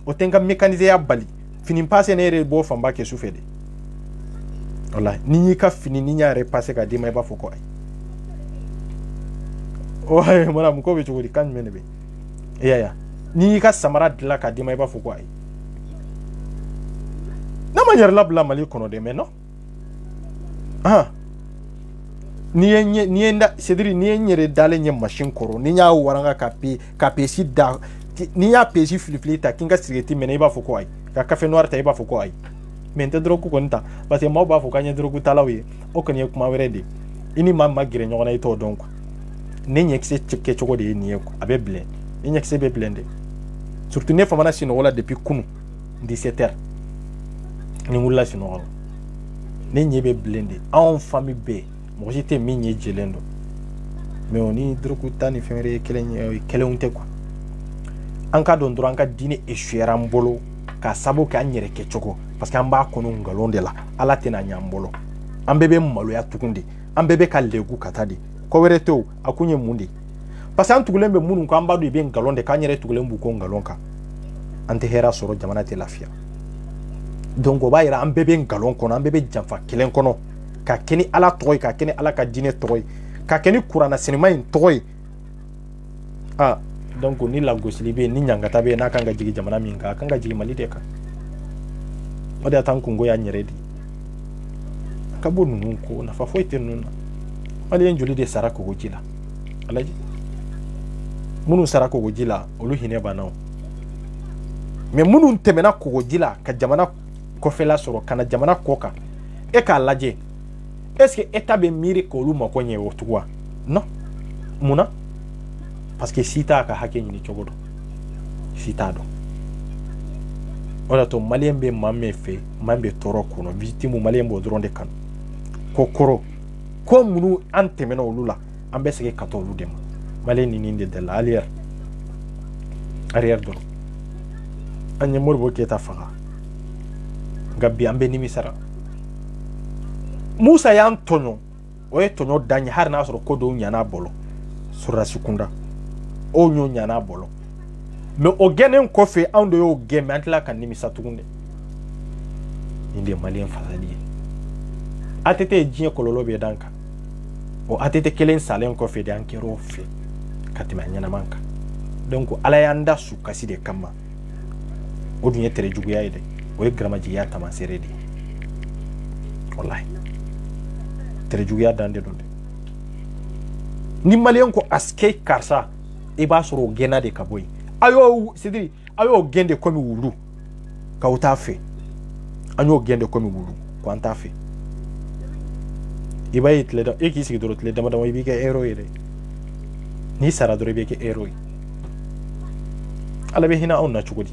o tɛ n ka mécanicien bali fini passe ne yɛrɛ b'o fanba kɛ sufɛ de wallahi ni y'i ka fini ni y'a yɛrɛ passe k'a d'i ma i b'a fɔ ko ayi madame ko bɛ cogo di kan jumɛn de bɛ i y'a ye ni y'i ka samara dilan k'a d'i ma i b'a fɔ ko ayi n'a ma yɛrɛ labila Mali kɔnɔ dɛ mais non c'est-à-dire ni ye n yɛrɛ dalen ye machine kɔrɔ ni y'a waranga ka pesi da ni y'a pesi filifili ta k'i ka cigarette minɛ i b'a fɔ ko ayi ka café noir ta i b'a fɔ ko ayi mais n tɛ drogue kɔni ta parce que maaw b'a fɔ k'an ye drogue talaw ye o kɔni ye kuma wɛrɛ de ini ma gire ɲɔgɔnna i t'o dɔn quoi ne ɲɛkisɛ kɛcogo de ye nin ye quoi a bɛ bilen ne ɲɛkisɛ bɛ bilen de surtout ne famana sinɔgɔ la depuis kunu 17h ni wulila sinɔgɔ la ne ɲɛ bɛ bilen de anw famille bɛɛ mɔgɔ si tɛ min ɲɛ jɛlen don mais o ni dɔrɔku ta ni fɛn wɛrɛ ye kɛlɛnw tɛ quoi an ka dɔn dɔrɔn an ka diinɛ échouera an bolo ka sababu kɛ an yɛrɛ kɛcogo parce que an b'a kɔnɔ ngalon de la ala tɛna ɲɛ an bolo an bɛɛ bɛ maloya tugun de an bɛɛ bɛ ka legu ka taa de ko wɛrɛ tɛ o a kun ye mun de parce que an tugulen bɛ minnu kan an b'a dɔn i bɛ ngalon de k'an yɛrɛ tugulen b'u ko ngalon kan an tɛ hɛrɛ sɔrɔ jamana tɛ lafiya donc o b'a yira an bɛɛ bɛ ngalon kɔnɔ an bɛɛ bɛ janfa kelen kɔnɔ ka kɛ ni ala tɔgɔ ye ka kɛ ni ala ka diinɛ tɔgɔ ye ka kɛ ni kuranna sinima in tɔgɔ ye donc ni lagosili bɛ yen ni ɲangata bɛ yen n'a kan ka jigin jamana min kan a kan ka jigin mali de kan o de y'a to an kungo y'an yɛrɛ de a ka bɔ ninnu ko nafa foyi tɛ ninnu na maliyɛn joli de sara kogoji la alaji minnu sara kogoji la olu hinɛ banna o mais minnu tɛmɛna kogoji la ka jamana kɔfɛla sɔrɔ ka na jamana kɔ kan e k'a lajɛ est ce que état bɛ miiri k'olu mako ɲɛ o tugun wa non munna parce que si t'a ka hakɛ ɲini cogo dɔn si t'a dɔn o de y'a to maliyɛn bɛ maa min fɛ maa min bɛ tɔɔrɔ kɔnɔ victime maliyɛn b'o dɔrɔn de kanu ko kɔrɔ ko minnu an tɛmɛna olu la an bɛ segin ka taa olu de ma maliyɛn nin de dala arrière dɔrɔn an ye Modibo Keyita faga nka bi an bɛ nimisara Musa y'an tɔɲɔ o ye tɔɲɔ dan ye hali n'a sɔrɔ ko dɔw ɲana bɔlɔ sɔrɔdasi kunda o ɲɔ ɲana bɔlɔ mais o gɛnnen kɔfɛ anw de y'o gɛn mais an tila ka nimisa tugun de nin de ye maliyɛn fasali ye ATT ye diɲɛ kɔlɔlɔ bɛ d'an kan o ATT kelen salen kɔfɛ de an kɛra o fɛ ka tɛmɛ a ɲɛnaman kan donc ala y'an da su kasi de kama o dun ye tere juguya ye dɛ o ye garamajigiya tamaseere de ye wallahi tere juguya dan de don dɛ ni maliyɛn ko aske karisa i b'a sɔrɔ o gɛnna de ka bɔ yen c'est-à-dire a y'o gɛn de komi wulu k'aw t'a fɛ an y'o gɛn de komi wulu k'an t'a fɛ i b'a ye e k'i sigi dɔrɔn tile dama dama i b'i kɛ héros ye dɛ n'i sara dɔrɔn i b'i kɛ héros ye ala bɛ hinɛ anw na cogo di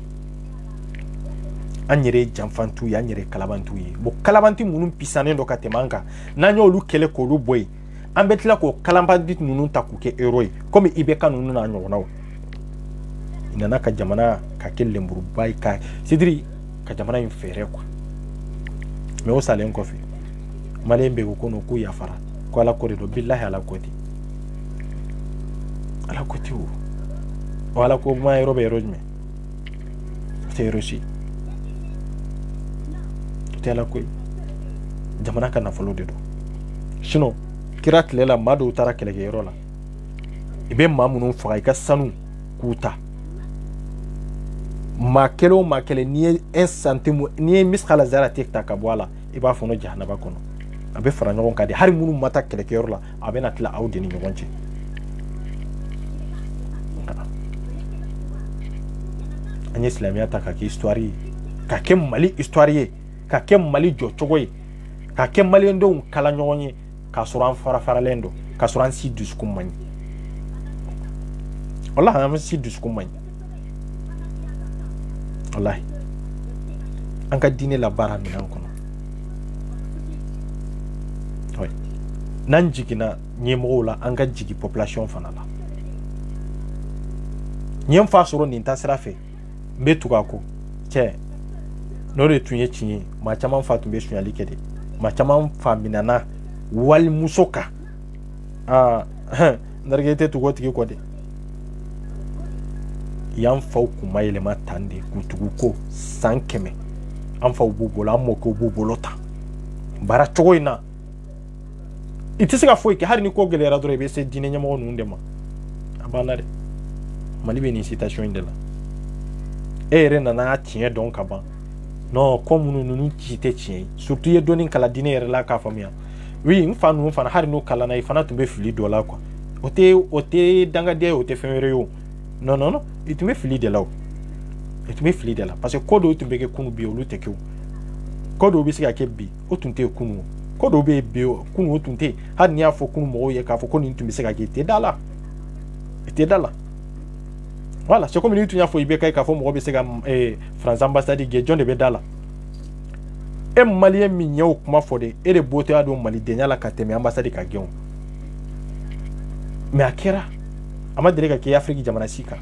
an yɛrɛ ye janfantu ye an yɛrɛ ye kalabantu ye bon kalabanti minnu pisanen dɔ ka tɛmɛ an kan n'an y'olu kɛlɛ k'olu bɔ yen an bɛ tila k'o kalabanti ninnu ta k'u kɛ héros ye komi IBK ninnu n'a ɲɔgɔnnaw i nana ka jamana ka kɛ lenburuba ye ka c'est-à-dire ka jamana in fɛɛrɛ quoi mais o salen kɔfɛ maliyɛn bɛ ko no ko yafara ko ala ko de don bilahi ala ko ten ala ko ten o ala ko ma yɔrɔ bɛ yɔrɔ jumɛn o tɛ yɔrɔ si o tɛ ala ko ye jamana ka nafolo de don sinon kira tile la maa dɔw taara kɛlɛkɛyɔrɔ la i bɛ maa minnu faga i ka sanu k'u ta maa kelen o maa kelen n'i ye un centime n'i ye miskala zarati ta ka bɔ a la i b'a fɔ no jahanaba kɔnɔ a bɛ fara ɲɔgɔn kan de hali minnu ma taa kɛlɛkɛyɔrɔ la a bɛ na tila aw de ni ɲɔgɔn cɛ an ye silamɛya ta ka kɛ histoire ye ka kɛ mali histoire ye ka kɛ mali jɔcogo ye ka kɛ maliyɛndenw kala ɲɔgɔn ye k'a sɔrɔ an fara-faralen don k'a sɔrɔ an si dusukun man ɲi wallahi an si dusukun man ɲi wallahi an ka diinɛ la baara minɛn kɔnɔ oui n'an jiginna ɲɛmɔgɔw la an ka jigin population fana la n ye n fa sɔrɔ nin taasira fɛ n bɛ tugu a ko cɛ n'o de tun ye tiɲɛ ye maa caman fa tun bɛ suɲɛli kɛ de maa caman fa minɛna walimuso kan ndarikɛ tɛ tugu o tigi kɔ dɛ y'an faw kun ma yɛlɛma tan de k'u tugu ko san 100 an faw b'u bolo an mɔkɛw b'u bolo tan baara cogo in na i tɛ se ka foyi kɛ hali ni ko gɛlɛyara dɔrɔn i bɛ se diinɛ ɲɛmɔgɔ ninnu de ma a banna dɛ mali bɛ nin situation in de la e yɛrɛ nana tiɲɛ dɔn ka ban non ko minnu ninnu ci tɛ tiɲɛ ye surtout i ye dɔɔni kala diinɛ yɛrɛ la k'a faamuya oui n fa ninnu fana hali n'u kalanna i fana tun bɛ fili dɔ la quoi o tɛ dangadenya ye o tɛ fɛn wɛrɛ ye o non non non i tun bɛ fili de la o i tun bɛ fili de la parce que ko dɔw tun bɛ kɛ kunu bi olu tɛ kɛ o ko dɔw bɛ se ka kɛ bi o tun tɛ kunu ko do be kunu otunte had ni afo kunu mo ye ka fo ko ni ntumi se ka gete dala voilà c'est comme ni tunya fo ibe kai ka fo mo be se ka France ambassade ge John de be dala e malien mi nyaw kuma fo de e de bote ado mali de nyala ka teme ambassade ka geon mais akera ama direka ke Afrique jamana sika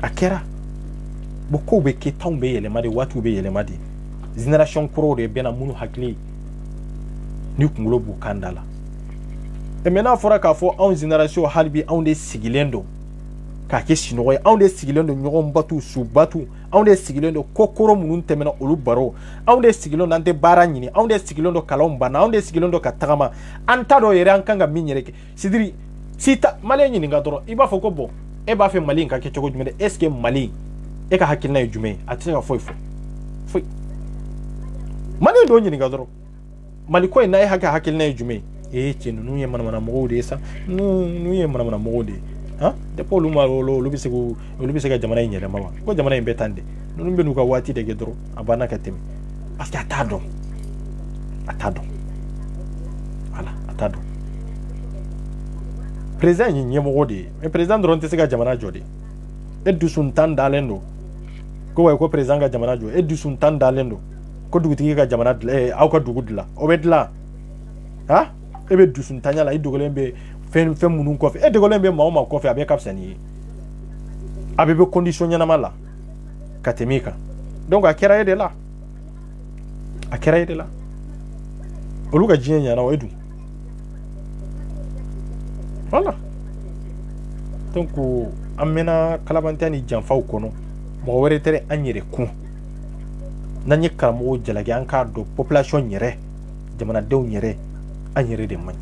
akera boko be ke taumbe yele made watu be yele made generation kuro de bena munu hakli ni kungulo bu kandala e mena fora ka fo en generation halbi en de sigilendo ka ke sinoy en de sigilendo nyogon batu su batu en de sigilendo kokoro munun temena olu baro en de sigilendo ante bara nyini en de sigilendo kalomba na en de sigilendo katagama anta do yere ankanga minyereke sidiri sita mali nyini ngadoro iba fo ko bo e ba fe mali nka ke chogo jumede est ce que mali e ka hakilna jume atika foi mali do nyini ngadoro mali ko ina e haka hakilna jume chenu nu ye mana mogode sa nu ye mana mogode ha de polu ma lo bisega jamana nyele mawa ko jamana imbe tande nu be nu ka wati de gedro abana ka temi parce que atado voilà président nye mogode mais président dron tesega jamana jode e du sultan dalendo ko way ko président ga jamana jode e du sultan dalendo ko duguti ga jamana aw ka dugudla obedla ha ebe du sultan la idogolembe fen munun kofi e dogolembe ma kofi abe kapsani abe be condition nyana mala katemika donc akera yede la oluga jinya na wedu voilà donc amena kalabantani janfaw kono mo were tere anyere ku nanye karamo jalagi an ka do population nyere jamana dew nyere anyere de man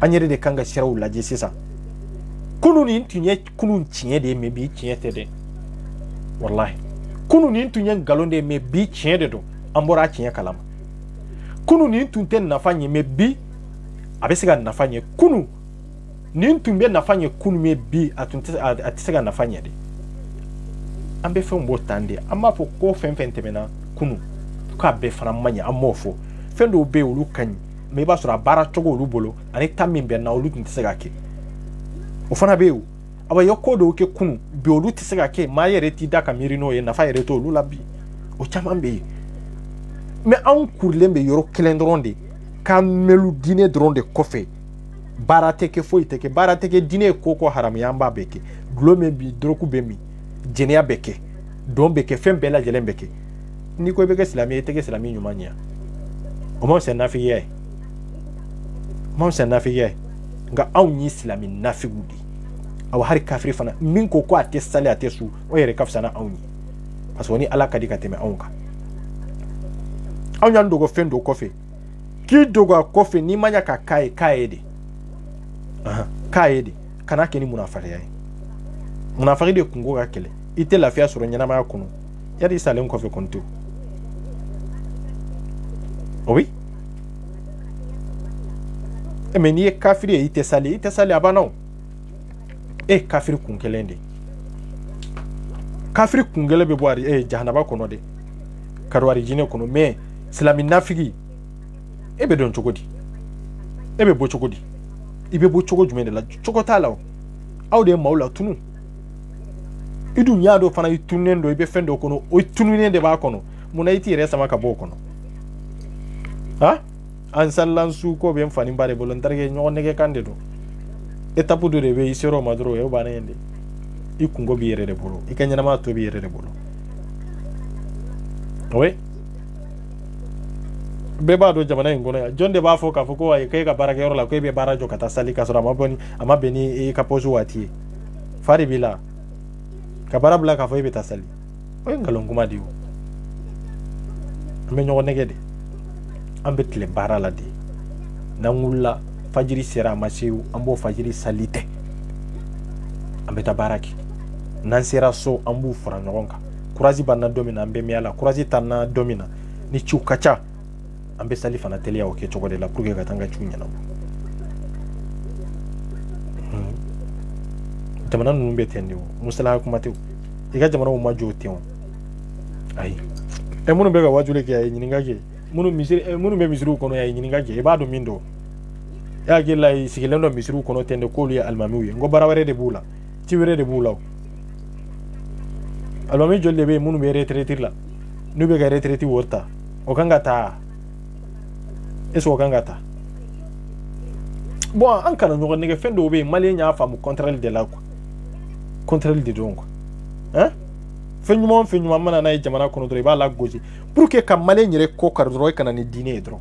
anyere de kanga siraw laje sisa kunu ni tunye kunu tinye de me bi tinye tede wallahi kunu ni tunye galonde me bi tinye de do ambora tinye kalama kunu ni tunte nafanye me bi abesiga nafanye kunu ni tumbe nafanye kunu me bi atisega nafanye de ambe fe mbo tande amma fo ko femena kunu ka be fana manya amofo fendo be olu kan me ba sura bara chogo olu bolo ani tamimbe na olu tintisega ke o fana be o aba yokodo ke kunu be olu tisega ke ma yere ti daka mirino ye nafa yere to olu labi o chamambe me an kurlembe yoro kelendronde ka melu dine dronde kofe barateke foi teke barateke dine koko haram yamba beke glome bi droku bemi jenia beke don beke fem bela jelen beke ni ko beke islami teke islami nyumanya o mo se nafiye nga aw ni islami nafigudi aw har kafiri fana min ko ate sale ate su o yere kafsana aw ni parce woni ala kadi ka teme awnka aw nyan dogo fendo kofe ki dogo kofe ni manya ka kaede kaede kana ke ni munafari de kungo ga kele ite lafiya soro nyana ma kunu yadi salen kofe kontu oui mais ni kafiri ite sali abano kafiri kunkelende kafiri kungele be boari jahanaba kono de karwari jine kono mais islami nafigi ebe don chogodi ebe bo chogodi ibe bo chogo jumene la chogotala aw de maula tunu idu nyaado fana itunendo ibe fendo kono o tununende ba kono munaiti resa maka bo kono ha an sallan su ko be mfani bare volontaire nyo nege kandido etapu de be isero madro e bana yende ikungo bi yere de bolo ikanyana ma to bi yere de bolo oui beba do jamana ngono ya jonde ba fo ka fo ko ay kay ka baraka yoro la ko be barajo kata sali ka sura maboni ama beni ka pozu wati fari bila ka barabla ka fo be tasali o ngalonguma diwo me nyo nege de ambetle barala de nangula fajiri sera masiu ambo fajiri salite ambeta baraki nan sera so ambu fura ngonka kurazi banna domina ambe miala kurazi tanna domina ni chukacha ambe sali fana tele ya oke chogode la pruge katanga chunya na jamana numbe tendiwo musala kumate iga jamana o majo tewo ai munu bega wajule ke ay nyinga ke munu be misiriw kono ya ɲininka kɛ i b'a dɔn min dɔ e hakili la i sigilen dɔ misiriw kɔnɔ ten de k'olu ye alimamiw ye n ko baara wɛrɛ de b'u la ci wɛrɛ de b'u la alimami joli de bɛ yen minnu bɛ retraite la n'u bɛ ka retraite wari ta o kan ka taa est ce que o kan ka taa bon an kana ɲɔgɔn nɛgɛ fɛn dɔw bɛ yen maliyɛn y'a faamu contraire de la quoi contraire de don quoi hein fɛn ɲuman mana n'a ye jamana kɔnɔ dɔrɔn i b'a la gosi pour que ka maliyɛn yɛrɛ kɔ kari dɔrɔn i kana ni diinɛ ye dɔrɔn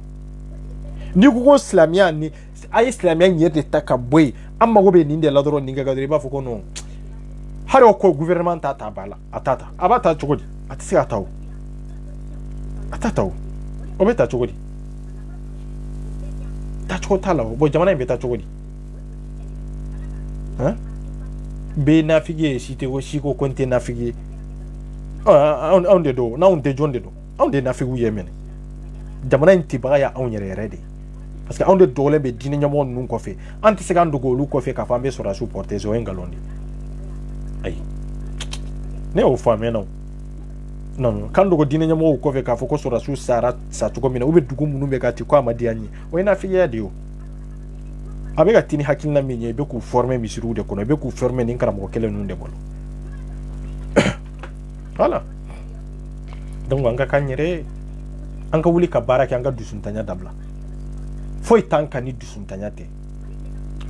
n'i ko ko silamɛya ni a ye silamɛya yɛrɛ de ta ka bɔ yen an mago bɛ nin de la dɔrɔn nin kɛ ka dɔrɔn i b'a fɔ ko non hali o ko gouvernement t'a ta ba la a t'a ta a b'a ta cogo di a tɛ se ka ta o a t'a ta o o bɛ ta cogo di tacogo t'a la o bon jamana in bɛ ta cogo di hein bɛɛ nafigi ye si tɛ ko si ko ko n tɛ nafigi ye anw de don n'anw tɛ jɔn de don anw de nafigiw ye mɛnɛ jamana in tibaga ya anw yɛrɛ yɛrɛ de parce que anw de dɔgɔlen bɛ diinɛ ɲɛmɔgɔ ninnu kɔfɛ an tɛ se k'an dogo olu kɔfɛ k'a fɔ an bɛ sɔrɔ a supporter o ye nkalon de ayi ne y'o faamuya non k'an dogo diinɛ ɲɛmɔgɔw kɔfɛ k'a fɔ ko sɔrɔdasiw sa cogo min na u bɛ dugu minnu bɛ ka ten ko a ma diya n ye o ye nafigiya de ye o a bɛ ka tini hakilina min ye i bɛ k'u former misiriw de kɔnɔ i bɛ k'u former nin karamɔgɔ kelen ninnu de bolo voilà donc an ka k'an yɛrɛ an ka wuli ka baara kɛ an ka dusuntanya dabila foyi t'an kan ni dusuntanya tɛ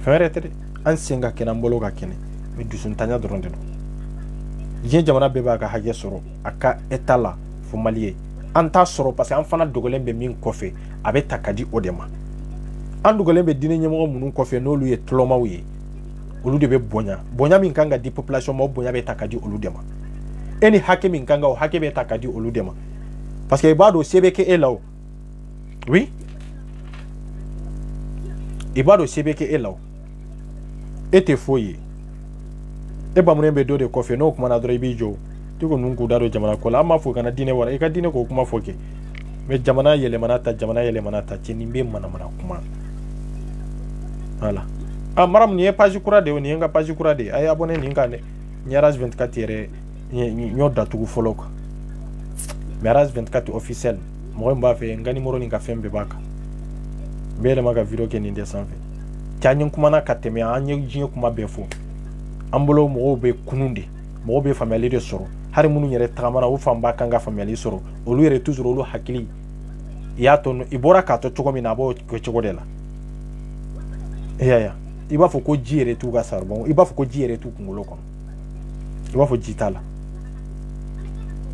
fɛn wɛrɛ tɛ dɛ an sen ka kɛnɛ an bolo ka kɛnɛ mais dusuntanya dɔrɔn de don diɲɛ jamana bɛɛ b'a ka hakɛ sɔrɔ a ka état la fo Mali ye an t'a sɔrɔ parce que an fana dogolen bɛ min kɔfɛ a bɛ ta ka di o de ma an dogolen bɛ diinɛ ɲɛmɔgɔ minnu kɔfɛ n'olu ye tulɔmaw ye olu de bɛ bonya min kan ka di population ma o bonya bɛ ta ka di olu de ma e ni hakɛ min kan ka o hakɛ bɛ ta ka di olu de ma parce que i b'a dɔn se bɛ kɛ e la o oui i b'a dɔn se bɛ kɛ e la o e tɛ foyi ye e bamunen bɛ dɔ de kɔfɛ n'o kumana dɔrɔn i b'i jɔ i ko ninnu k'u da don jamana ko la an m'a fɔ kana diinɛ wara i ka diinɛ k'o kuma fɔ kɛ mais jamana yɛlɛmana ta cɛ nin bɛ manamana kuma voilà maram nin ye page kura de ye nin ye n ka page kura de ye a ye abonné nin kan dɛ n ye Aras 24 yɛrɛ n y'o datugu fɔlɔ quoi mais Aras 24 officiel mɔgɔ min b'a fɛ n ka numéro ni ka fɛn bɛɛ b'a kan n bɛ yɛlɛma ka video kɛ nin de sanfɛ cɛ an ye kumana ka tɛmɛ an ye diɲɛ kuma bɛɛ fɔ an bolo mɔgɔw bɛ kunun de mɔgɔw bɛ faamuyali de sɔrɔ hali minnu yɛrɛ tagamana u fanba kan ka faamuyali sɔrɔ olu yɛrɛ toujours olu hakili i y'a to i bɔra k'a to cogo min na a b'o kɛ cogo de la i y'a ye i b'a fɔ ko ji yɛrɛ t'u ka saribɔn i b'a fɔ ko ji yɛrɛ t'u kunkolo kɔnɔ i b'a fɔ ji t'a la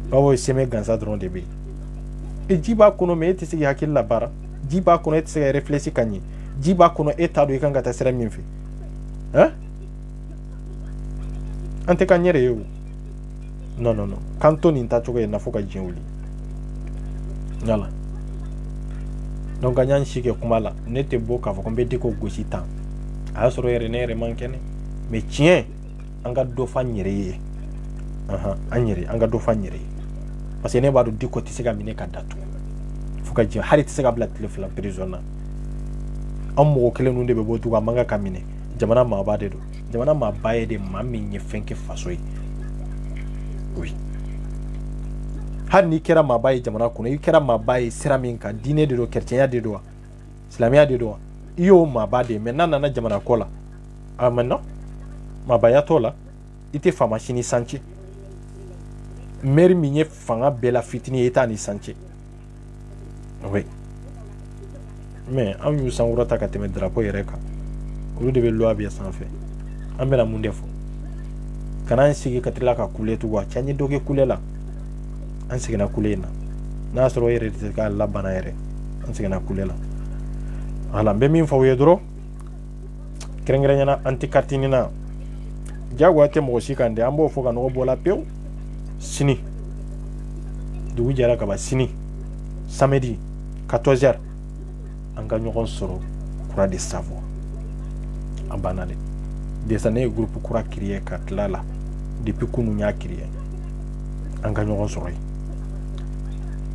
i b'a fɔ sɛmɛ gansan dɔrɔn de bɛ yen ji b'a kɔnɔ mais e tɛ se k'i hakili labaara ji b'a kɔnɔ e tɛ se ka réfléchir ka ɲɛ ji b'a kɔnɔ e t'a dɔn i kan ka taa sira min fɛ hein an tɛ k'an yɛrɛ ye o non k'an to nin tacogo ye nafo ka diɲɛ wuli voilà donc an y'an si kɛ kuma la ne tɛ bɔ k'a fɔ ko n bɛ diko gosi tan a y'a sɔrɔ yɛrɛ ne yɛrɛ man kɛnɛ mais tiɲɛ an ka dɔ fɔ an yɛrɛ ye an ka dɔ fɔ an yɛrɛ ye parce que ne b'a dɔn diko tɛ se ka minɛ ka datugu fo ka diɲɛ hali tɛ se ka bila tile fila prison na an mɔgɔ kelen ninnu de bɛ bɔ tugun a man kan ka minɛ jamana maaba de don jamana maaba ye de maa min ye fɛn kɛ faso ye oui hali n'i kɛra maaba ye jamana kɔnɔ i kɛra maaba ye sira min kan diinɛ de don chrétienya de don wa silamɛya de don wa i y'o maaba de ye mais n'a nana jamana kɔ la ah maintenant maabaya t'o la i tɛ faama sini sanci maire min ye fanga bɛɛ la fitinin ye i t'a ni sanci oui mais an y'u sankɔrɔta ka tɛmɛ drapeau yɛrɛ kan olu de bɛ loi bɛ sanfɛ an bɛna mun de fɔ kana an sigi ka tila ka kule tugun a cɛ an ye dɔ kɛ kule la an seginna kule in na n'a sɔrɔ o yɛrɛ tɛ se k'a labana yɛrɛ an seginna kule la voilà n bɛ min fɔ aw ye dɔrɔn kɛrɛnkɛrɛnnenya an tɛ carte ɲini na diyagoya tɛ mɔgɔ si kan dɛ an b'o fɔ ka nɔgɔ bɔ la pewu sini dugu jɛra ka ban sini samedi 14h an ka ɲɔgɔn sɔrɔ kura de savoir an banna dɛ déjà ne ye groupe kura créer ka tila la depuis kunun y'a créer an ka ɲɔgɔn sɔrɔ yen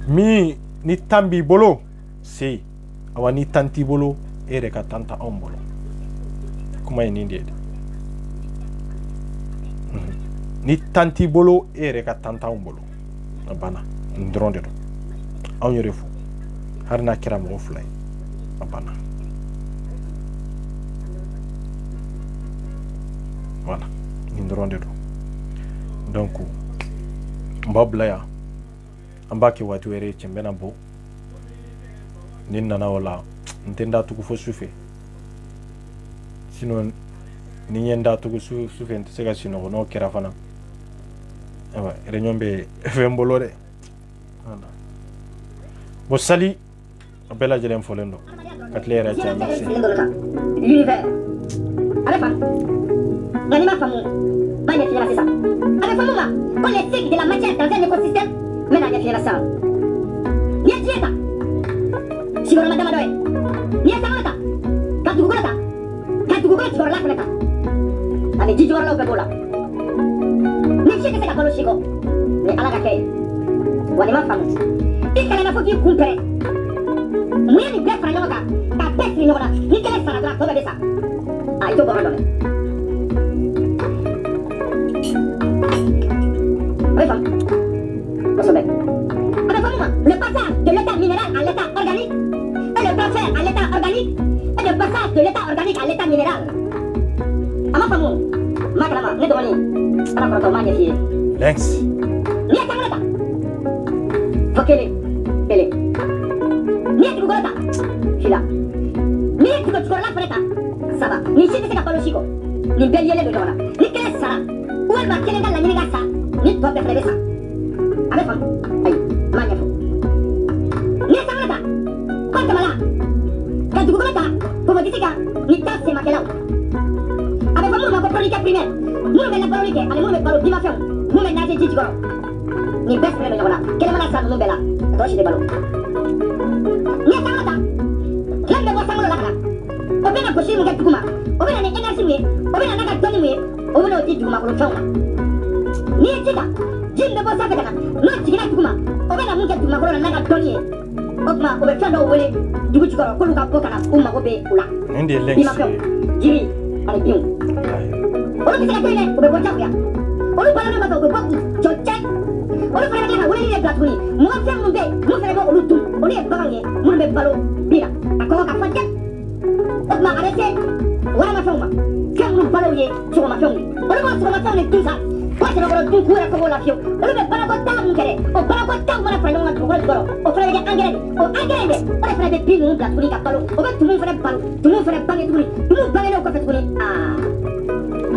min ni tan b'i bolo se awa ni tan t'i bolo e yɛrɛ ka tan ta anw bolo kuma ye nin de ye dɛ ni tan t'i bolo e yɛrɛ ka tan t'anw bolo a banna nin dɔrɔn de don anw yɛrɛ fo har n'a kɛra mɔgɔ fila ye a banna voilà nin dɔrɔn de don donc n b'a bila yan an b'a kɛ waati wɛrɛ cɛ n bɛna bɔ ni nana o la n tɛ n da tugu fo sufɛ sinon ni n ye n da tugu sufɛ n tɛ se ka sunɔgɔ n'o kɛra fana réunion bɛ fɛn bolo dɛ bon sali a bɛɛ lajɛlen fɔlen don ka tile yɛrɛ cɛ merci l'univers avec femme nga ni ma famu ba ɲɛfiyɛra sisan a bɛ fɔ mun ma ko les cycles de la matière dans un écosystème n bɛna ɲɛfiyɛra sisan ni ye diɲɛ ta sigiyɔrɔma damadɔ ye ni ye sankolo ta ka dugukolo ta ka dugukolo jukɔrɔla fɛnɛ ta ani ji jukɔrɔlaw bɛɛ b'o la ni si tɛ se ka balo si kɔ ni ala ka kɛ ye wa ni ma faamu i kalanna fo k'i kun pɛrɛ mun ye nin bɛɛ fara ɲɔgɔn kan k'a bɛɛ siri ɲɔgɔn na ni kelen sara dɔrɔn a tɔ bɛɛ bɛ sa i t'o bɔrɔ dɔn dɛ a bɛ faamu kosɛbɛ a bɛ fɔ mun ma le passage de l'état minéral à l'état organique et le transfert à l'état organique et le passage de l'état organique à l'état minéral a ma faamu ma kalama ne dɔgɔnin ala kɔrɔtɔ m'a ɲɛf'i ye Lenx ni ye sankolo ta fo kelen ni ye dugukolo ta fila ni ye dugu jukɔrɔla fɛnɛ ta saba ni si tɛ se ka balo si kɔ nin bɛɛ yelen don ɲɔgɔn na ni kelen sara walima kelen ka laɲini ka sa ni tɔ bɛɛ fɛnɛ bɛ sa a bɛ faamu ayi n m'a ɲɛfɔ ni ye sankolo ta ko jamana ka dugukolo ta kɔgɔjisi kan ni ta semakɛlaw a bɛ fɔ minnu ma ko producteur primaire minnu bɛ labaloli kɛ ani minnu bɛ balo dimafɛnw minnu bɛ nage ji jukɔrɔ nin bɛɛ sɛbɛn don ɲɔgɔn na kelen mana sa ninnu bɛɛ la a tɔ si tɛ balo ni ye sankolo ta fɛn bɛ bɔ sankolo la ka na o bɛna gosi mun kɛ duguma o bɛna ni énergie mun ye o bɛna n'a ka dɔnni mun ye o bɛna o di dugumakolo fɛnw ma n'i ye ji ta ji min bɛ bɔ sanfɛ ka na n'o jiginna duguma o bɛna mun kɛ dugumakolo la n'a ka dɔnni ye o tuma o bɛ fɛn dɔw wele dugu jukɔrɔ k'olu ka bɔ ka na u mago bɛ u la dimafɛnw jiri ani binw olu tɛ se ka to yen dɛ u bɛ bɔ jagoya olu balolen kɔfɛ u bɛ bɔ jɔ cɛ olu fana bɛ tila ka weleli de bila tuguni mɔgɔ fɛn minnu bɛ yen minnu fana bɛ olu dun olu ye baganw ye minnu bɛ balo bi la a kɔngɔ ka fɔ dɛ o tuma a bɛ se waramafɛnw ma fɛn minnu balow ye sɔgɔmafɛnw ye olu b'o sɔgɔmafɛnw de dun sa fo sɛbɛkɔrɔ dun k'u yɛrɛ kɔngɔ lafiyewu olu bɛ banakɔtaa mun kɛ dɛ o banakɔtaw mana fara ɲɔgɔn kan dugukolo jukɔrɔ o fana bɛ kɛ angɛrɛ de o angɛrɛ de o de fana bɛ bin ninnu bila tuguni ka balo o bɛ tumuw fana balo tumuw fana bange tuguni tumuw bangelenw kɔfɛ tuguni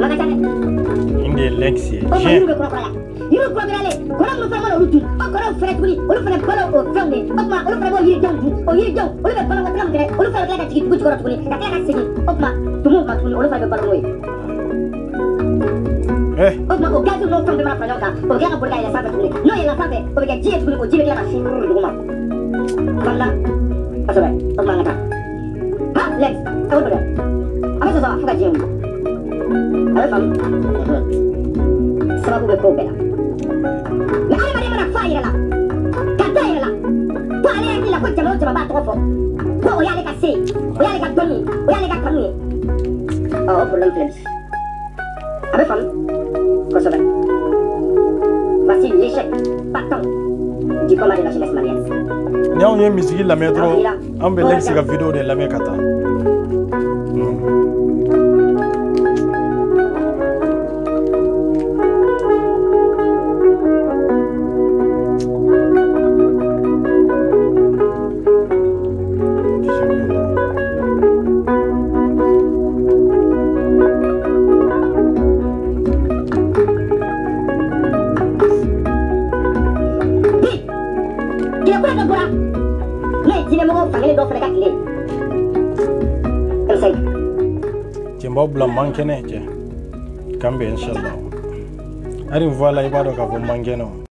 ma ka ca dɛ nin de ye Lenx ye o tuma yiriw bɛ kɔrɔkɔrɔ la yiriw kɔrɔkɔrɔlen kɔrɔ minnu fana mana olu dun o kɔrɔw fana tuguni olu fana balo o fɛnw de o tuma olu fana b'o yiridenw dun o yiridenw olu bɛ banakɔtaga mun kɛ dɛ olu fana bɛ tila ka jigin dugu jukɔrɔ tuguni ka tila ka segin o tuma tumuw ma tuguni olu fana bɛ balo n'o ye o tuma o gaziw n'o fɛnw bɛɛ mana fara ɲɔgɔn kan o bɛ tila ka boli ka yɛlɛn sanfɛ tuguni n'o yɛlɛnna sanfɛ o bɛ kɛ ji ye tuguni o ji bɛ tila ka sin duguma faamuya kosɛbɛ o tuma an ka taa ha Lenx a b'o dɔn dɛ a bɛ sɔsɔ fo ka diɲɛ wuli a bɛ faamu sababu bɛ ko bɛɛ la mɛ adamaden mana fɔ a yɛrɛ la ka da a yɛrɛ la ko ale hakili la ko jama o jama b'a tɔgɔ fɔ ko o y'ale ka se ye o y'ale ka dɔnni ye o y'ale ka kanu ye o problème filɛ bi a bɛ faamu kosɛbɛ voici l'échec patent du combat de la jeunesse malienne ni anw ye misigi lamɛn dɔrɔn an bɛ Lenx ka video de lamɛn ka taa cɛnbaw bila man kɛnɛ cɛ kan bɛ inshallah ari voilà i b'a dɔn k'a fɔ man kɛnɛ